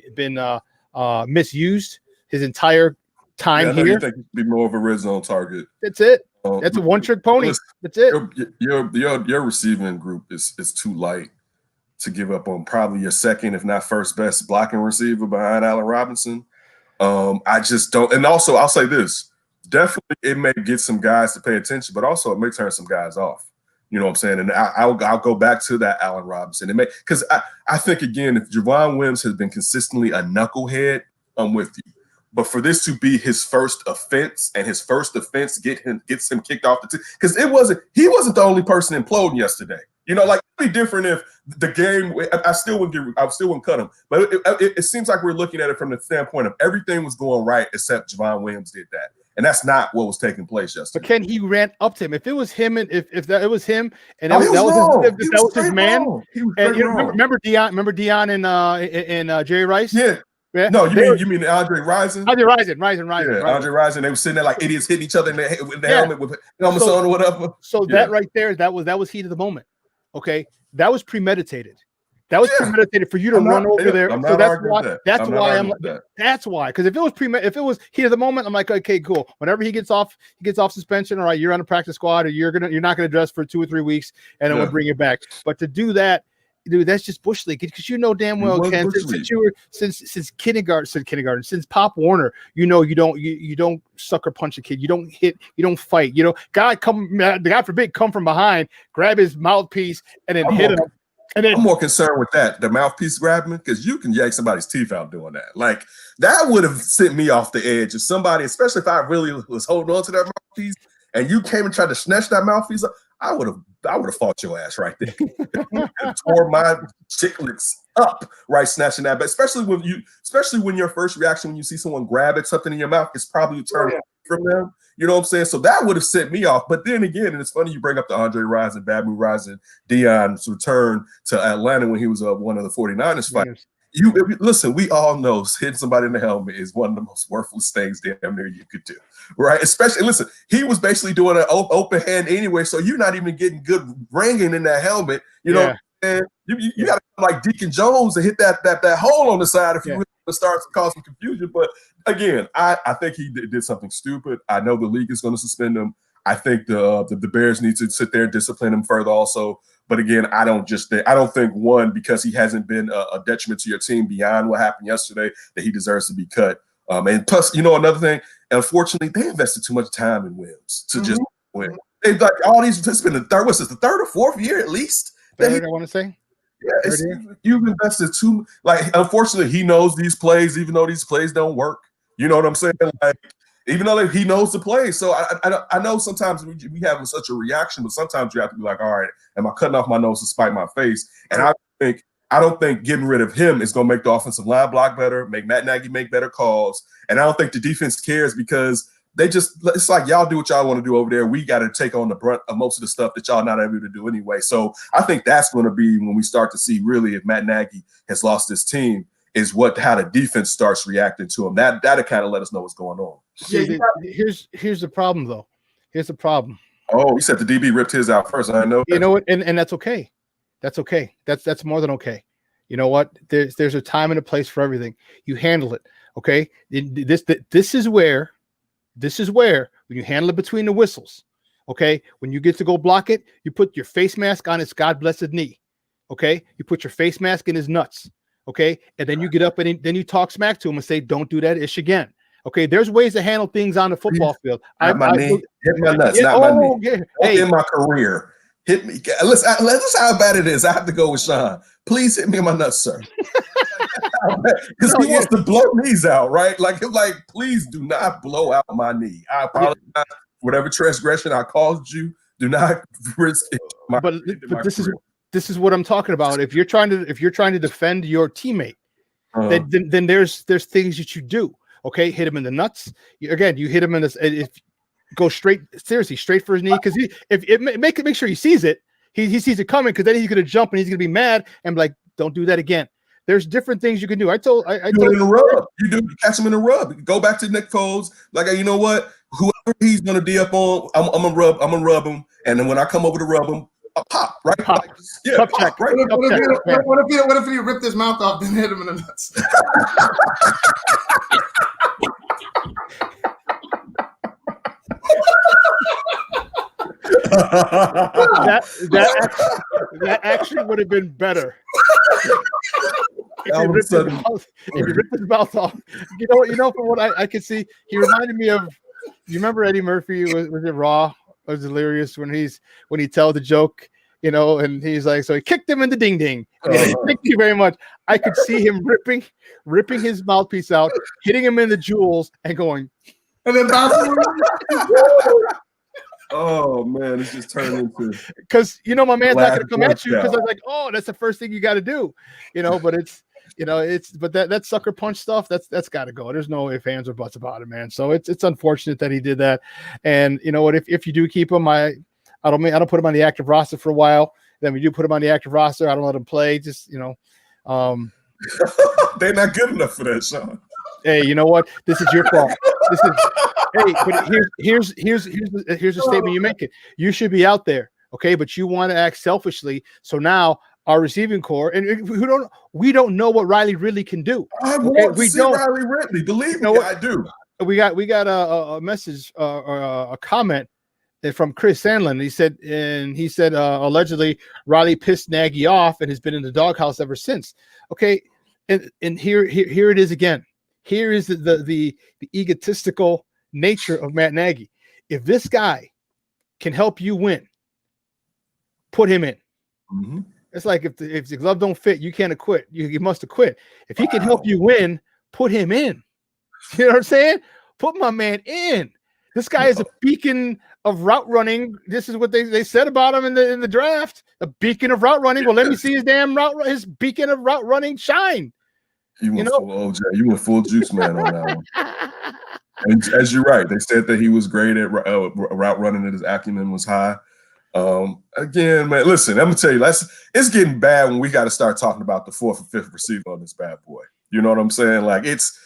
misused his entire time here. I think he'd be more of a red zone target. That's it. That's a one-trick pony. That's it. Your receiving group is too light to give up on probably your second, if not first best blocking receiver behind Allen Robinson. I just don't. And also, I'll say this: definitely, it may get some guys to pay attention, but also it may turn some guys off. You know what I'm saying? And I'll go back to that Allen Robinson. It may, because I think again, if Javon Wims has been consistently a knucklehead, I'm with you. But for this to be his first offense, and his first offense gets him kicked off the team, because he wasn't the only person imploding yesterday. Like it'd be different if the game. I still wouldn't cut him. But it seems like we're looking at it from the standpoint of everything was going right except Javon Williams did that, and that's not what was taking place yesterday. But Ken, he ran up to him. If it was him, and if it was him, and that was his man. And remember Dion and Jerry Rice? Yeah. Yeah. No, you mean Andre Rison? Andre Rison. Yeah, Andre Rison. They were sitting there like idiots hitting each other in the helmet with helmets on or whatever. So that right there, that was heat of the moment. Okay, that was premeditated. That was premeditated for you to run over there. So that's why. Because if it was heat of the moment, I'm like, okay, cool. Whenever he gets off suspension, all right, you're on the practice squad, or you're not gonna dress for 2 or 3 weeks, and then we'll bring it back. But to do that. Dude, that's just Bush League, because damn well, Ken, since kindergarten, since Pop Warner, you don't sucker punch a kid, you don't hit, you don't fight, God forbid, come from behind, grab his mouthpiece, and then hit him. And then I'm more concerned with that, the mouthpiece grabbing, because you can yank somebody's teeth out doing that. Like that would have sent me off the edge if somebody, especially if I really was holding on to that mouthpiece, and you came and tried to snatch that mouthpiece up, I would have fought your ass right there. Tore my chiclets up, right, snatching that. But especially when your first reaction when you see someone grab at something in your mouth is probably turning from them. You know what I'm saying? So that would have sent me off. But then again, and it's funny you bring up the Andre Rison, Babu Rison, Dion's return to Atlanta when he was one of the 49ers fight. Listen, we all know hitting somebody in the helmet is one of the most worthless things damn near you could do, right? Especially, listen, he was basically doing an open hand anyway, so you're not even getting good ringing in that helmet, and you got to like Deacon Jones to hit that hole on the side if you really start to cause some confusion. But again, I think he did something stupid. I know the league is going to suspend him. I think the Bears need to sit there and discipline him further also. But again, I don't think one, because he hasn't been a detriment to your team beyond what happened yesterday, that he deserves to be cut. And plus, another thing, unfortunately, they invested too much time in Williams to just win. They've like all these. This has been the third or fourth year at least. I want to say. Yeah, you've invested too. Like, unfortunately, he knows these plays, even though these plays don't work. You know what I'm saying? Like, even though he knows the play. So I know sometimes we have such a reaction, but sometimes you have to be like, all right, am I cutting off my nose to spite my face? And I don't think getting rid of him is going to make the offensive line block better, make Matt Nagy make better calls. And I don't think the defense cares, because it's like y'all do what y'all want to do over there. We got to take on the brunt of most of the stuff that y'all not able to do anyway. So I think that's going to be when we start to see really if Matt Nagy has lost his team, is how the defense starts reacting to him. That'll kind of let us know what's going on. Here's the problem, though. Here's the problem. Oh, you said the DB ripped his out first. I know. You know what? And that's okay. That's okay. That's more than okay. You know what? There's a time and a place for everything. You handle it. Okay. This is where when you handle it between the whistles. Okay. When you get to go block it, you put your face mask on his God blessed knee. Okay. You put your face mask in his nuts. Okay. And then you get up and then you talk smack to him and say, don't do that ish again. Okay. There's ways to handle things on the football field. Hit my nuts, not my knee. Yeah. Hey. In my career. Hit me. Let's how bad it is. I have to go with Shawn. Please hit me in my nuts, sir. Because he wants to blow knees out, right? Like, please do not blow out my knee. I apologize for whatever transgression I caused you. Do not risk it. But this is what I'm talking about. If you're trying to defend your teammate, then there's things that you do. Okay, hit him in the nuts. You hit him in this. If go straight for his knee, because make sure he sees it. He sees it coming, because then he's gonna jump and he's gonna be mad and be like, don't do that again. There's different things you can do. I told in a rub. You catch him in a rub. Go back to Nick Foles. Like, you know what? Whoever he's gonna D up on, I'm gonna rub him. And then when I come over to rub him, I pop, right? Pop. Like, yeah, pop, right? What if he ripped his mouth off and hit him in the nuts? that actually would have been better. If you ripped his mouth off, you know, from what I could see, he reminded me of. You remember Eddie Murphy? Was it Raw? It was hilarious when he tells the joke, you know, and he's like, so he kicked him in the ding ding. Thank you very much. I could see him ripping his mouthpiece out, hitting him in the jewels, and going, and then bouncing. Oh man, it's just turned into, because my man's not gonna come at you, because I was like, oh, that's the first thing you got to do, but but that sucker punch stuff, that's got to go. There's no ifs, ands, or buts about it, man. So it's unfortunate that he did that. And you know what, if you do keep him, I don't put him on the active roster for a while. Then we do put him on the active roster, I don't let him play. Just they're not good enough for that, Shawn. Hey, you know what? This is your fault. But here's the statement you make. You should be out there, okay? But you want to act selfishly. So now our receiving core, and we don't know what Riley really can do. I want to see Riley Ridley. Believe me, I do. We got a message or a comment from Chris Sandlin. He said allegedly Riley pissed Nagy off and has been in the doghouse ever since. Okay, and here it is again. Here is the egotistical nature of Matt Nagy. If this guy can help you win, put him in. Mm-hmm. It's like if the glove don't fit, you can't quit. You must have quit. If he can help you win, put him in. You know what I'm saying? Put my man in. This guy is a beacon of route running. This is what they said about him in the draft. A beacon of route running. Well, let me see his beacon of route running shine. You went full OJ. You went full juice man on that one. And as you're right, they said that he was great at route running, that his acumen was high. Again, man, listen, I'm gonna tell you, it's getting bad when we got to start talking about the fourth and fifth receiver on this bad boy. You know what I'm saying? Like it's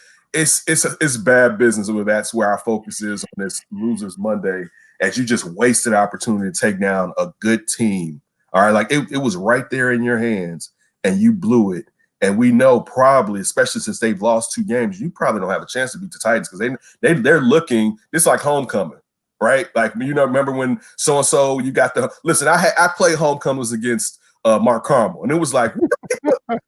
bad business. That's where our focus is on this Losers Monday, as you just wasted opportunity to take down a good team. All right, like it was right there in your hands, and you blew it. And we know probably, especially since they've lost 2 games, you probably don't have a chance to beat the Titans, because they're looking. It's like homecoming, right? Like, remember when so-and-so, you got I played homecomings against Mark Carmel, and it was like, and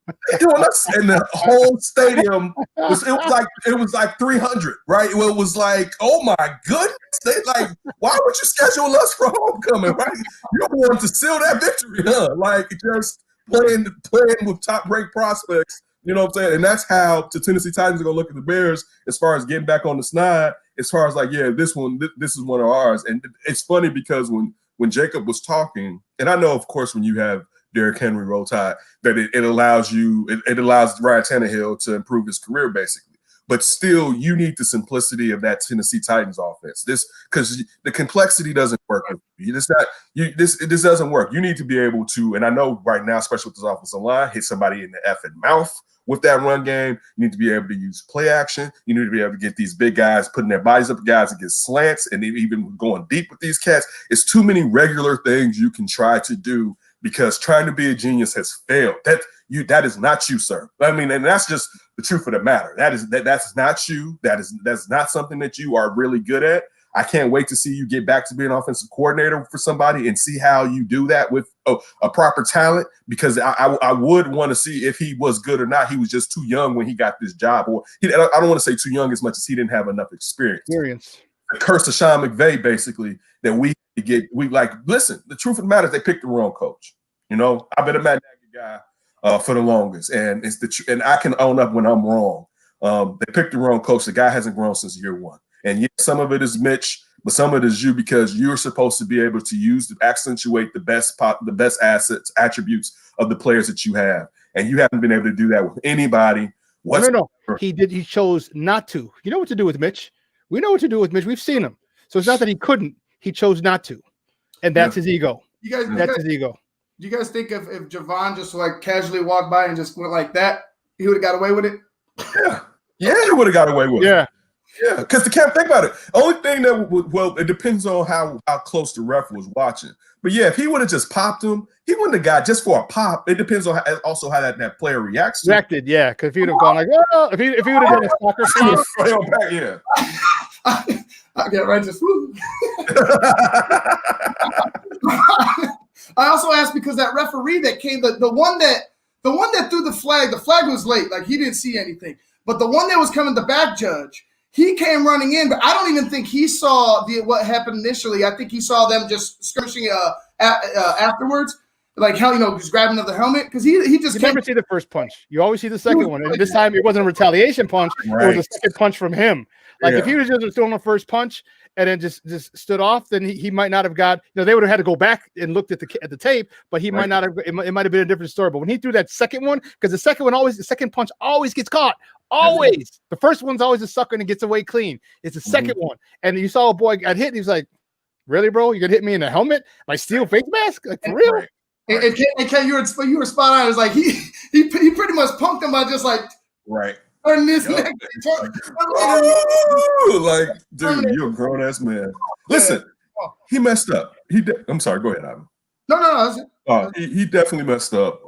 the whole stadium it was like 300, right? It was like, oh my goodness, they like, why would you schedule us for homecoming, right? You don't want to seal that victory, huh? Like, just playing with top-ranked prospects, you know what I'm saying? And that's how the Tennessee Titans are going to look at the Bears as far as getting back on the snide, as far as like, yeah, this is one of ours. And it's funny because when Jacob was talking, and I know, of course, when you have Derrick Henry roll tide, that it allows Ryan Tannehill to improve his career, basically. But still, you need the simplicity of that Tennessee Titans offense. Because the complexity doesn't work with you. This doesn't work. You need to be able to, and I know right now, especially with this offensive line, hit somebody in the effing mouth with that run game. You need to be able to use play action. You need to be able to get these big guys putting their bodies up, guys that get slants, and even going deep with these cats. It's too many regular things you can try to do because trying to be a genius has failed. That is not you, sir. I mean, and that's just the truth of the matter. That's not you. That's not something that you are really good at. I can't wait to see you get back to being offensive coordinator for somebody and see how you do that with a proper talent, because I would want to see if he was good or not. He was just too young when he got this job, or I don't want to say too young as much as he didn't have enough experience. The curse of Sean McVay, basically, that listen, the truth of the matter is they picked the wrong coach. You know, I've been a Matt Nagy guy for the longest, and and I can own up when I'm wrong. They picked the wrong coach. The guy hasn't grown since year one. And yes, some of it is Mitch, but some of it is you, because you're supposed to be able to accentuate the best assets, attributes of the players that you have. And you haven't been able to do that with anybody. No. He chose not to. You know what to do with Mitch. We know what to do with Mitch. We've seen him. So it's not that he couldn't. He chose not to. And that's his ego. That's his ego. Do you guys think if Javon just like casually walked by and just went like that, he would have got away with it? Yeah, he would have got away with it. Yeah, because think about it. Only thing that it depends on how close the ref was watching. But yeah, if he would have just popped him, he wouldn't have got just for a pop. It depends on how that player reacts. Reacted, yeah. Because if he would have gone like, oh, if he would have done a soccer flip, yeah. I get right just. I also asked because that referee that came, the one that threw the flag was late, like he didn't see anything. But the one that was coming, the back judge, he came running in, but I don't even think he saw what happened initially. I think he saw them just skirmishing afterwards, like how just grabbing of the helmet, because he just never see the first punch. You always see the second one. And this time it wasn't a retaliation punch; It was a second punch from him. Like if he was just throwing the first punch and then just stood off, then he might not have got. They would have had to go back and looked at the tape, but he might not have. It might have been a different story. But when he threw that second one, because the second punch always gets caught. Always. The first one's always a sucker and it gets away clean. It's the second one. And you saw a boy got hit and he was like, really, bro? You're going to hit me in the helmet? Like steel face mask? Like for real? And Ken, you were spot on. It was like he pretty much punked him by just like turning his neck. Like, dude, you're a grown-ass man. Listen, he messed up. I'm sorry. Go ahead, Ivan. No. He definitely messed up.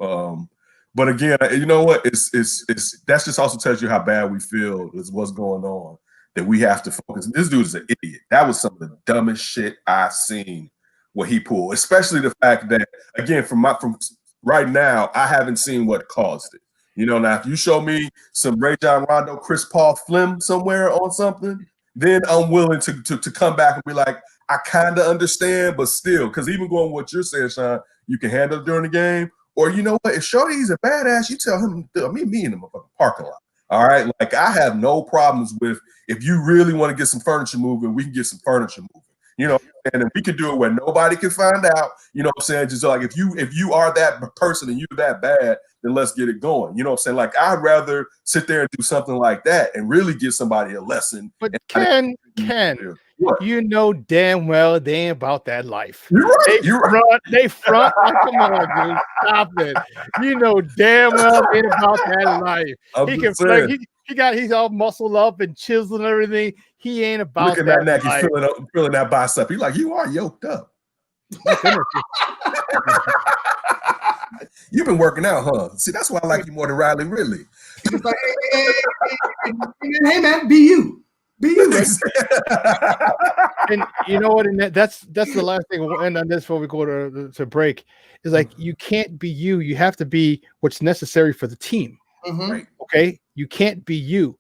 But again, you know what? It's that just also tells you how bad we feel is what's going on. That we have to focus. This dude is an idiot. That was some of the dumbest shit I've seen what he pulled. Especially the fact that, again, from right now, I haven't seen what caused it. Now if you show me some Ray John Rondo, Chris Paul flim somewhere on something, then I'm willing to come back and be like, I kind of understand, but still, because even going with what you're saying, Shawn, you can handle it during the game. Or you know what? If Shorty's a badass, you tell him, meet me in the parking lot. All right? Like, I have no problems with, if you really want to get some furniture moving, we can get some furniture moving. And we can do it where nobody can find out. You know what I'm saying? Just like if you are that person and you're that bad, then let's get it going. You know what I'm saying? Like, I'd rather sit there and do something like that and really give somebody a lesson. But Ken, you know damn well they ain't about that life. You're right. They front. Come on, dude. Stop it. You know damn well they ain't about that life. He's all muscled up and chiseled and everything. He ain't about Look at that neck. life. He's feeling that bicep. He's like, you are yoked up. You've been working out, huh? See, that's why I like you more than Riley Ridley. Like, hey man, be you. And you know what? And that's the last thing. We'll end on this before we go to break. Is like, you can't be you. You have to be what's necessary for the team. Right. Okay. You can't be you,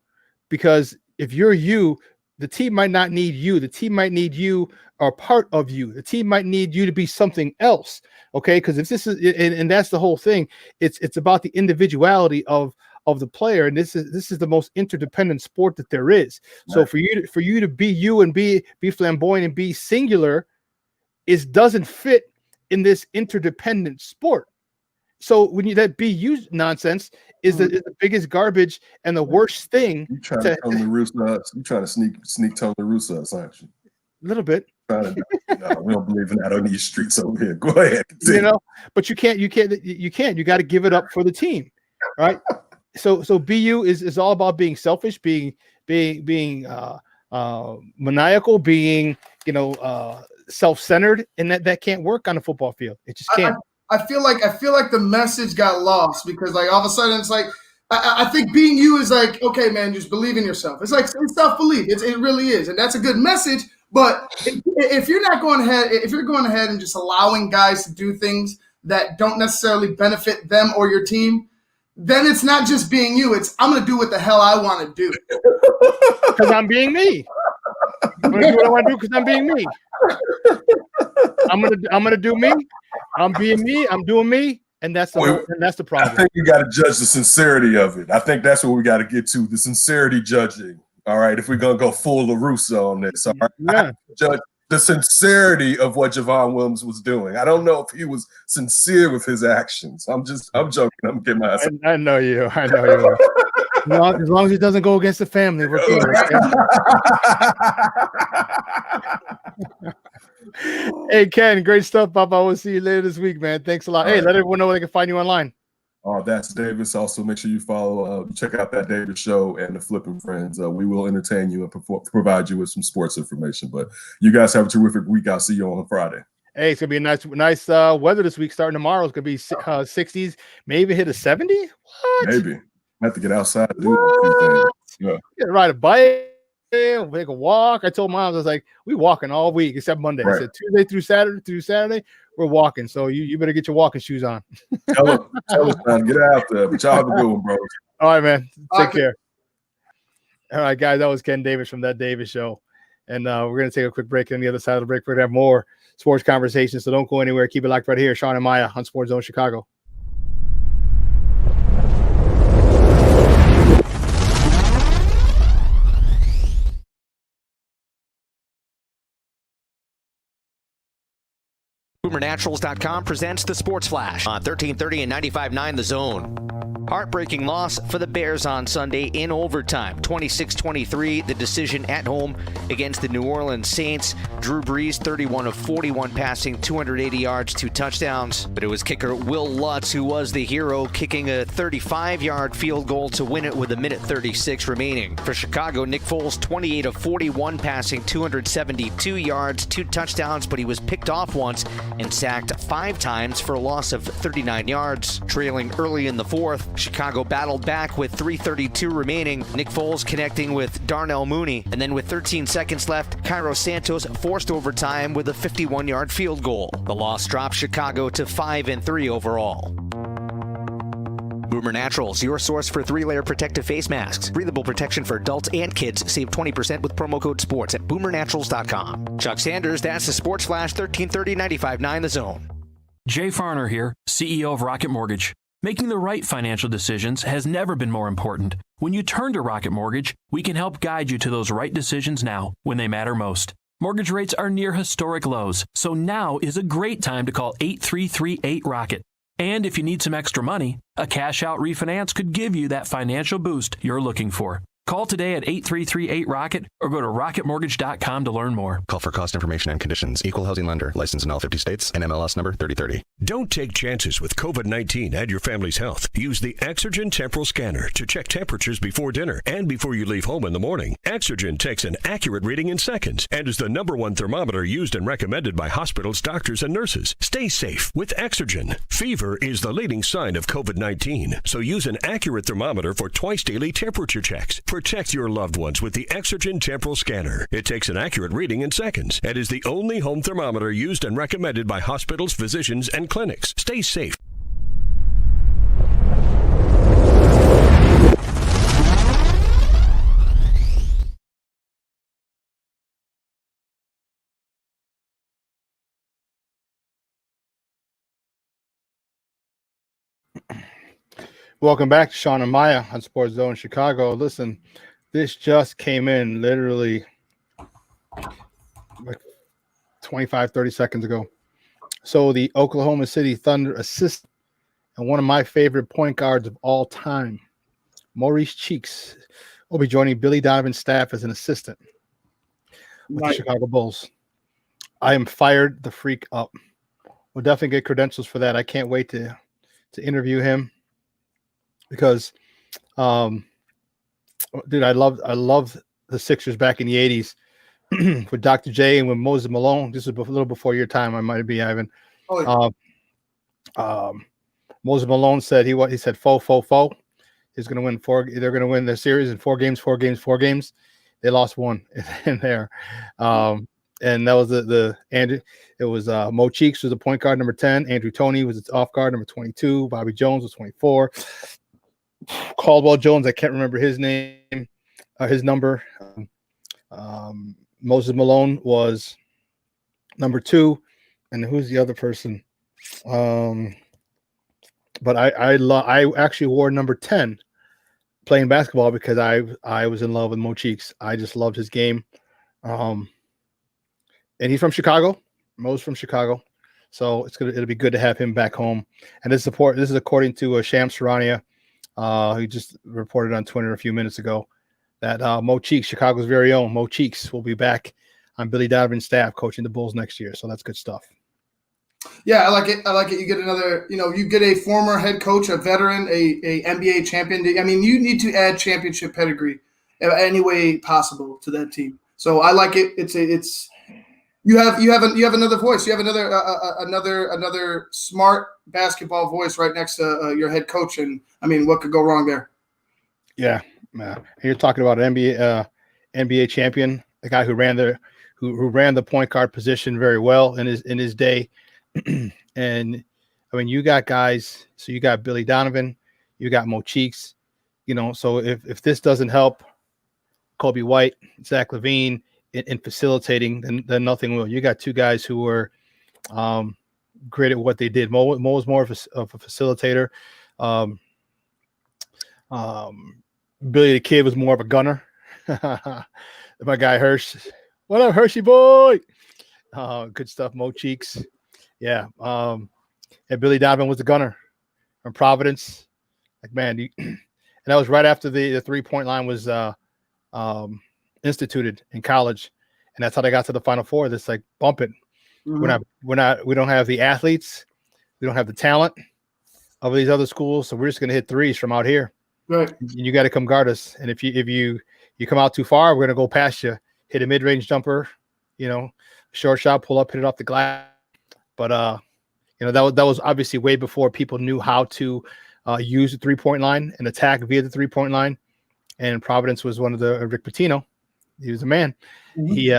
because if you're you, the team might not need you. The team might need you or part of you. The team might need you to be something else. Okay. Because if this is, and that's the whole thing. It's about the individuality of the player, and this is the most interdependent sport that there is. Right. So for you to be you and be flamboyant and be singular, doesn't fit in this interdependent sport. So when that be you nonsense is the biggest garbage and the worst thing. You trying to tone the Russo? You trying to sneak tone the Russo, aren't you? A little bit. No, we don't believe in that on these streets over here. Go ahead. But you can't. You got to give it up for the team, right? so BU is all about being selfish, being maniacal, being self-centered, and that can't work on a football field. It just can't. I feel like the message got lost because like all of a sudden it's like I think being you is like, okay, man, just believe in yourself. It's like self-belief. It really is, and that's a good message. But if you're not going ahead, if you're going ahead and just allowing guys to do things that don't necessarily benefit them or your team, then it's not just being you. It's I'm going to do what the hell I want to do because I'm being me. I'm going to do what I want to do because I'm being me. I'm gonna do me. I'm being me. I'm doing me, and that's the problem. I think you got to judge the sincerity of it. I think that's what we got to get to, the sincerity judging. All right, if we're gonna go full LaRusso on this, all right, yeah. Judge the sincerity of what Javon Williams was doing. I don't know if he was sincere with his actions. I'm joking. I'm getting my ass. I know you. As long as it doesn't go against the family, we're good. Hey, Ken, great stuff, Papa. I will see you later this week, man. Thanks a lot. Hey, let everyone know where they can find you online. That's Davis. Also, make sure you follow, check out that Davis show and the Flipping Friends. We will entertain you and provide you with some sports information. But you guys have a terrific week. I'll see you on Friday. Hey, it's gonna be a nice weather this week. Starting tomorrow, it's gonna be 60s, maybe hit a 70. What? Maybe I have to get outside and do a few things. Yeah, ride a bike. Take a walk. I told Mom, I was like, we walking all week except Monday. Right. I said Tuesday through Saturday, we're walking. So you better get your walking shoes on. Tell us, man, get out there. But y'all have a good one, bro. All right, man. Take care. All right, guys. That was Ken Davis from That Davis Show. And we're going to take a quick break. On the other side of the break, we're going to have more sports conversations. So don't go anywhere. Keep it locked right here. Shawn and Maya on SportsZone Chicago. BoomerNaturals.com presents the Sports Flash on 1330 and 95.9 The Zone. Heartbreaking loss for the Bears on Sunday in overtime. 26-23, the decision at home against the New Orleans Saints. Drew Brees, 31 of 41 passing, 280 yards, 2 touchdowns. But it was kicker Will Lutz who was the hero, kicking a 35-yard field goal to win it with 1:36 remaining. For Chicago, Nick Foles, 28 of 41 passing, 272 yards, 2 touchdowns, but he was picked off once and sacked 5 times for a loss of 39 yards. Trailing early in the fourth, Chicago battled back with 3:32 remaining. Nick Foles connecting with Darnell Mooney. And then with 13 seconds left, Cairo Santos forced overtime with a 51-yard field goal. The loss dropped Chicago to 5-3 overall. Boomer Naturals, your source for 3-layer protective face masks. Breathable protection for adults and kids. Save 20% with promo code SPORTS at BoomerNaturals.com. Chuck Sanders, that's the Sports Flash, 1330 95.9 The Zone. Jay Farner here, CEO of Rocket Mortgage. Making the right financial decisions has never been more important. When you turn to Rocket Mortgage, we can help guide you to those right decisions now when they matter most. Mortgage rates are near historic lows, so now is a great time to call 8338-ROCKET. And if you need some extra money, a cash-out refinance could give you that financial boost you're looking for. Call today at 8338-ROCKET or go to rocketmortgage.com to learn more. Call for cost information and conditions. Equal housing lender. Licensed in all 50 states. And MLS number 3030. Don't take chances with COVID-19 and your family's health. Use the Exergen Temporal Scanner to check temperatures before dinner and before you leave home in the morning. Exergen takes an accurate reading in seconds and is the #1 thermometer used and recommended by hospitals, doctors, and nurses. Stay safe with Exergen. Fever is the leading sign of COVID-19, so use an accurate thermometer for twice daily temperature checks. Protect your loved ones with the Exergen Temporal Scanner. It takes an accurate reading in seconds and is the only home thermometer used and recommended by hospitals, physicians, and clinics. Stay safe. Welcome back to Shawn and Maya on SportsZone Chicago. Listen, this just came in literally like 25, 30 seconds ago. So the Oklahoma City Thunder assist and one of my favorite point guards of all time, Maurice Cheeks, will be joining Billy Donovan's staff as an assistant with the Chicago Bulls. I am fired the freak up. We'll definitely get credentials for that. I can't wait to interview him, because Dude, I loved the Sixers back in the 80s with Dr. J and with Moses Malone. This is a little before your time, I might be, Ivan. Oh, yeah. Moses Malone said he said fo. He's going to win four. They're going to win the series in 4 games. They lost 1 in there. And that was the Andrew. It was Mo Cheeks was the point guard number 10. Andrew Toney was the off guard number 22. Bobby Jones was 24. Caldwell Jones, I can't remember his name, his number. Moses Malone was number 2, and who's the other person? But I actually wore number 10 playing basketball because I was in love with Mo Cheeks. I just loved his game. And he's from Chicago. Mo's from Chicago. So it'll be good to have him back home. And this is according to Shams Charania, who just reported on Twitter a few minutes ago that Mo Cheeks, Chicago's very own Mo Cheeks, will be back on Billy Donovan's staff coaching the Bulls next year. So that's good stuff. Yeah, I like it. You get another, you get a former head coach, a veteran, a NBA champion. I mean, you need to add championship pedigree any way possible to that team. So I like it. You have another voice. You have another smart basketball voice right next to your head coach. And I mean, what could go wrong there? Yeah, you're talking about an NBA champion, the guy who ran the point guard position very well in his day. And I mean, you got guys. So you got Billy Donovan, you got Mo Cheeks. So if this doesn't help Kobe White, Zach LaVine in facilitating, then nothing will. You got 2 guys who were great at what they did. Mo was more of a facilitator. Billy the Kid was more of a gunner. My guy Hirsch. What up, Hershey boy? Good stuff. Mo Cheeks. Yeah. And Billy Donovan was the gunner from Providence. Like, man, and that was right after the 3-point line was instituted in college, and that's how they got to the Final Four. That's like bump it. Mm-hmm. We don't have the athletes, we don't have the talent of these other schools, so we're just gonna hit threes from out here. Right. And you got to come guard us. And if you come out too far, we're gonna go past you, hit a mid-range jumper, short shot, pull up, hit it off the glass. But that was obviously way before people knew how to use the 3-point line and attack via the 3-point line. And Providence was one of the Rick Pitino. He was a man. Mm-hmm. He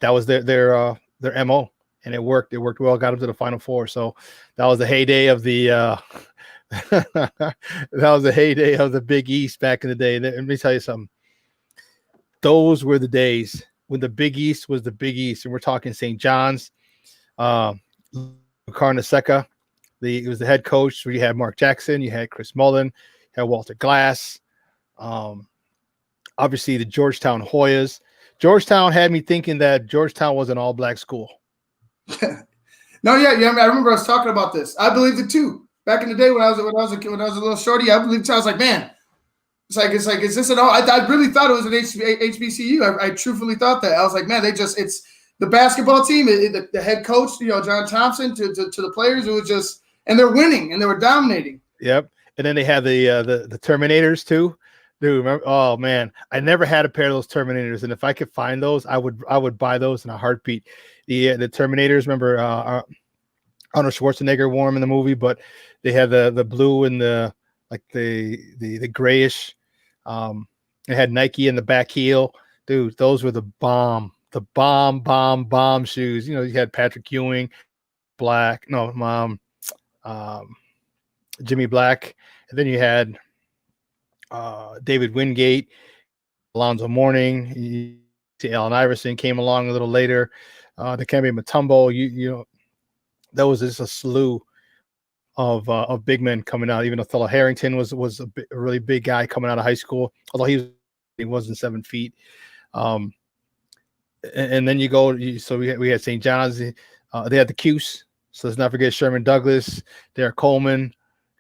that was their MO, and it worked. It worked well. Got them to the Final Four. So that was the heyday of the Big East back in the day. Let me tell you something. Those were the days when the Big East was the Big East, and we're talking St. John's. Carnesecca, he was the head coach. So you had Mark Jackson, you had Chris Mullen, you had Walter Glass. Obviously the Georgetown Hoyas. Georgetown had me thinking that Georgetown was an all-black school. No, yeah. I remember us talking about this. I believed it too. Back in the day when I was a little shorty, I believed it. I was like, man, it's like, is this at all? I really thought it was an HBCU. I truthfully thought that. I was like, man, it's the basketball team, the head coach, John Thompson, to the players. It was just, and they're winning and they were dominating. Yep. And then they had the Terminators too. Dude, remember? Oh man, I never had a pair of those Terminators, and if I could find those, I would buy those in a heartbeat. The Terminators, remember Arnold Schwarzenegger wore them in the movie, but they had the blue and the grayish. It had Nike in the back heel. Dude, those were the bomb shoes. You had Patrick Ewing, Jimmy Black, and then you had David Wingate, Alonzo Mourning, Allen Iverson came along a little later. Dikembe Mutombo, that was just a slew of big men coming out. Even Othello Harrington was a really big guy coming out of high school, although he wasn't 7 feet. And then you go, so we had St. John's. They had the Cuse. So let's not forget Sherman Douglas, Derek Coleman,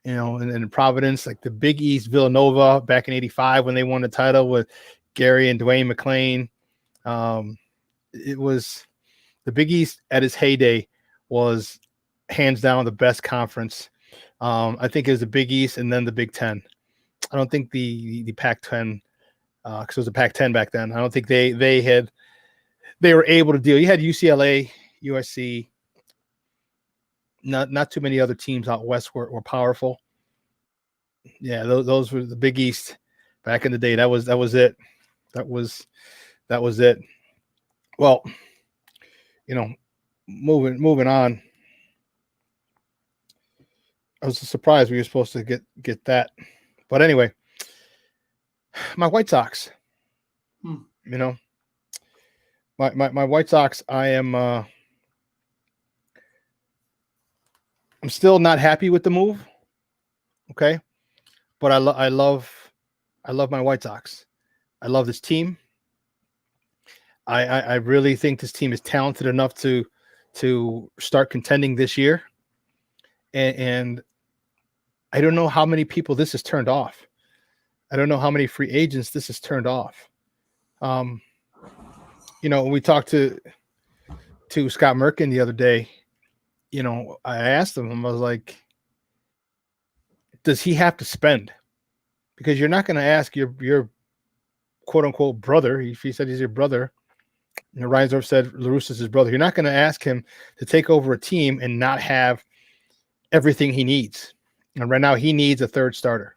and Providence, like the Big East, Villanova back in '85 when they won the title with Gary and Dwayne McClain. It was the Big East at its heyday was hands down the best conference I think it was the Big East and then the Big Ten. I don't think the Pac-10, because it was the Pac-10 back then. I don't think they were able to deal. You had UCLA, USC. Not too many other teams out west were powerful. Yeah, those were the Big East back in the day. That was it. That was it. Well, moving on. I was surprised we were supposed to get that, but anyway, my White Sox. My White Sox. I'm still not happy with the move. Okay, but I love my White Sox. I love this team. I really think this team is talented enough to start contending this year. And I don't know how many people this has turned off. I don't know how many free agents this has turned off. When we talked to Scott Merkin the other day, I asked him, I was like, does he have to spend? Because you're not going to ask your quote unquote brother. If he said he's your brother, Reinsdorf said LaRussa's his brother. You're not going to ask him to take over a team and not have everything he needs. And right now he needs a third starter.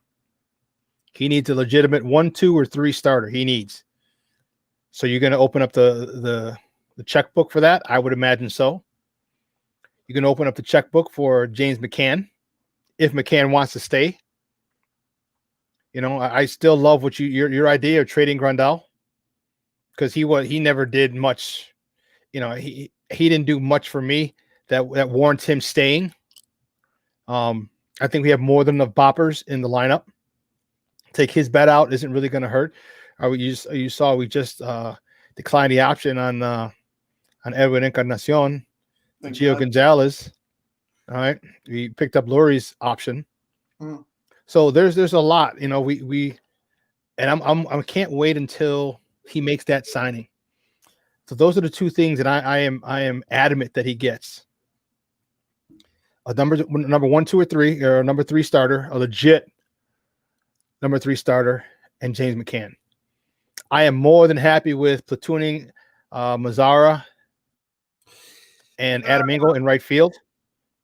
He needs a legitimate 1, 2, or 3 starter. He needs. So you're going to open up the checkbook for that? I would imagine so. You're going to open up the checkbook for James McCann if McCann wants to stay. I still love what your idea of trading Grandal, because he never did much. He didn't do much for me that warrants him staying. I think we have more than enough boppers in the lineup. Take his bet out isn't really going to hurt. You saw we just declined the option on Edwin Encarnacion, Gio Gonzalez. All right, we picked up Lurie's option. So there's a lot. I can't wait until he makes that signing. So those are the two things that I am adamant that he gets. A number 1, 2, or 3, or a number 3 starter, a legit number 3 starter, and James McCann. I am more than happy with platooning Mazzara and Adam Engel in right field.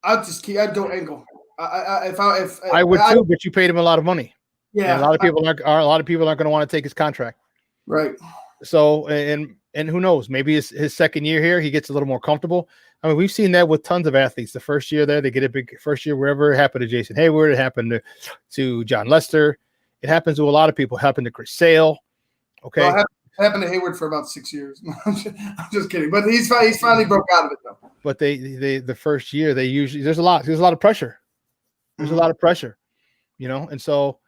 I'd go Engel. I would too, but you paid him a lot of money. Yeah, and a lot of people aren't going to want to take his contract. Right. So and who knows? Maybe his second year here, he gets a little more comfortable. I mean, we've seen that with tons of athletes. The first year there, they get a big first year wherever. It happened to Jason Hayward. It happened to John Lester. It happens to a lot of people. It happened to Chris Sale. Okay. Well, it happened to Hayward for about 6 years. I'm just kidding. But he's finally broke out of it though. But the first year they usually there's a lot of pressure. There's a lot of pressure, and so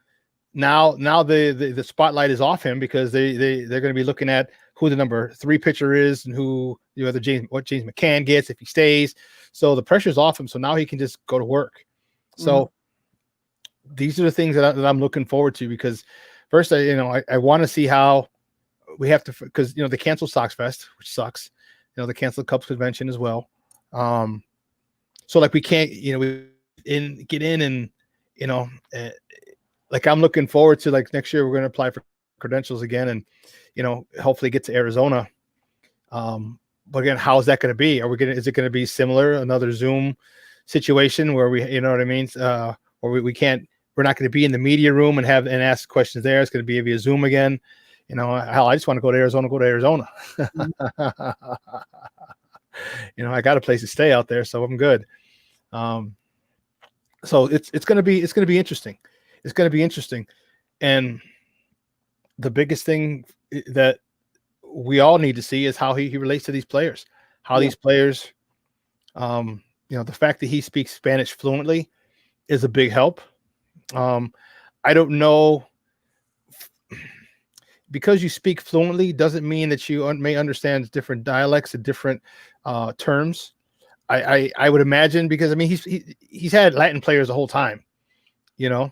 now the spotlight is off him, because they're going to be looking at who the number 3 pitcher is and who what James McCann gets if he stays. So the pressure's off him. So now he can just go to work. So these are the things that I'm looking forward to, because first I want to see how we have to, because they canceled Sox Fest, which sucks. They canceled Cubs convention as well. So like we can't get in and like I'm looking forward to, like, next year we're going to apply for credentials again and hopefully get to Arizona. But again, how is that going to be? Is it going to be similar, another Zoom situation where we, what I mean? Or we're not going to be in the media room and ask questions there. It's going to be via Zoom again. Hell, I just want to go to Arizona. I got a place to stay out there, so I'm good. So it's going to be interesting. It's going to be interesting. And the biggest thing that we all need to see is how he relates to these players, these players, the fact that he speaks Spanish fluently is a big help. I don't know, because you speak fluently doesn't mean that you may understand different dialects and different terms. I would imagine, because I mean he's had Latin players the whole time, and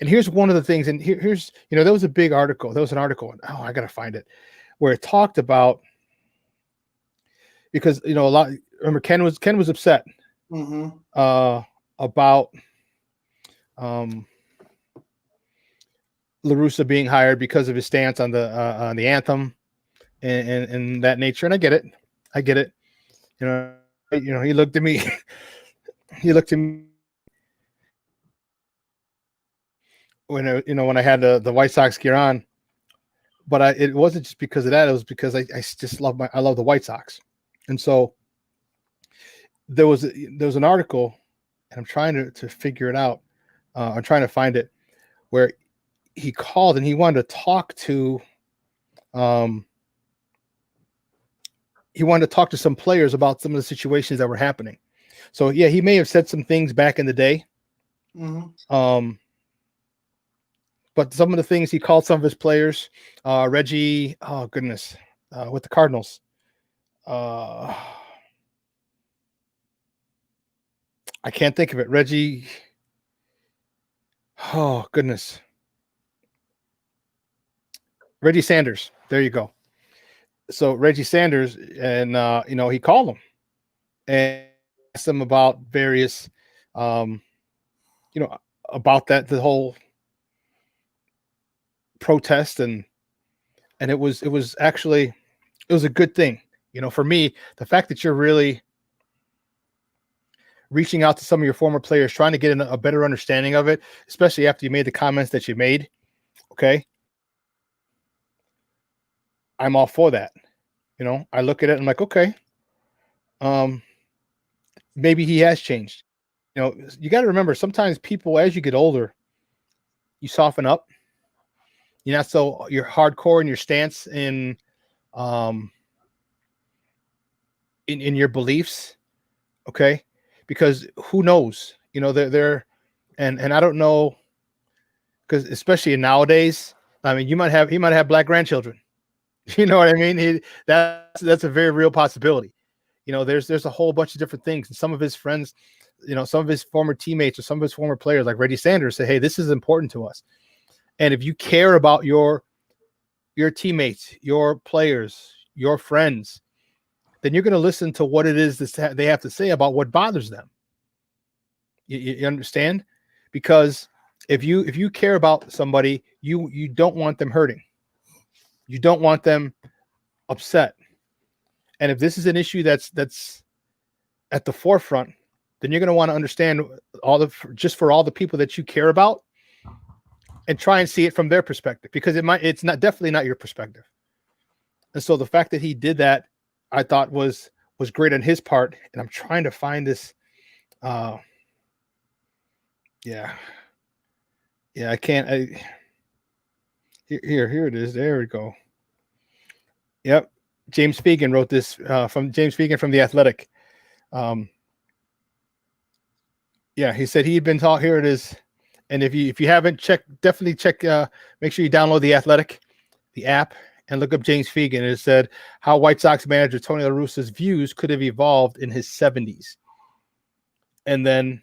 here's one of the things, and here's there was a big article. There was an article, oh, I gotta find it, where it talked about, because a lot. Remember, Ken was upset about La Russa being hired because of his stance on the anthem and that nature. And I get it. He looked at me. He looked at me when I had the White Sox gear on. But it wasn't just because of that. It was because I just love the White Sox. And so there was an article, and I'm trying to figure it out. I'm trying to find it, where he called and he wanted to talk to some players about some of the situations that were happening. So yeah, he may have said some things back in the day. But some of the things he called some of his players, Reggie, oh goodness, with the Cardinals. I can't think of it. Reggie, oh goodness. Reggie Sanders. There you go. So Reggie Sanders, and he called him and asked him about various, about the whole protest, and it was actually a good thing, for me, the fact that you're really reaching out to some of your former players, trying to get a better understanding of it, especially after you made the comments that you made. Okay. I'm all for that. I look at it and I'm like, okay, maybe he has changed. You got to remember, sometimes people, as you get older, you soften up. You're hardcore in your stance in your beliefs. Okay. Because who knows, they're and I don't know, because especially nowadays, I mean, he might have black grandchildren. You know what I mean? That's a very real possibility. There's a whole bunch of different things. And some of his friends, some of his former teammates or some of his former players like Reggie Sanders say, hey, this is important to us. And if you care about your teammates, your players, your friends, then you're going to listen to what it is that they have to say about what bothers them. You understand? Because if you care about somebody, you don't want them hurting. You don't want them upset. And if this is an issue that's at the forefront, then you're going to want to understand for all the people that you care about, and try and see it from their perspective, because it's definitely not your perspective. And so the fact that he did that, I thought was great on his part. And I'm trying to find this. I can't. Here it is. There we go. Yep. James Fegan wrote this from James Fegan from The Athletic. He said he had been taught. Here it is. And if you haven't checked, definitely check. Make sure you download The Athletic, the app, and look up James Fegan. It said how White Sox manager Tony La Russa's views could have evolved in his 70s. And then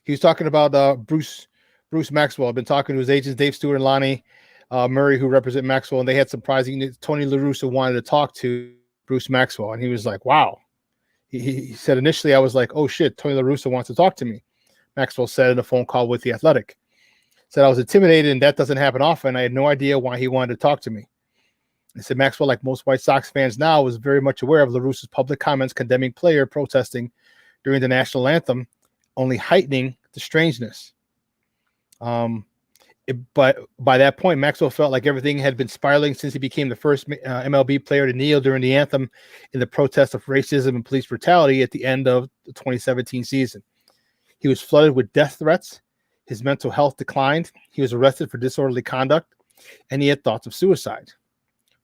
he was talking about Bruce Maxwell. I've been talking to his agents, Dave Stewart and Lonnie Murray, who represent Maxwell, and they had surprising. Tony La Russa wanted to talk to Bruce Maxwell, and he was like, wow. He said, initially, I was like, oh, shit, Tony La Russa wants to talk to me. Maxwell said in a phone call with The Athletic. Said, I was intimidated, and that doesn't happen often. I had no idea why he wanted to talk to me. He said, Maxwell, like most White Sox fans now, was very much aware of La Russa's public comments condemning player protesting during the national anthem, only heightening the strangeness. But by that point, Maxwell felt like everything had been spiraling since he became the first MLB player to kneel during the anthem in the protest of racism and police brutality at the end of the 2017 season. He was flooded with death threats. His mental health declined. He was arrested for disorderly conduct, and he had thoughts of suicide.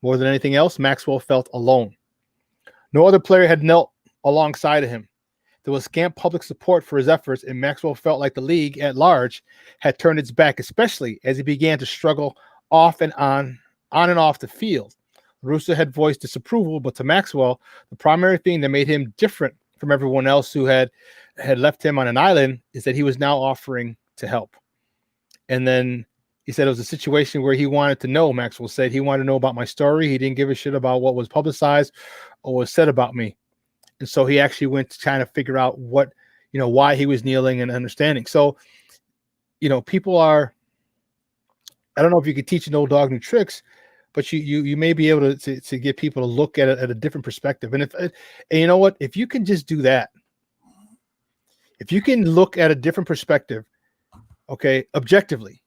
More than anything else, Maxwell felt alone. No other player had knelt alongside of him. There was scant public support for his efforts, and Maxwell felt like the league at large had turned its back, especially as he began to struggle off and on and off the field. Russa had voiced disapproval, but to Maxwell, the primary thing that made him different from everyone else who had left him on an island is that he was now offering to help. And then He said it was a situation where he wanted to know, Maxwell said he wanted to know about my story. He didn't give a shit about what was publicized or was said about me. And so he actually went to try to figure out what, why he was kneeling and understanding. So, people are, I don't know if you could teach an old dog new tricks, but you may be able to get people to look at it at a different perspective. And you know what, if you can just do that, if you can look at a different perspective, okay, objectively,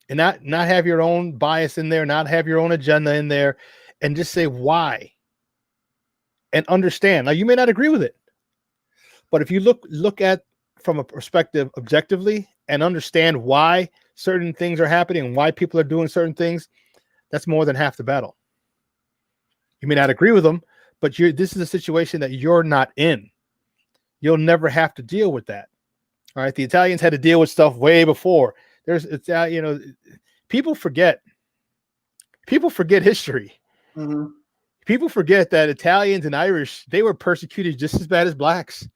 and not have your own bias in there, not have your own agenda in there, and just say why and understand. Now, you may not agree with it, but if you look at from a perspective objectively and understand why certain things are happening and why people are doing certain things, that's more than half the battle. You may not agree with them, but this is a situation that you're not in. You'll never have to deal with that. All right. The Italians had to deal with stuff way before. People forget history. Mm-hmm. People forget that Italians and Irish, they were persecuted just as bad as blacks.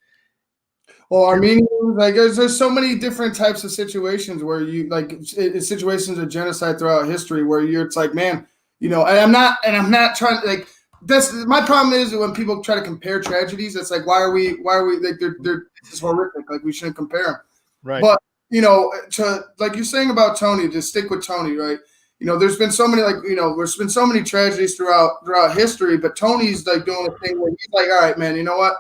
Well, Armenians, like there's so many different types of situations where situations of genocide throughout history where it's like, man, and I'm not trying to like. That's my problem is when people try to compare tragedies. It's like, why are we like they're it's horrific. Like we shouldn't compare them. Right. But to like you're saying about Tony, to stick with Tony, right? There's been so many there's been so many tragedies throughout history, but Tony's like doing a thing where he's like, all right, man, you know what?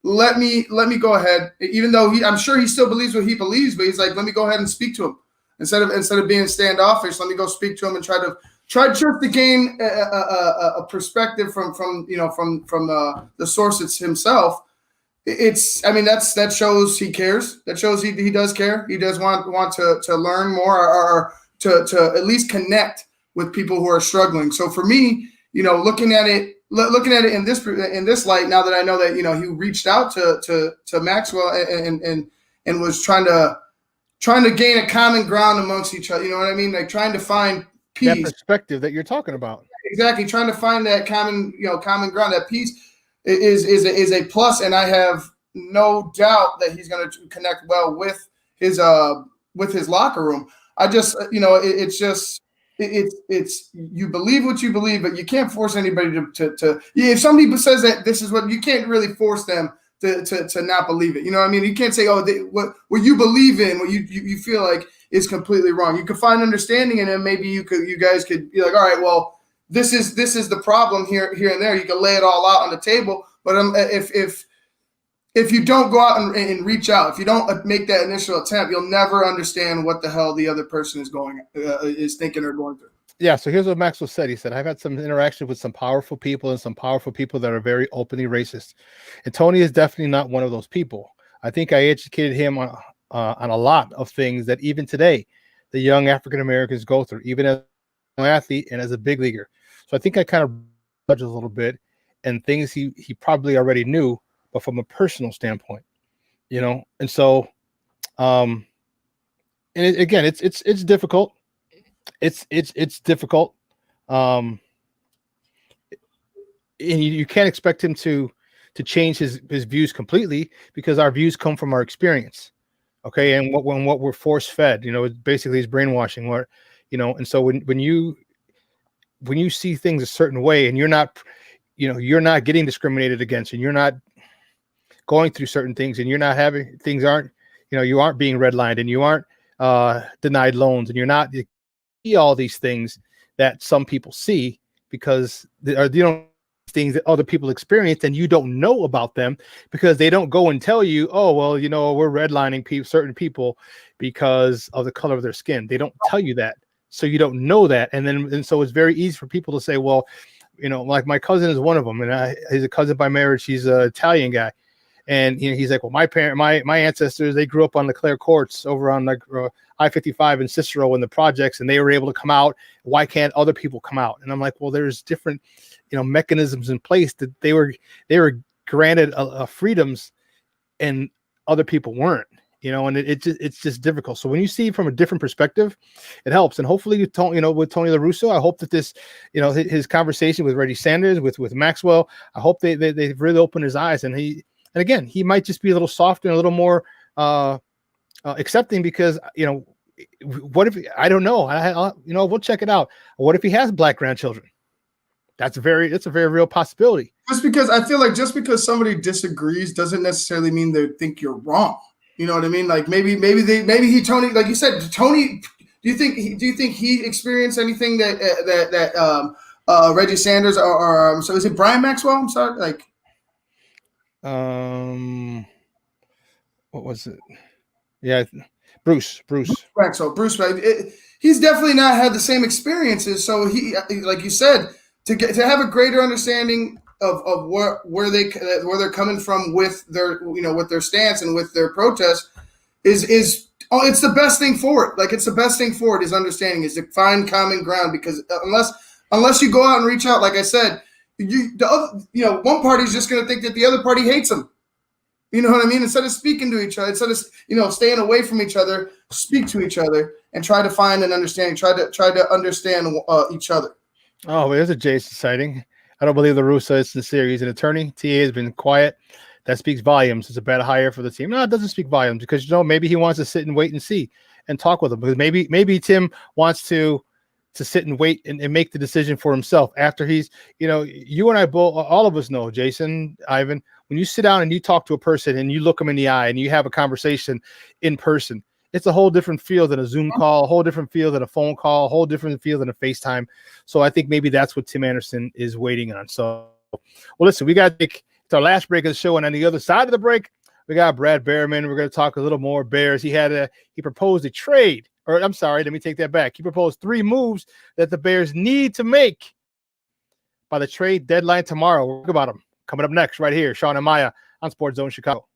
Let me go ahead. Even though I'm sure he still believes what he believes, but he's like, let me go ahead and speak to him instead of being standoffish. Let me go speak to him and try just to gain a perspective from the source it's himself. That shows he cares. That shows he does care. He does want to learn more or to at least connect with people who are struggling. So for me, looking at it in this light, now that I know that he reached out to Maxwell and was trying to gain a common ground amongst each other. You know what I mean? Like trying to find peace. That perspective that you're talking about. Exactly. Trying to find that common ground. That peace is a plus, and I have no doubt that he's going to connect well with his locker room. I just it's you believe what you believe, but you can't force anybody to if somebody says that this is what you can't really force them to not believe it. You know what I mean? You can't say, what you believe in, what you feel like is completely wrong. You could find understanding in it. Maybe you guys could be like, all right, well, this is the problem here and there. You can lay it all out on the table. But if you don't go out and reach out, if you don't make that initial attempt, you'll never understand what the hell the other person is thinking or going through. Yeah, so here's what Maxwell said. He said, I've had some interaction with some powerful people and some powerful people that are very openly racist. And Tony is definitely not one of those people. I think I educated him on a lot of things that even today the young African Americans go through, even as an athlete and as a big leaguer. So I think I kind of judged a little bit and things he probably already knew, but from a personal standpoint, and so, and again, it's difficult. It's difficult. And you can't expect him to change his views completely because our views come from our experience. Okay. And what we're force fed, it basically is brainwashing and so when you see things a certain way and you're not getting discriminated against and you're not going through certain things and you're not having things you aren't being redlined and you aren't denied loans and you see all these things that some people see because things that other people experience and you don't know about them because they don't go and tell you, oh, well, we're redlining certain people because of the color of their skin. They don't tell you that. So you don't know that. And so it's very easy for people to say, well, like my cousin is one of them and he's a cousin by marriage. He's an Italian guy. And he's like, well, my ancestors, they grew up on the Clare Courts over on I-55 in Cicero in the projects, and they were able to come out. Why can't other people come out? And I'm like, well, there's different, mechanisms in place that they were granted freedoms, and other people weren't. And it's just difficult. So when you see from a different perspective, it helps. And hopefully, with Tony La Russa, I hope that this, his conversation with Reggie Sanders, with Maxwell, I hope they've really opened his eyes, and again, he might just be a little softer and a little more accepting because, what if I don't know? We'll check it out. What if he has black grandchildren? It's a very real possibility. Just because I feel like somebody disagrees doesn't necessarily mean they think you're wrong. You know what I mean? Like maybe Tony, like you said, Tony. Do you think he experienced anything that Reggie Sanders or so is it Brian Maxwell? I'm sorry, like. What was it? Yeah, Bruce. Maxwell. Bruce. He's definitely not had the same experiences. So he, like you said, to have a greater understanding of where they're coming from with their with their stance and with their protest is it's the best thing for it. Like it's the best thing for it is understanding, is to find common ground, because unless you go out and reach out, like I said, one party's just going to think that the other party hates them. You know what I mean? Instead of speaking to each other, instead of staying away from each other, speak to each other and try to find an understanding. Try to understand each other. Oh, there's a Jason sighting. I don't believe the Russo is sincere. He's an attorney. TA has been quiet. That speaks volumes. It's a bad hire for the team. No, it doesn't speak volumes, because maybe he wants to sit and wait and see and talk with him, because maybe Tim wants to sit and wait and make the decision for himself after he's, you and I both, all of us know, Jason, Ivan, when you sit down and you talk to a person and you look them in the eye and you have a conversation in person, it's a whole different feel than a Zoom call, a whole different feel than a phone call, a whole different feel than a FaceTime. So I think maybe that's what Tim Anderson is waiting on. So, well, listen, it's our last break of the show. And on the other side of the break, we got Brad Behrman. We're going to talk a little more Bears. He proposed a trade. Or I'm sorry, let me take that back. He proposed 3 moves that the Bears need to make by the trade deadline tomorrow. We'll talk about them coming up next right here. Shawn and Maya on SportsZone Chicago.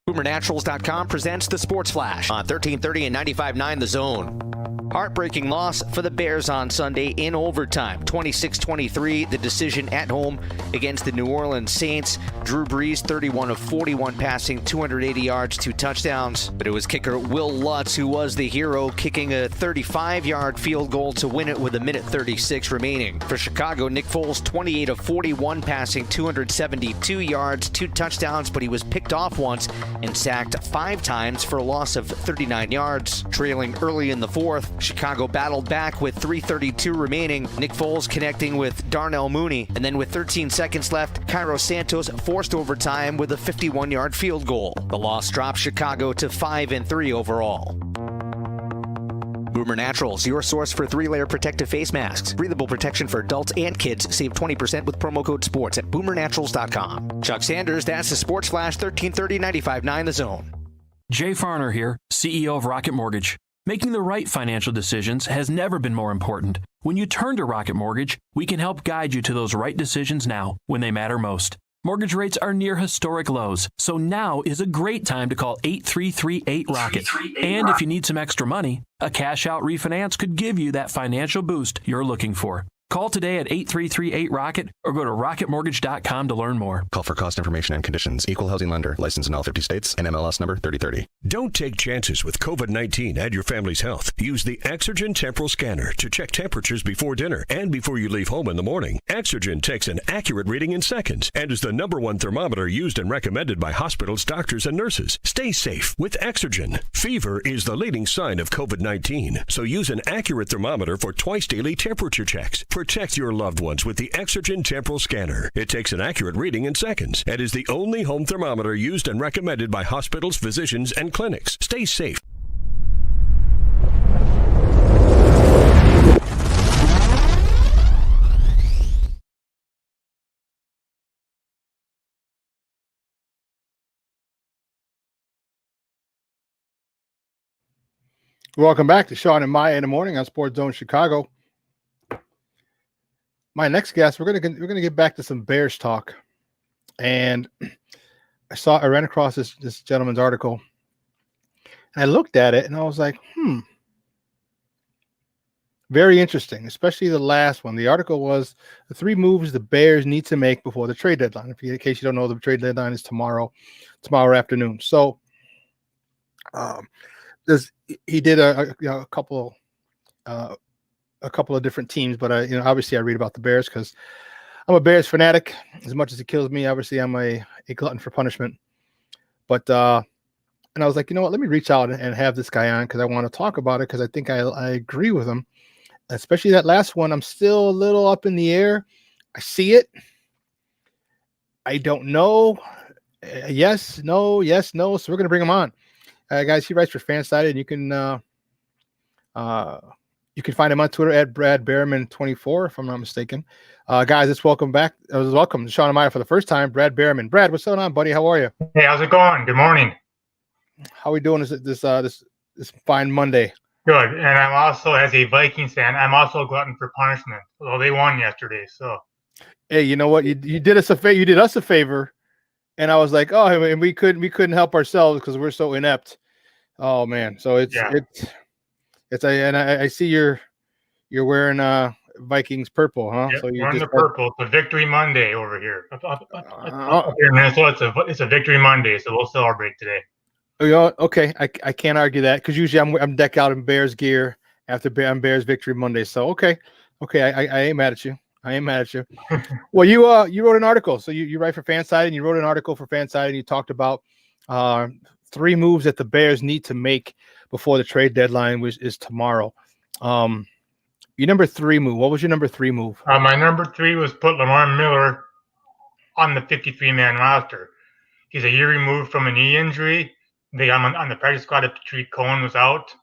BoomerNaturals.com presents the Sports Flash on 1330 and 95.9 The Zone. Heartbreaking loss for the Bears on Sunday in overtime. 26-23, the decision at home against the New Orleans Saints. Drew Brees, 31 of 41 passing, 280 yards, 2 touchdowns. But it was kicker Will Lutz who was the hero, kicking a 35-yard field goal to win it with 1:36 remaining. For Chicago, Nick Foles, 28 of 41 passing, 272 yards, 2 touchdowns, but he was picked off once and sacked 5 times for a loss of 39 yards. Trailing early in the fourth, Chicago battled back with 3:32 remaining. Nick Foles connecting with Darnell Mooney, and then with 13 seconds left, Cairo Santos forced overtime with a 51-yard field goal. The loss dropped Chicago to 5-3 overall. Boomer Naturals, your source for 3-layer protective face masks. Breathable protection for adults and kids. Save 20% with promo code SPORTS at BoomerNaturals.com. Chuck Sanders, that's the Sports Flash, 1330 95.9 The Zone. Jay Farner here, CEO of Rocket Mortgage. Making the right financial decisions has never been more important. When you turn to Rocket Mortgage, we can help guide you to those right decisions now when they matter most. Mortgage rates are near historic lows, so now is a great time to call 8338-ROCKET. And if you need some extra money, a cash-out refinance could give you that financial boost you're looking for. Call today at 8338-ROCKET or go to rocketmortgage.com to learn more. Call for cost information and conditions. Equal housing lender. Licensed in all 50 states. And MLS number 3030. Don't take chances with COVID-19 and your family's health. Use the Exergen Temporal Scanner to check temperatures before dinner and before you leave home in the morning. Exergen takes an accurate reading in seconds and is the #1 thermometer used and recommended by hospitals, doctors, and nurses. Stay safe with Exergen. Fever is the leading sign of COVID-19, so use an accurate thermometer for twice daily temperature checks. Protect your loved ones with the Exergen Temporal Scanner. It takes an accurate reading in seconds and is the only home thermometer used and recommended by hospitals, physicians, and clinics. Stay safe. Welcome back to Shawn and Maya in the morning on SportsZone Chicago. My next guest, we're gonna get back to some Bears talk, and I ran across this gentleman's article, and I looked at it and I was like, very interesting, especially the last one. The article was the 3 moves the Bears need to make before the trade deadline. In case you don't know, the trade deadline is tomorrow afternoon. So, he did a couple a couple of different teams, but obviously I read about the Bears because I'm a Bears fanatic. As much as it kills me, obviously I'm a glutton for punishment. But and I was like, you know what? Let me reach out and have this guy on because I want to talk about it because I think I agree with him, especially that last one. I'm still a little up in the air. I see it. I don't know. Yes, no, yes, no. So we're gonna bring him on, guys. He writes for Fansided, and you can find him on Twitter at Brad Behrman24, if I'm not mistaken. Guys, let's welcome Shawn and Maya for the first time. Brad Behrman. Brad, what's going on, buddy? How are you? Hey, how's it going? Good morning. How are we doing this fine Monday? Good. And I'm also, as a Vikings fan, I'm also a glutton for punishment. Well, they won yesterday, so. Hey, you know what? You did us a favor. You did us a favor, and I was like, oh, and we couldn't help ourselves because we're so inept. Oh man, so I see you're wearing Vikings purple, huh? Yep, So we're in the purple. It's a Victory Monday over here. Up here in Minnesota, it's a Victory Monday, so we'll celebrate today. Okay, I can't argue that because usually I'm decked out in Bears gear after Bears Victory Monday. So okay, I ain't mad at you. I ain't mad at you. Well, you wrote an article. So you write for Fanside, and you wrote an article for Fanside, and you talked about 3 moves that the Bears need to make before the trade deadline, which is tomorrow. Your number 3 move. What was your number 3 move? My number 3 was put Lamar Miller on the 53-man roster. He's a year removed from a knee injury. They got him on the practice squad if Tariq Cohen was out.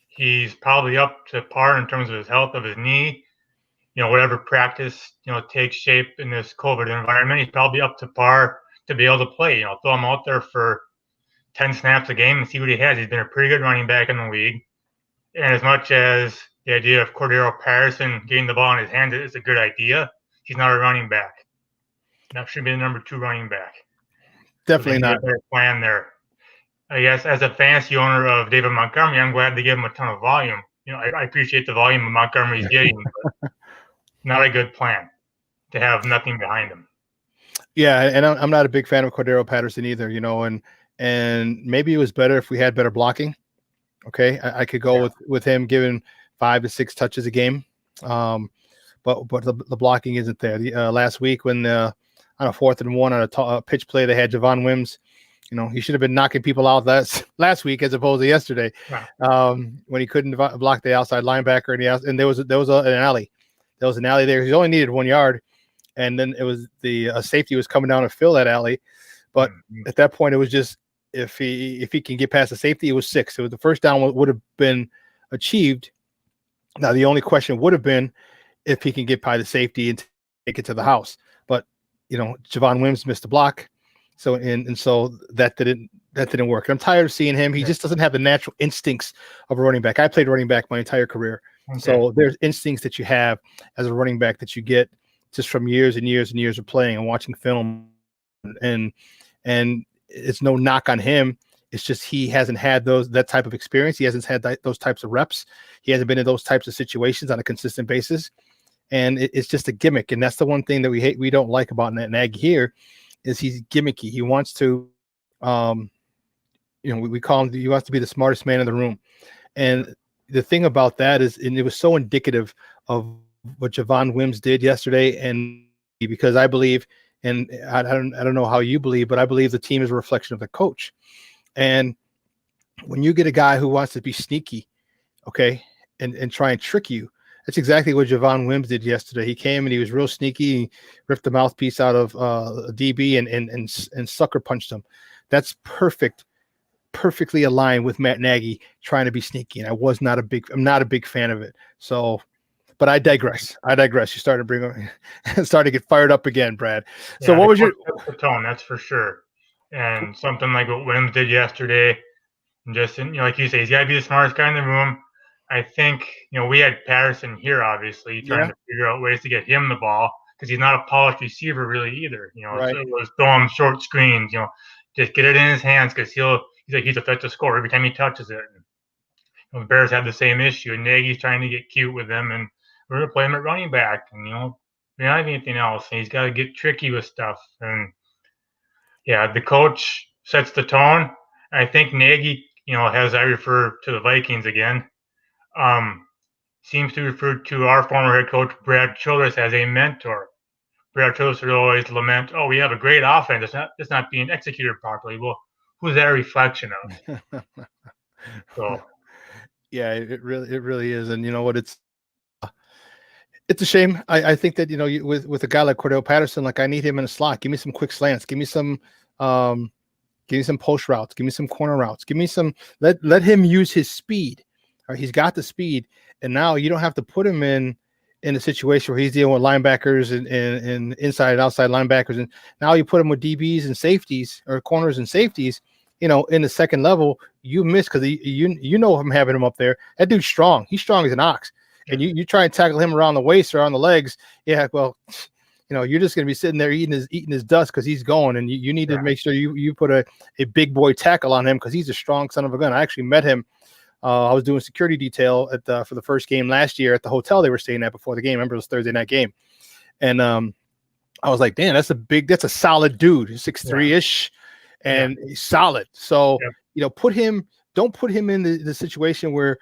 He's probably up to par in terms of his health of his knee. Whatever practice, takes shape in this COVID environment, he's probably up to par to be able to play. Throw him out there for 10 snaps a game and see what he has. He's been a pretty good running back in the league. And as much as the idea of Cordero Patterson getting the ball in his hands is a good idea, he's not a running back. That should be the number 2 running back. Definitely not. A plan there. I guess as a fantasy owner of David Montgomery, I'm glad they give him a ton of volume. I appreciate the volume of Montgomery's getting, but not a good plan to have nothing behind him. Yeah, and I'm not a big fan of Cordero Patterson either, and maybe it was better if we had better blocking. Okay, I could go with him giving 5 to 6 touches a game, but the blocking isn't there. Last week when on a 4th and 1 on a pitch play, they had Javon Wims. He should have been knocking people out last week as opposed to yesterday. Wow. When he couldn't block the outside linebacker, and there was an alley. There was an alley there. He only needed 1 yard, and then it was the safety was coming down to fill that alley. But at that point, it was just if he can get past the safety, it was 6. It was the first down would have been achieved. Now the only question would have been if he can get by the safety and take it to the house. But Javon Wims missed the block. So so that didn't work. I'm tired of seeing him. He just doesn't have the natural instincts of a running back. I played running back my entire career. Okay. So there's instincts that you have as a running back that you get just from years and years and years of playing and watching film. And it's no knock on him. It's just he hasn't had that type of experience. He hasn't had those types of reps. He hasn't been in those types of situations on a consistent basis. And it's just a gimmick. And that's the one thing that we don't like about Nagy here. Is he's gimmicky. He wants to, we call him, he wants to be the smartest man in the room. And the thing about that is, and it was so indicative of what Javon Wims did yesterday. And because I believe, and I don't know how you believe, but I believe the team is a reflection of the coach. And when you get a guy who wants to be sneaky, okay, and try and trick you, that's exactly what Javon Wims did yesterday. He came and he was real sneaky. He ripped the mouthpiece out of a DB and sucker punched him. That's perfectly aligned with Matt Nagy trying to be sneaky. And I'm not a big fan of it. So, but I digress. You started to get fired up again, Brad. So what was your tone? That's for sure. And something like what Wims did yesterday, and just like you say, he's got to be the smartest guy in the room. I think, we had Patterson here, obviously, trying to figure out ways to get him the ball because he's not a polished receiver really either. Right. So it was throw him short screens, just get it in his hands because he's a threat to score every time he touches it. And, the Bears have the same issue, and Nagy's trying to get cute with them, and we're going to play him at running back. And, we don't have anything else. And he's got to get tricky with stuff. And, the coach sets the tone. I think Nagy, as I refer to the Vikings again, seems to refer to our former head coach, Brad Childress, as a mentor. Brad Childress would always lament, "Oh, we have a great offense. It's not being executed properly." Well, who's that a reflection of? So, yeah, it really is. And you know what? It's a shame. I think that, with a guy like Cordell Patterson, like I need him in a slot. Give me some quick slants. Give me some post routes. Give me some corner routes. Give me some. Let him use his speed. All right, he's got the speed, and now you don't have to put him in a situation where he's dealing with linebackers and inside and outside linebackers, and now you put him with DBs and safeties or corners and safeties. In the second level, you miss because I'm having him up there. That dude's strong. He's strong as an ox. And you try and tackle him around the waist or on the legs. Yeah, well, you're just going to be sitting there eating his dust because he's going. And you need to make sure you put a big boy tackle on him because he's a strong son of a gun. I actually met him. I was doing security detail for the first game last year at the hotel they were staying at before the game. I remember it was Thursday night game. And I was like, damn, that's a solid dude. He's 6'3"-ish and he's solid. So, don't put him in the situation where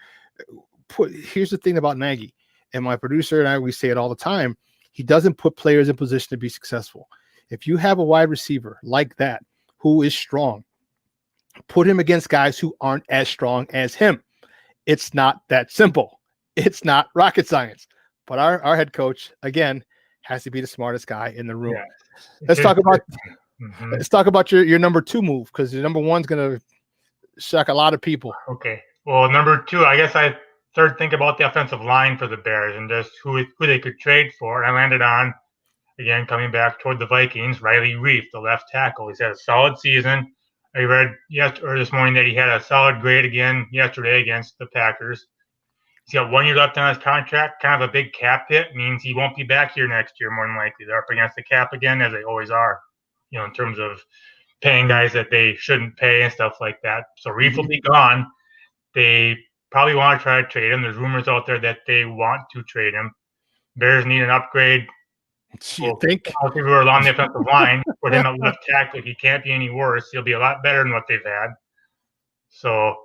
here's the thing about Nagy, and my producer and I, we say it all the time. He doesn't put players in position to be successful. If you have a wide receiver like that who is strong, put him against guys who aren't as strong as him. It's not that simple. It's not rocket science. But our head coach, again, has to be the smartest guy in the room. Yeah. Let's talk about your number 2 move, because your number 1's going to shock a lot of people. Okay. Well, number 2, I guess I started thinking about the offensive line for the Bears and just who they could trade for. And I landed on, again, coming back toward the Vikings, Riley Reif, the left tackle. He's had a solid season. I read this morning that he had a solid grade again yesterday against the Packers. He's got 1 year left on his contract, kind of a big cap hit. Means he won't be back here next year, more than likely. They're up against the cap again, as they always are, in terms of paying guys that they shouldn't pay and stuff like that. So Reif will be gone. They probably want to try to trade him. There's rumors out there that they want to trade him. Bears need an upgrade. You think? People who are along the offensive line, put him at left tackle. He can't be any worse. He'll be a lot better than what they've had. So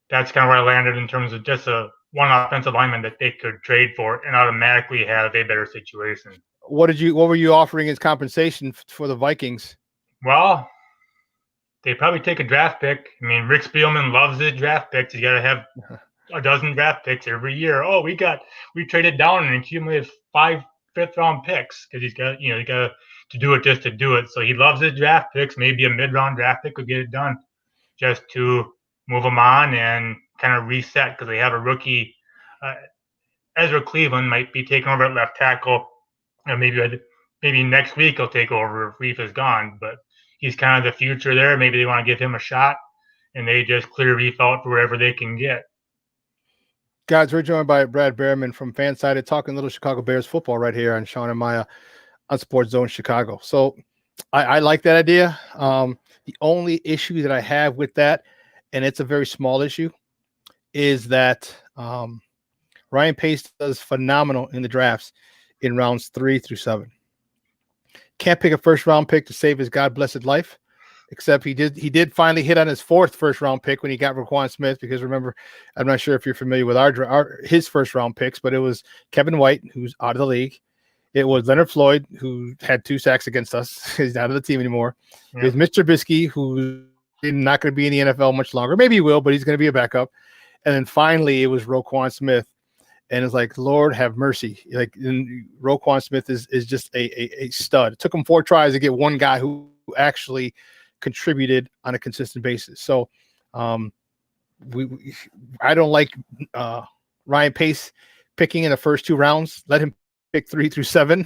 that's kind of where I landed in terms of just one offensive lineman that they could trade for and automatically have a better situation. What were you offering as compensation for the Vikings? Well, they probably take a draft pick. I mean, Rick Spielman loves his draft picks. He's got to have a dozen draft picks every year. Oh, we traded down and accumulated 5 fifth-round picks because he's got to do it just to do it. So he loves his draft picks. Maybe a mid-round draft pick would get it done just to move them on and kind of reset because they have a rookie. Ezra Cleveland might be taking over at left tackle, and maybe next week he'll take over if Reif is gone. But he's kind of the future there. Maybe they want to give him a shot, and they just clear Reif out for wherever they can get. Guys, we're joined by Brad Behrman from Fansided, talking little Chicago Bears football right here on Shawn and Maya on SportsZone Chicago. So I like that idea. The only issue that I have with that, and it's a very small issue, is that Ryan Pace does phenomenal in the drafts in rounds 3 through 7. Can't pick a first-round pick to save his God-blessed life, except he did finally hit on his 4th first-round pick when he got Roquan Smith, because remember, I'm not sure if you're familiar with his first-round picks, but it was Kevin White, who's out of the league. It was Leonard Floyd, who had 2 sacks against us. He's out of the team anymore. Yeah. It was Mr. Trubisky, who's not going to be in the NFL much longer. Maybe he will, but he's going to be a backup. And then finally, it was Roquan Smith. And it's like, Lord have mercy. Like, Roquan Smith is just a stud. It took him 4 tries to get one guy who actually contributed on a consistent basis. So I don't like Ryan Pace picking in the first 2 rounds. Let him pick 3 through 7,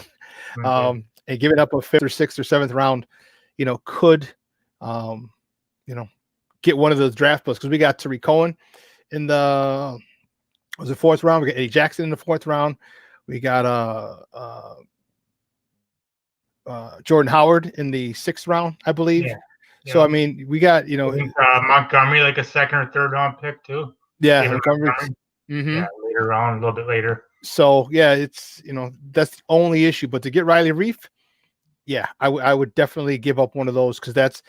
and giving up a 5th or 6th or 7th round, could get one of those draft picks, because we got Tariq Cohen in the 4th round. We got Eddie Jackson in the 4th round. We got Jordan Howard in the 6th round, I believe. Yeah. So I mean, we got Montgomery, like a 2nd or 3rd round pick too. Yeah, Montgomery. Yeah, later on, a little bit later. So yeah, it's that's the only issue. But to get Riley Reif, yeah, I would definitely give up one of those, because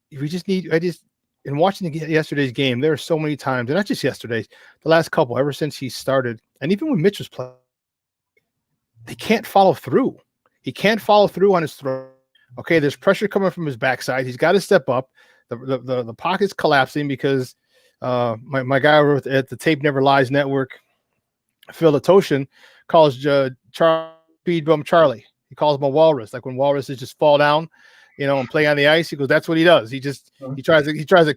in watching yesterday's game, there are so many times, and not just yesterday's, the last couple, ever since he started and even when Mitch was playing, they can't follow through. He can't follow through on his throw. Okay, there's pressure coming from his backside. He's got to step up. The pocket's collapsing because my guy at the Tape Never Lies Network, Phil Latoshin, calls Speed Bump Charlie. He calls him a walrus, like when walruses just fall down, and play on the ice. He goes, that's what he does. He tries to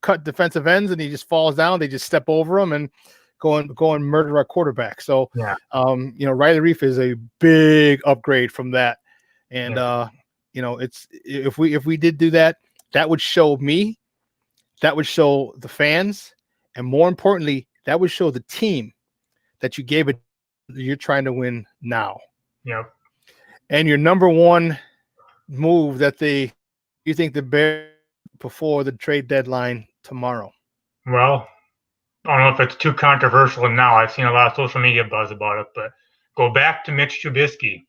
cut defensive ends, and he just falls down. They just step over him and go and murder our quarterback. So, Riley Reef is a big upgrade from that. And it's if we did do that, that would show me, that would show the fans, and more importantly, that would show the team that you gave it. You're trying to win now. Yep. And your number one move that you think the Bears before the trade deadline tomorrow? Well, I don't know if it's too controversial now. I've seen a lot of social media buzz about it, but go back to Mitch Trubisky.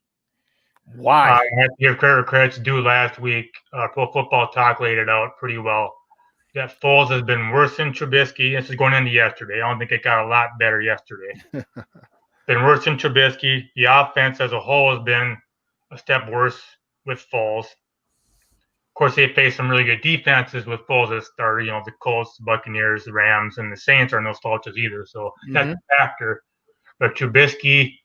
Why? I have to give credit's due. Last week, Pro Football Talk laid it out pretty well. That Foles has been worse than Trubisky. This is going into yesterday. I don't think it got a lot better yesterday. Been worse than Trubisky. The offense as a whole has been a step worse with Foles. Of course, they faced some really good defenses with Foles as starter. The Colts, the Buccaneers, the Rams, and the Saints are no slouches either. So that's a factor. But Trubisky,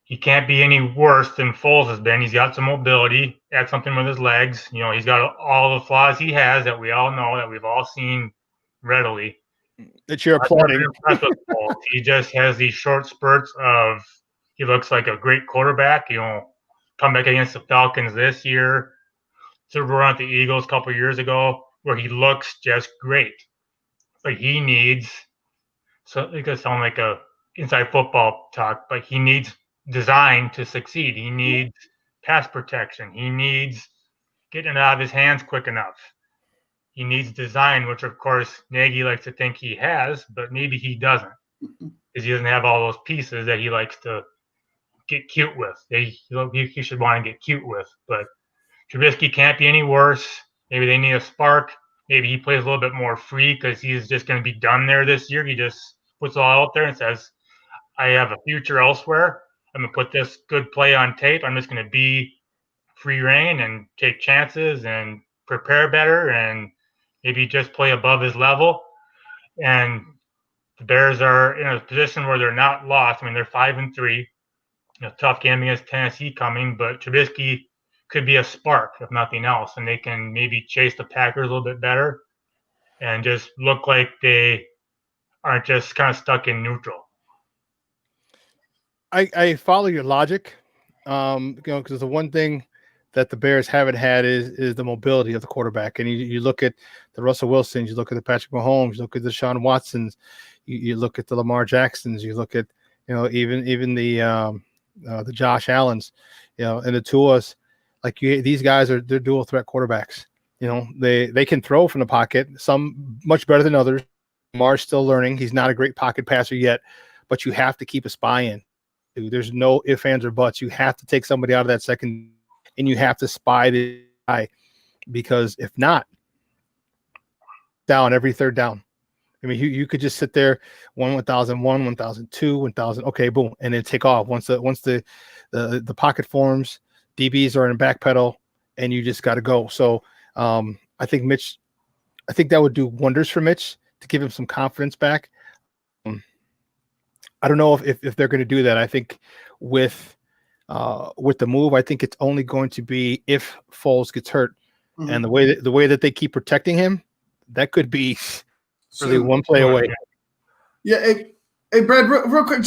he can't be any worse than Foles has been. He's got some mobility, add something with his legs. He's got all the flaws he has that we all know, that we've all seen readily. That you're applauding. He just has these short spurts of, he looks like a great quarterback. Come back against the Falcons this year, Super Bowl run at the Eagles a couple years ago, where he looks just great. But he needs, so it could sound like a inside football talk, but he needs design to succeed. He needs pass protection. He needs getting it out of his hands quick enough. He needs design, which of course Nagy likes to think he has, but maybe he doesn't, because he doesn't have all those pieces that he likes to get cute with. He should want to get cute with. But Trubisky can't be any worse. Maybe they need a spark. Maybe he plays a little bit more free because he's just going to be done there this year. He just puts it all out there and says, I have a future elsewhere. I'm going to put this good play on tape. I'm just going to be free reign and take chances and prepare better and maybe just play above his level. And the Bears are in a position where they're not lost. I mean, they're 5-3. Tough game against Tennessee coming, but Trubisky could be a spark, if nothing else, and they can maybe chase the Packers a little bit better and just look like they aren't just kind of stuck in neutral. I follow your logic, because the one thing that the Bears haven't had is the mobility of the quarterback. And you look at the Russell Wilsons, you look at the Patrick Mahomes, you look at the Deshaun Watsons, you look at the Lamar Jacksons, you look at even the Josh Allens, and the Tuas. These guys they're dual threat quarterbacks. They can throw from the pocket, some much better than others. Lamar's still learning. He's not a great pocket passer yet, but you have to keep a spy in. There's no ifs, ands, or buts. You have to take somebody out of that second, and you have to spy the guy, because if not, down every third down. I mean, you could just sit there 1,001, 1,002, 1,000. Okay, boom, and then take off once the pocket forms. DBs are in a back pedal, and you just got to go. So I think that would do wonders for Mitch to give him some confidence back. I don't know if they're going to do that. I think with the move, I think it's only going to be if Foles gets hurt, and the way that they keep protecting him, that could be really one play away. Yeah, hey Brad, real quick,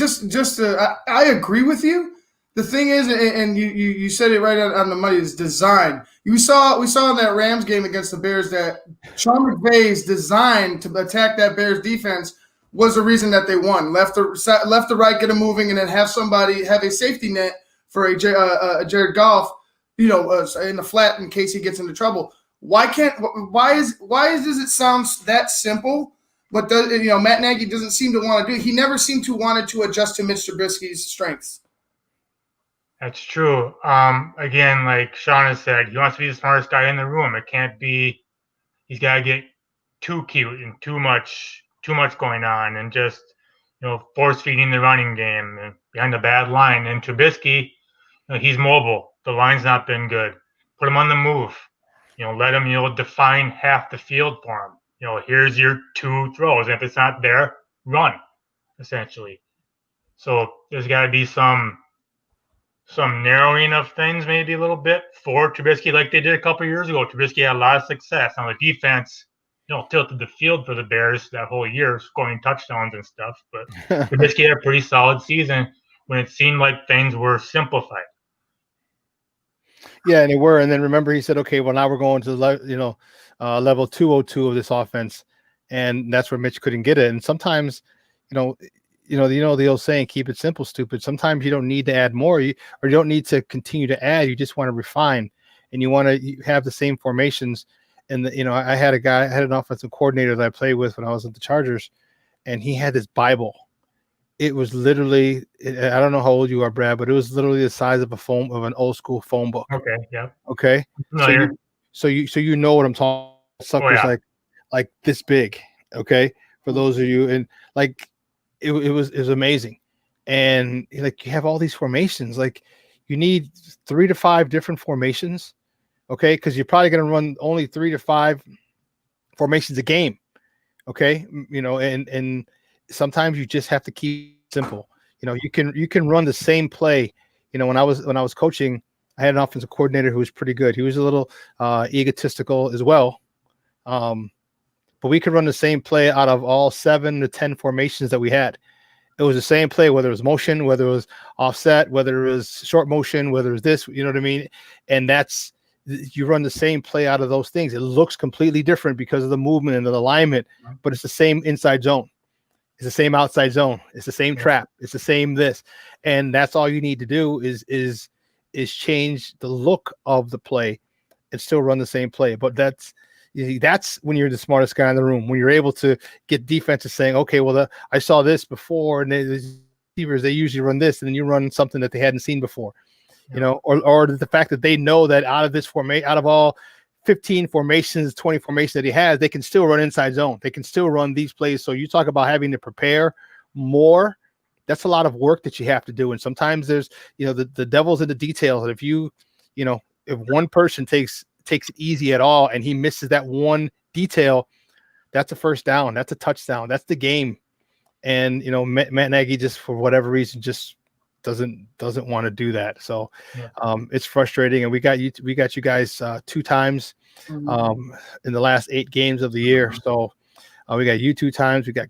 I agree with you. The thing is, and you said it right on the money, is design. We saw in that Rams game against the Bears that Sean McVay's design to attack that Bears defense was the reason that they won. Left to right, get them moving, and then have a safety net for a Jared Goff, in the flat in case he gets into trouble. Why does it sound that simple? But Matt Nagy doesn't seem to want to do it. He never seemed to want to adjust to Mitch Trubisky's strengths. That's true. Again, like Shawn has said, he wants to be the smartest guy in the room. It can't be. He's got to get too cute and too much going on, and just force feeding the running game and behind a bad line. And Trubisky, he's mobile. The line's not been good. Put him on the move. Let him, define half the field for him. Here's your 2 throws. And if it's not there, run, essentially. So there's got to be some narrowing of things, maybe a little bit for Trubisky, like they did a couple of years ago. Trubisky had a lot of success. Now the defense, tilted the field for the Bears that whole year, scoring touchdowns and stuff. But Trubisky had a pretty solid season when it seemed like things were simplified. Yeah, and they were. And then remember, he said, "Okay, well now we're going to level 202 of this offense," and that's where Mitch couldn't get it. And sometimes, the old saying, "Keep it simple, stupid." Sometimes you don't need to add more, or you don't need to continue to add. You just want to refine, and you want to have the same formations. And I had an offensive coordinator that I played with when I was at the Chargers, and he had this Bible. It was literally, I don't know how old you are, Brad, but it was literally the size of an old school phone book. Okay, yeah. Okay, so you know what I'm talking. Suckers like this big. Okay, for those of you, and like it was amazing, and like you have all these formations. Like you need 3 to 5 different formations. Okay, because you're probably going to run only 3 to 5 formations a game. Okay, and sometimes you just have to keep it simple. You can run the same play. When I was coaching, I had an offensive coordinator who was pretty good. He was a little egotistical as well, but we could run the same play out of all 7 to 10 formations that we had. It was the same play, whether it was motion, whether it was offset, whether it was short motion, whether it was this. You know what I mean? And you run the same play out of those things. It looks completely different because of the movement and the alignment, but it's the same inside zone. It's the same outside zone. It's the same trap. It's the same this. And that's all you need to do is change the look of the play and still run the same play. But that's when you're the smartest guy in the room, when you're able to get defenses saying, okay, well, I saw this before, and the receivers, they usually run this, and then you run something that they hadn't seen before. Or the fact that they know that out of all 15 formations, 20 formations that he has, they can still run inside zone. They can still run these plays. So you talk about having to prepare more. That's a lot of work that you have to do. And sometimes there's, the devil's in the details. And if one person takes it easy at all and he misses that one detail, that's a first down. That's a touchdown. That's the game. And, Matt Nagy, just for whatever reason, just doesn't want to do that. So it's frustrating. And we got you guys 2 times in the last 8 games of the year. So we got you 2 times, we got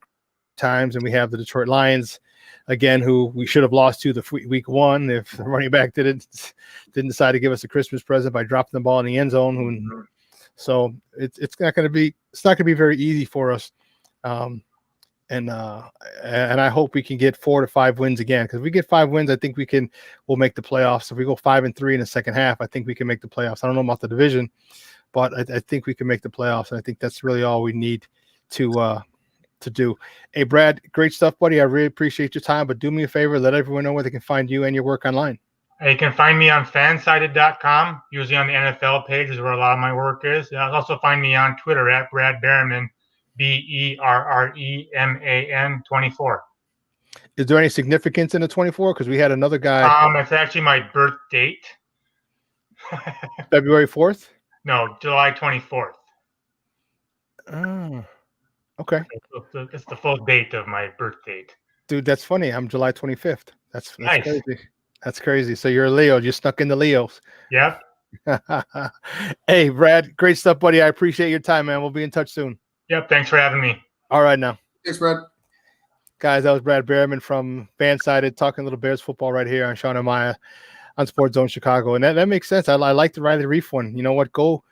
times, and we have the Detroit Lions again, who we should have lost to week 1 if the running back didn't decide to give us a Christmas present by dropping the ball in the end zone. So it's not going to be very easy for us. And I hope we can get 4 to 5 wins again, because if we get 5 wins, I think we'll make the playoffs. If we go 5-3 in the second half, I think we can make the playoffs. I don't know about the division, but I think we can make the playoffs. And I think that's really all we need to do. Hey, Brad, great stuff, buddy. I really appreciate your time, but do me a favor, let everyone know where they can find you and your work online. You can find me on fansided.com, usually on the NFL page is where a lot of my work is. You can also find me on Twitter at Brad Behrman, BERREMAN 24. Is there any significance in the 24? Because we had another guy. It's actually my birth date. February 4th? No, July 24th. Oh, okay. It's the full date of my birth date. Dude, that's funny. I'm July 25th. That's nice. Crazy. That's crazy. So you're a Leo. You snuck in the Leos. Yep. Hey, Brad, great stuff, buddy. I appreciate your time, man. We'll be in touch soon. Yep. Thanks for having me. All right, now. Thanks, Brad. Guys, that was Brad Behrman from Fansided talking a little Bears football right here on Shawn and Maya on SportsZone Chicago. And that makes sense. I like the Riley Reef one. You know what? Go.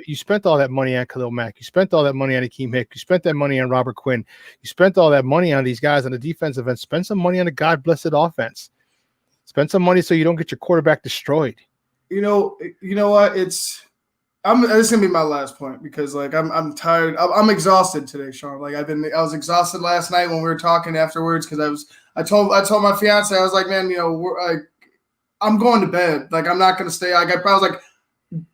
You spent all that money on Khalil Mack. You spent all that money on Akeem Hicks. You spent that money on Robert Quinn. You spent all that money on these guys on the defensive end. Spend some money on a God-blessed offense. Spend some money so you don't get your quarterback destroyed. You know what? This is gonna be my last point, because I'm tired. I'm exhausted today, Shawn. I was exhausted last night when we were talking afterwards, because I told my fiance, I was like, man, I'm going to bed. I'm not gonna stay. I was like,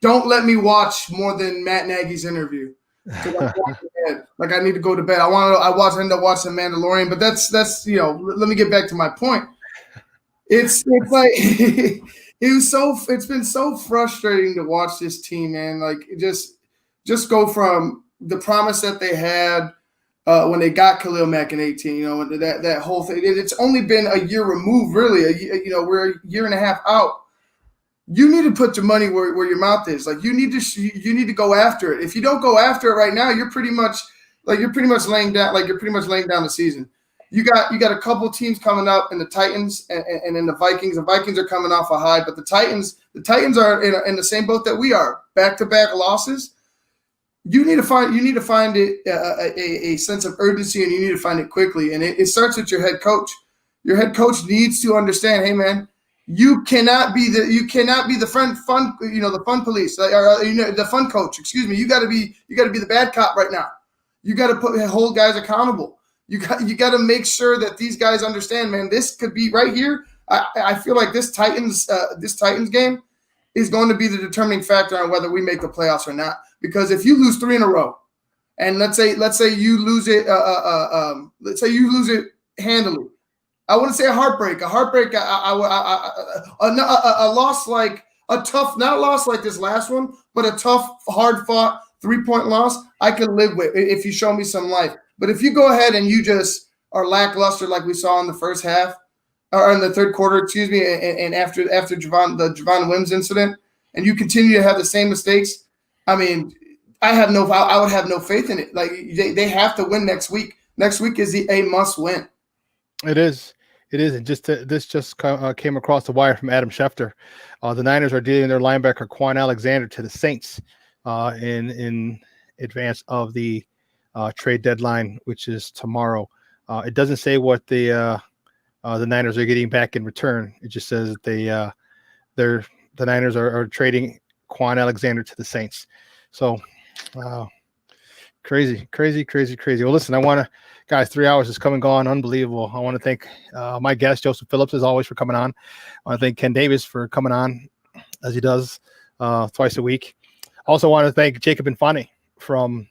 don't let me watch more than Matt Nagy's interview. Like I need to go to bed. I end up watching Mandalorian, but that's let me get back to my point. It's like it's been so frustrating to watch this team, man. Like just go from the promise that they had when they got Khalil Mack in 18, and that whole thing. It's only been a year removed, really. We're a year and a half out. You need to put your money where your mouth is. Like you need to go after it. If you don't go after it right now, you're pretty much laying down the season. You got a couple of teams coming up in the Titans and in the Vikings. The Vikings are coming off a high, but the Titans are in the same boat that we are. Back-to-back losses. You need to find a sense of urgency, and you need to find it quickly. And it starts with your head coach. Your head coach needs to understand, hey man, you cannot be the fun police or the fun coach. Excuse me. You got to be the bad cop right now. You got to hold guys accountable. You got to make sure that these guys understand, man. This could be right here. I feel like this Titans game is going to be the determining factor on whether we make the playoffs or not. Because if you lose 3 in a row, and let's say you lose it, let's say you lose it handily. I wouldn't say a heartbreak. A loss like not a loss like this last one, but a tough, hard-fought 3-point loss I could live with if you show me some life. But if you go ahead and you just are lackluster like we saw in the first half, or in the third quarter, excuse me, and after the Javon Wims incident, and you continue to have the same mistakes, I mean, I would have no faith in it. Like they have to win next week. Next week is a must win. It is. And this just came across the wire from Adam Schefter. The Niners are dealing their linebacker Quan Alexander to the Saints in advance of the trade deadline, which is tomorrow. It doesn't say what the Niners are getting back in return. It just says that the Niners are trading Quan Alexander to the Saints. So crazy. Well, listen, guys, 3 hours has come and gone. Unbelievable. I want to thank my guest, Joseph Phillips, as always, for coming on. I want to thank Ken Davis for coming on, as he does twice a week. Also want to thank Jacob Infani from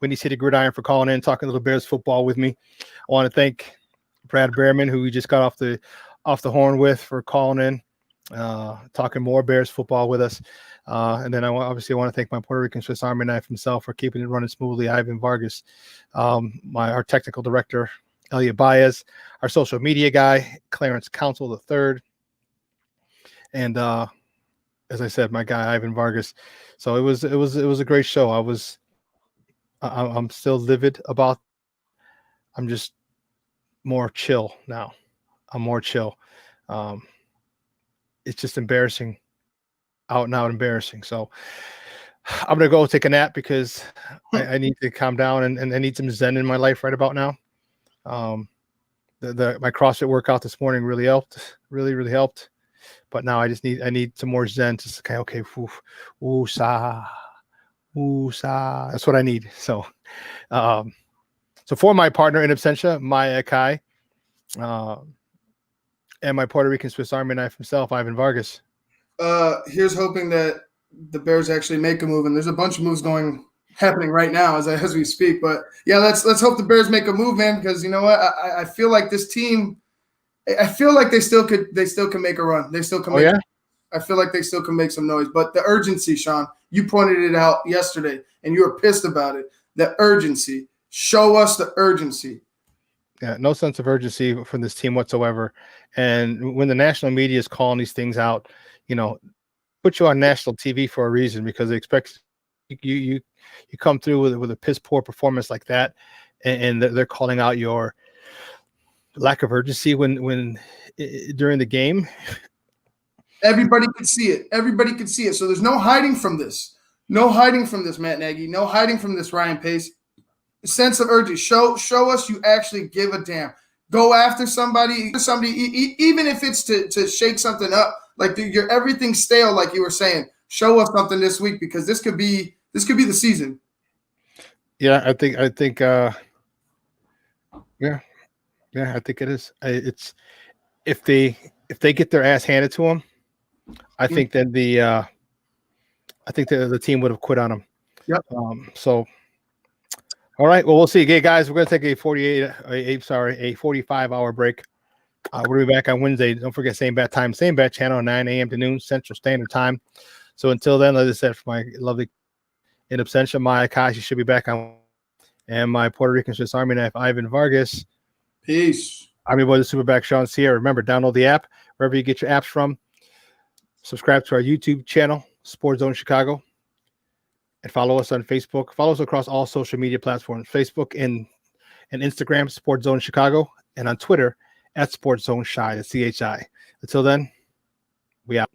Windy City Gridiron for calling in, talking a little Bears football with me. I want to thank Brad Behrman, who we just got off the horn with, for calling in, talking more Bears football with us. And then I obviously want to thank my Puerto Rican Swiss Army knife himself for keeping it running smoothly, Ivan Vargas, our technical director, Elliot Baez, our social media guy, Clarence Council III, and as I said, my guy Ivan Vargas. So it was a great show. I'm still livid about. I'm just more chill now. I'm more chill. It's just embarrassing, out and out embarrassing. So I'm gonna go take a nap because I need to calm down and I need some zen in my life right about now. My CrossFit workout this morning really helped, really helped. But now I need some more zen to say, okay, woosah. That's what I need. So, so for my partner in absentia, Maya Kai, and my Puerto Rican Swiss Army knife himself, Ivan Vargas. Here's hoping that the Bears actually make a move, and there's a bunch of moves happening right now as we speak. But yeah, let's hope the Bears make a move, man, because you know what? I feel like this team. I feel like they still can make a run. They still can. I feel like they still can make some noise. But the urgency, Shawn, you pointed it out yesterday, and you were pissed about it. The urgency. Show us the urgency. Yeah, no sense of urgency from this team whatsoever. And when the national media is calling these things out, put you on national TV for a reason, because they expect you come through with a piss poor performance like that, and they're calling out your lack of urgency when during the game. Everybody could see it. So there's no hiding from this. No hiding from this, Matt Nagy. No hiding from this, Ryan Pace. Sense of urgency. Show us you actually give a damn. Go after somebody, even if it's to shake something up. Like you're everything stale, like you were saying. Show us something this week, because this could be the season. Yeah, I think I think it is. It's if they get their ass handed to them, I think then the team would have quit on them. Yep. So All right. Well, we'll see. Okay, guys, we're going to take a 45-hour break. We'll be back on Wednesday. Don't forget, same bat time, same bat channel, 9 a.m. to noon Central Standard Time. So until then, as I said, for my lovely in absentia, Maya Kashi should be back on, and my Puerto Rican Swiss Army knife, Ivan Vargas. Peace. I'm your boy, the Superback Shawn Sierra. Remember, download the app wherever you get your apps from. Subscribe to our YouTube channel, SportsZone Chicago, and follow us on Facebook. Follow us across all social media platforms: Facebook and Instagram, SportsZone Chicago, and on Twitter at SportsZone Chi, the CHI. Until then, we out.